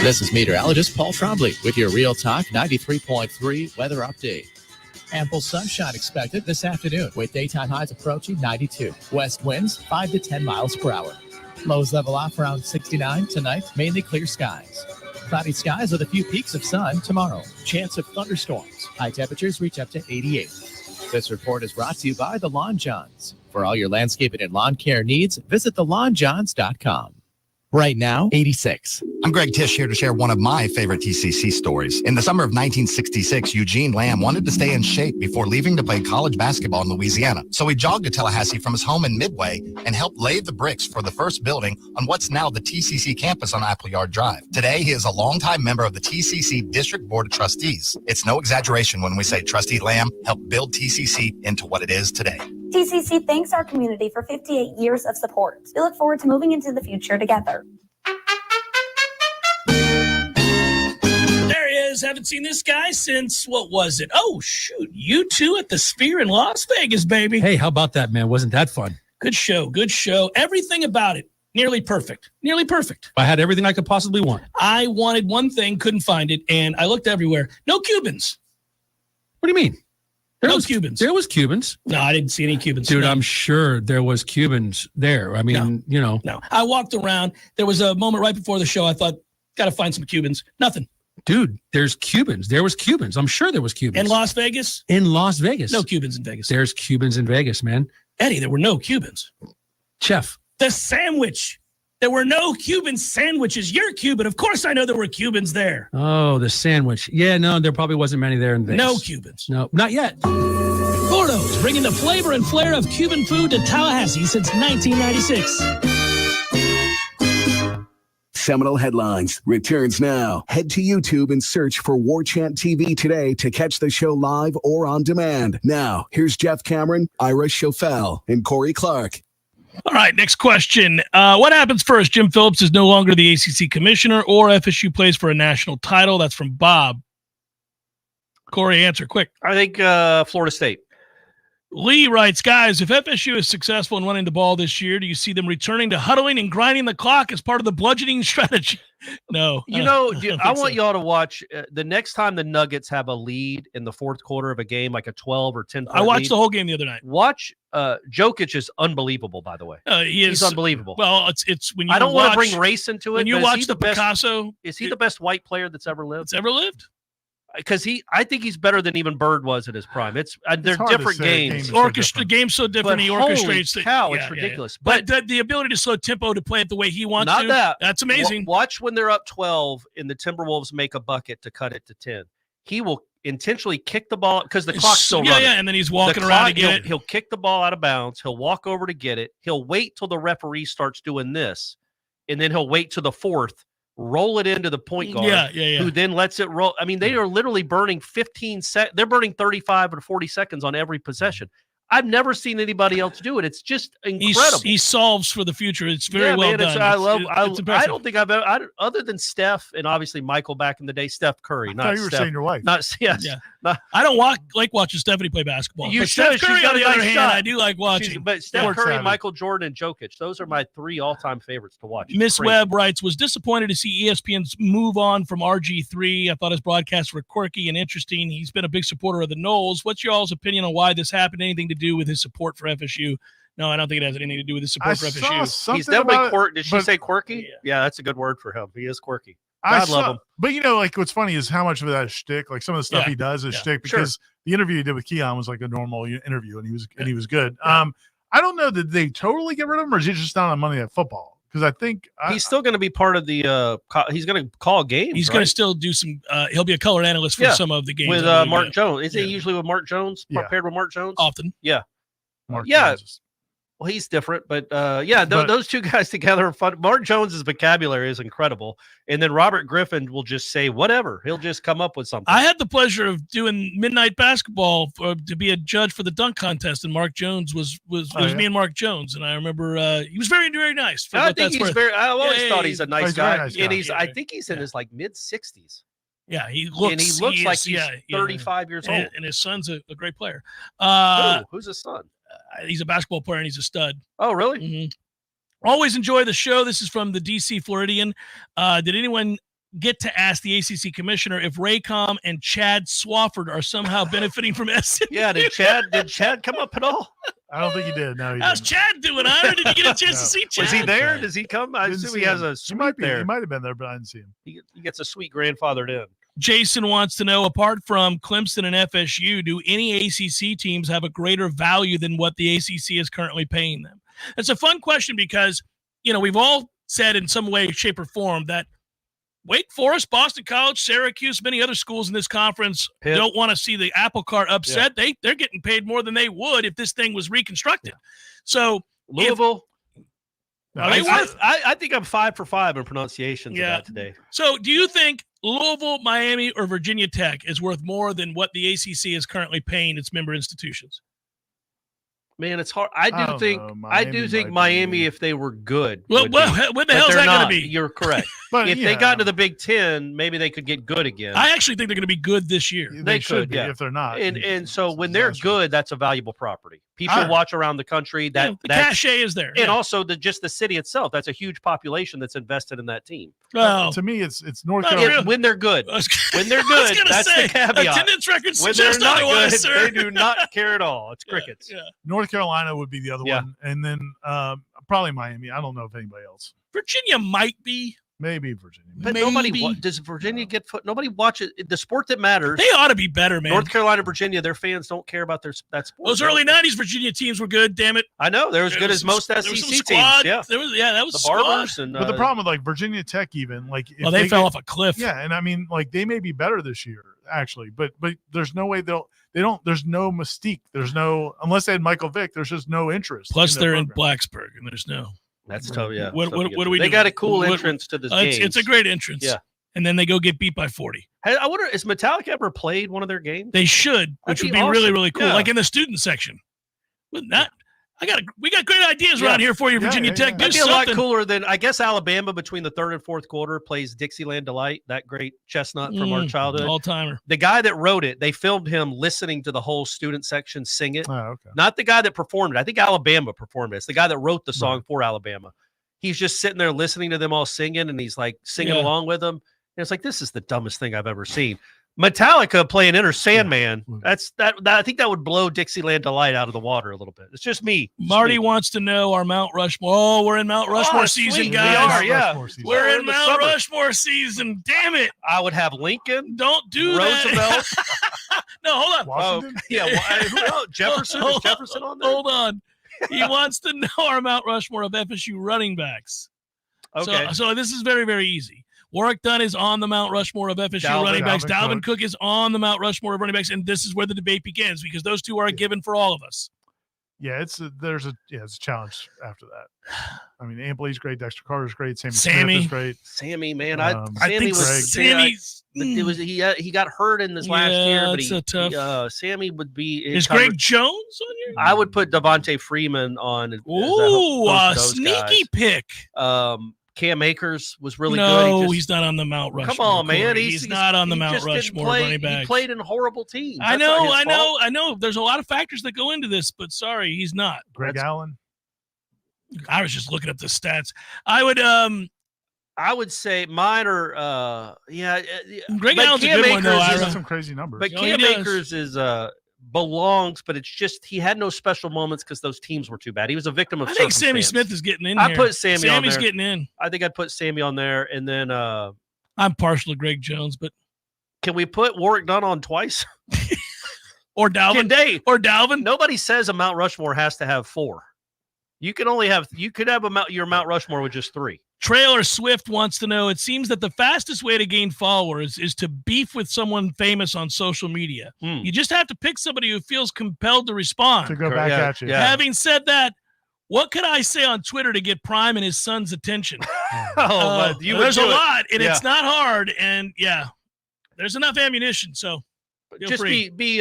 This is meteorologist Paul Trombley with your Real Talk 93.3 weather update. Ample sunshine expected this afternoon with daytime highs approaching 92. West winds 5 to 10 miles per hour. Lows level off around 69 tonight, mainly clear skies. Cloudy skies with a few peaks of sun tomorrow. Chance of thunderstorms. High temperatures reach up to 88. This report is brought to you by The Lawn Johns. For all your landscaping and lawn care needs, visit thelawnjohns.com. Right now, 86. I'm Greg Tisch, here to share one of my favorite TCC stories. In the summer of 1966, Eugene Lamb wanted to stay in shape before leaving to play college basketball in Louisiana. So he jogged to Tallahassee from his home in Midway and helped lay the bricks for the first building on what's now the TCC campus on Appleyard Drive. Today, he is a longtime member of the TCC District Board of Trustees. It's no exaggeration when we say Trustee Lamb helped build TCC into what it is today. TCC thanks our community for 58 years of support. We look forward to moving into the future together. There he is. Haven't seen this guy since, what was it? Oh, shoot. U2 at the Sphere in Las Vegas, baby. Hey, how about that, man? Wasn't that fun? Good show. Good show. Everything about it. Nearly perfect. Nearly perfect. I had everything I could possibly want. I wanted one thing, couldn't find it, and I looked everywhere. No Cubans. What do you mean? There was Cubans. There was Cubans. No, I didn't see any Cubans. Dude, no. I'm sure there was Cubans there. I mean, you know. No, I walked around. There was a moment right before the show. I thought, got to find some Cubans. Nothing. Dude, there's Cubans. There was Cubans. I'm sure there was Cubans. In Las Vegas? In Las Vegas. No Cubans in Vegas. There's Cubans in Vegas, man. Eddie, there were no Cubans. Chef. The sandwich. There were no Cuban sandwiches. You're Cuban. Of course I know there were Cubans there. Oh, the sandwich. Yeah, no, there probably wasn't many there in Vegas. No Cubans. No, not yet. Gordo's, bringing the flavor and flair of Cuban food to Tallahassee since 1996. Seminole Headlines returns now. Head to YouTube and search for Warchant TV today to catch the show live or on demand. Now, here's Jeff Cameron, Ira Schofel, and Corey Clark. All right, next question. What happens first? Jim Phillips is no longer the ACC commissioner, or FSU plays for a national title? That's from Bob. Corey, answer quick. I think Florida State. Lee writes, guys, if FSU is successful in running the ball this year, do you see them returning to huddling and grinding the clock as part of the bludgeoning strategy? No. You know, I want y'all to watch the next time the Nuggets have a lead in the fourth quarter of a game, like a 12 or 10 point I watched lead. the whole game the other night. Watch Jokic is unbelievable, by the way. He's unbelievable. Well, it's when you I don't want to bring race into it. When you watch the Picasso. Is he the best white player that's ever lived? That's ever lived? Because I think he's better than even Bird was at his prime. They're different games. Game's so different. He orchestrates. Holy cow, it's ridiculous. But the ability to slow tempo to play it the way he wants not to. That. That's amazing. Watch when they're up 12 and the Timberwolves make a bucket to cut it to 10. He will intentionally kick the ball because the clock's still running. Yeah, and then he's walking around to get it. He'll kick the ball out of bounds. He'll walk over to get it. He'll wait till the referee starts doing this, and then he'll wait to the fourth. Roll it into the point guard, who then lets it roll. I mean, they are literally burning 15 seconds. They're burning 35 or 40 seconds on every possession. I've never seen anybody else do it. It's just incredible. He solves for the future. It's very well done. I don't think I've ever, other than Steph and obviously Michael back in the day, Steph Curry. I thought you were saying your wife. I don't like watching Stephanie play basketball. You but should. Steph Curry, She's got on the a other nice hand, shot. I do like watching. But Steph Curry, Michael Jordan, and Jokic. Those are my 3 all-time favorites to watch. Miss Webb writes, was disappointed to see ESPN's move on from RG3. I thought his broadcasts were quirky and interesting. He's been a big supporter of the Noles. What's your all's opinion on why this happened? Anything to do with his support for FSU? No, I don't think it has anything to do with his support for FSU. He's definitely quirky. Did she say quirky? Yeah, that's a good word for him. He is quirky. I love him. But like what's funny is how much of that is shtick. Like some of the stuff he does is shtick because the interview he did with Keon was like a normal interview and he was good. I don't know, did they totally get rid of him or is he just not on Monday Night Football? Because I think he's still going to be part of the. He's going to call games. He's going to still do some. He'll be a color analyst for some of the games with Mark Jones. Is he usually with Mark Jones? Paired with Mark Jones often. Yeah, Mark Jones well, he's different, but those two guys together are fun. Mark Jones's vocabulary is incredible, and then Robert Griffin will just say whatever. He'll just come up with something. I had the pleasure of doing midnight basketball to be a judge for the dunk contest, and Mark Jones was me and Mark Jones, and I remember he was very, very nice. I think he's very. I always thought he's a nice guy, and I think he's in his like mid-60s. Yeah, he looks like he's 35 years old, and his son's a great player. Who's his son? He's a basketball player and he's a stud. Oh, really? Mm-hmm. Always enjoy the show. This is from the DC Floridian. Did anyone get to ask the ACC commissioner if Raycom and Chad Swafford are somehow benefiting from SMU? Yeah, did Chad come up at all? I don't think he did. No, how's Chad doing, Ira? Did you get a chance to see Chad? Was he there? Does he come? I assume he has a suite there. He might have been there, but I didn't see him. He gets a sweet grandfathered in. Jason wants to know, apart from Clemson and FSU, do any ACC teams have a greater value than what the ACC is currently paying them? That's a fun question because, we've all said in some way, shape, or form that Wake Forest, Boston College, Syracuse, many other schools in this conference don't want to see the apple cart upset. Yeah. They're getting paid more than they would if this thing was reconstructed. So Louisville. I think I'm 5 for 5 in pronunciations of that today. So do you think Louisville, Miami, or Virginia Tech is worth more than what the ACC is currently paying its member institutions? Man, it's hard. I do think Miami, if they were good. Well, what the hell is that going to be? You're correct. But if they got into the Big Ten, maybe they could get good again. I actually think they're going to be good this year. They should be if they're not. And so when they're good, that's a valuable property. People watch around the country. The cachet is there. And also just the city itself. That's a huge population that's invested in that team. Well, to me, it's North Carolina. When they're good. When they're good, that's the caveat. Attendance records when suggest they're not otherwise, good, sir. they do not care at all. It's crickets. Yeah. North Carolina would be the other one. And then probably Miami. I don't know if anybody else. Virginia might be. Maybe Virginia. But nobody does Virginia get foot. Nobody watches the sport that matters. They ought to be better, man. North Carolina, Virginia, their fans don't care about that sport. Those early 90s Virginia teams were good, damn it. I know. They're as good as most SEC teams. Yeah. That was the Barbers. But the problem with like Virginia Tech even, like if they fell off a cliff. Yeah, and I mean like they may be better this year, actually, but there's no way there's no mystique. There's no, unless they had Michael Vick, there's just no interest. Plus they're in Blacksburg and there's no. That's tough, yeah. What do we do? They got a cool entrance to this game. It's a great entrance. Yeah. And then they go get beat by 40. Hey, I wonder, has Metallica ever played one of their games? They should, which would be awesome. Really, really cool. Yeah. Like in the student section. Wouldn't that? We got great ideas around here for you, Virginia Tech. That'd be a lot cooler than, I guess, Alabama between the third and fourth quarter plays Dixieland Delight, that great chestnut from our childhood. All-timer. The guy that wrote it, they filmed him listening to the whole student section sing it. Oh, okay. Not the guy that performed it. I think Alabama performed it. It's the guy that wrote the song for Alabama. He's just sitting there listening to them all singing, and he's like singing along with them. And it's like, this is the dumbest thing I've ever seen. Metallica playing Enter Sandman. That's that. I think that would blow Dixieland Delight out of the water a little bit. It's just me. Marty wants to know our Mount Rushmore. Oh, we're in Mount Rushmore season, sweet. guys. We are, We're in Mount Rushmore season. Damn it. I would have Lincoln. Don't do Roosevelt. that. No, hold on. Washington? Who else? Jefferson? Is Jefferson on there? Hold on. He wants to know our Mount Rushmore of FSU running backs. Okay. So this is very, very easy. Warwick Dunn is on the Mount Rushmore of FSU running backs. Dalvin Cook is on the Mount Rushmore of running backs, and this is where the debate begins because those two are a given for all of us. Yeah, it's a challenge after that. I mean, Ampley's great, Dexter Carter's great, Sammy Smith is great. Sammy, man, I think Sammy's. He got hurt in this last year, but it's a tough. Sammy would be. Is Greg Jones on here? I would put Devontae Freeman on. Ooh, sneaky pick. Cam Akers was really good. No, he's not on the Mount Rushmore. Come on, man. He's not on the Mount Rushmore running back. He played in horrible teams. I know. There's a lot of factors that go into this, but sorry, he's not. Greg Allen. I was just looking up the stats. I would say mine are Greg Allen's a good one, though. He's got some crazy numbers. But Cam Akers is belongs, but it's just he had no special moments because those teams were too bad. He was a victim of I think Sammy Smith is getting in I here. put Sammy's on there. Getting in. I think I'd put Sammy on there, and then I'm partial to Greg Jones, but can we put Warwick Dunn on twice? Or Dalvin? Nobody says a Mount Rushmore has to have 4. You could have your Mount Rushmore with just 3. Trailer Swift wants to know, it seems that the fastest way to gain followers is to beef with someone famous on social media. You just have to pick somebody who feels compelled to respond. To go back at you. Yeah. Having said that, what could I say on Twitter to get Prime and his son's attention? There's a lot, and it's not hard, and there's enough ammunition, so just be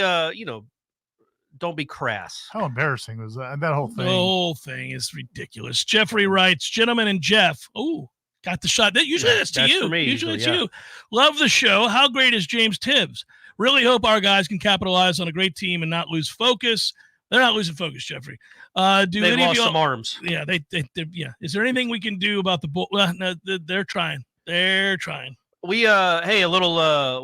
don't be crass. How embarrassing was that whole thing? The whole thing is ridiculous. Jeffrey writes, gentlemen and Jeff. Oh, got the shot. Usually that's to you. Usually it's you. Love the show. How great is James Tibbs? Really hope our guys can capitalize on a great team and not lose focus. They're not losing focus, Jeffrey. They lost some arms. Yeah, they Is there anything we can do about the bull? No, they're trying. They're trying. We a little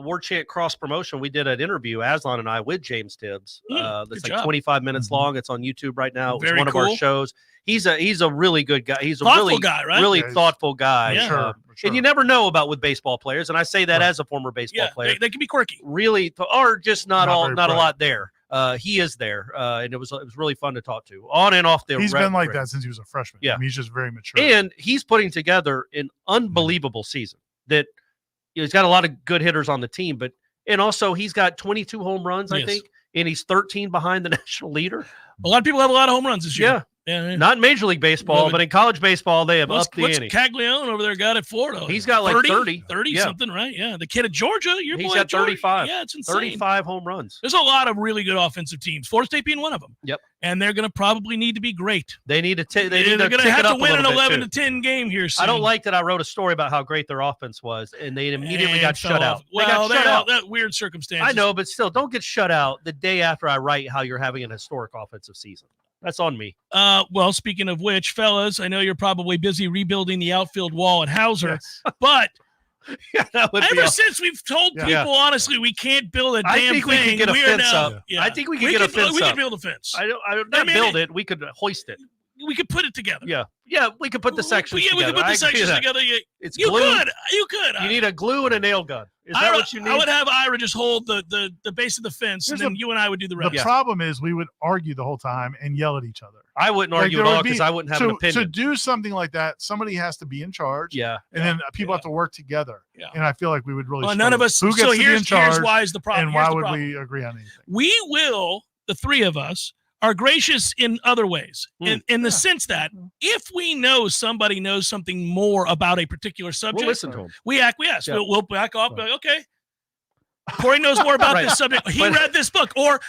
Warchant cross promotion. We did an interview, Aslan and I, with James Tibbs. That's like 25 minutes long. It's on YouTube right now. It's one of our shows. He's a really good guy. He's a thoughtful guy, right? Really thoughtful guy. Yeah. Sure. And you never know with baseball players, and I say that as a former baseball player. They can be quirky. Really, or just not a lot there. He is there, and it was really fun to talk to on and off the. He's been like that since he was a freshman. Yeah, I mean, he's just very mature, and he's putting together an unbelievable season. That he's got a lot of good hitters on the team, and also he's got 22 home runs, I think, and he's 13 behind the national leader. A lot of people have a lot of home runs this year. Yeah. Not in Major League Baseball, but in college baseball, they have upped the ante. What's Caglione over there got at Florida? He's got like 30 something, right? Yeah. The kid at Georgia, he's got 35. Yeah, it's insane. 35 home runs. There's a lot of really good offensive teams. Florida State being one of them. Yep. And they're going to probably need to be great. They need to they're going to have to win an 11-10 game here soon. I don't like that I wrote a story about how great their offense was, and they immediately got shut out. Well, they got shut out. That weird circumstances. I know, but still, don't get shut out the day after I write how you're having an historic offensive season. That's on me. Well, speaking of which, fellas, I know you're probably busy rebuilding the outfield wall at Hauser, but ever since we've told people, honestly, we can't build a damn thing. I think we can get a fence up. I think we can get a fence up. We can build a fence. I don't build it. We could hoist it. We could put it together. Yeah, we could put the sections together. We could put the sections together. You could. You need a glue and a nail gun. Is that what you need? I would have Ira just hold the base of the fence, and then you and I would do the rest. The problem is we would argue the whole time and yell at each other. I wouldn't argue at all because I wouldn't have an opinion. To do something like that, somebody has to be in charge. Yeah. And then people have to work together. Yeah. And I feel like we would really none of us. Who gets to be in charge? Here's why is the problem. And why would we agree on anything? We will, the three of us, are gracious in other ways, in the sense that if we know somebody knows something more about a particular subject, we'll listen to them. We acquiesce. Yeah. We'll back off. Right. Okay. Corey knows more about this subject. He read this book, or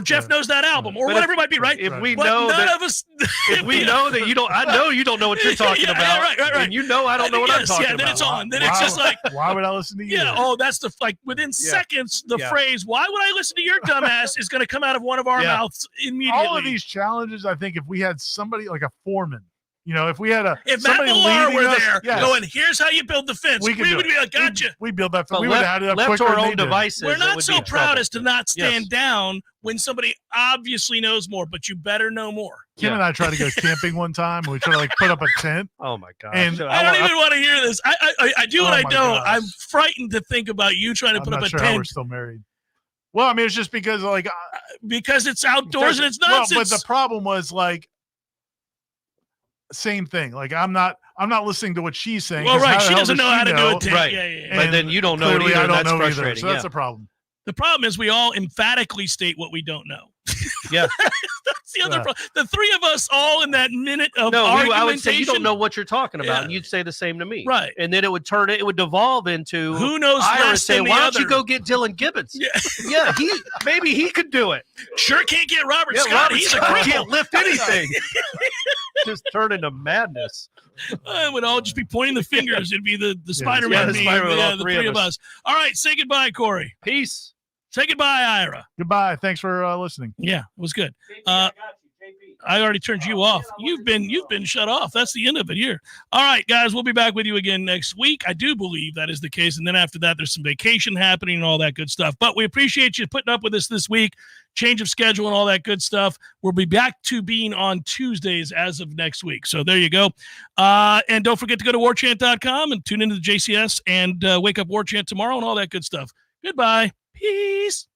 Jeff knows that album, or whatever it might be. Right? If we know if we know that you don't, I know you don't know what you're talking about. Right. And you know I don't know what I'm talking about. Then it's on. Then it's just like, why would I listen to you? Yeah. Oh, that's within seconds, the phrase, "Why would I listen to your dumbass?" is going to come out of one of our mouths immediately. All of these challenges, I think, if we had somebody like a foreman. If we had if Matt Millar were there going, here's how you build the fence, we would be like, gotcha. We build that fence. We would have had it up left quicker to our than own devices. We're not so proud as to not stand down when somebody obviously knows more, but you better know more. Kim and I tried to go camping one time, and we tried to put up a tent. Oh my god! And I don't even want to hear this. I do and I don't. Gosh. I'm frightened to think about you trying to put up a tent. How we're still married. Well, I mean, it's just because because it's outdoors and it's nonsense. Well, but the problem was same thing. Like I'm not listening to what she's saying. Well, right. She doesn't know how to do it. Right. Yeah. But then you don't know it either. I don't that's know frustrating. Either, so that's a problem. The problem is we all emphatically state what we don't know. Yeah. That's the other problem. The three of us all in that minute of argumentation. I would say you don't know what you're talking about, and you'd say the same to me. Right. And then it would devolve into who knows Ira less say, than the why other? don't you go get Dylan Gibbons? Yeah, maybe he could do it. Sure can't get Robert Scott. Robert He's Scott a cripple. can't lift anything. Just turn into madness. It would all just be pointing the fingers. It'd be the Spider-Man. The three of us. All right, say goodbye, Corey. Peace. Say goodbye, Ira. Goodbye. Thanks for listening. Yeah, it was good. I already turned you off. You've been shut off. That's the end of it here. All right, guys, we'll be back with you again next week. I do believe that is the case. And then after that, there's some vacation happening and all that good stuff. But we appreciate you putting up with us this week. Change of schedule and all that good stuff. We'll be back to being on Tuesdays as of next week. So there you go. And don't forget to go to warchant.com and tune into the JCS and wake up Warchant tomorrow and all that good stuff. Goodbye. Peace.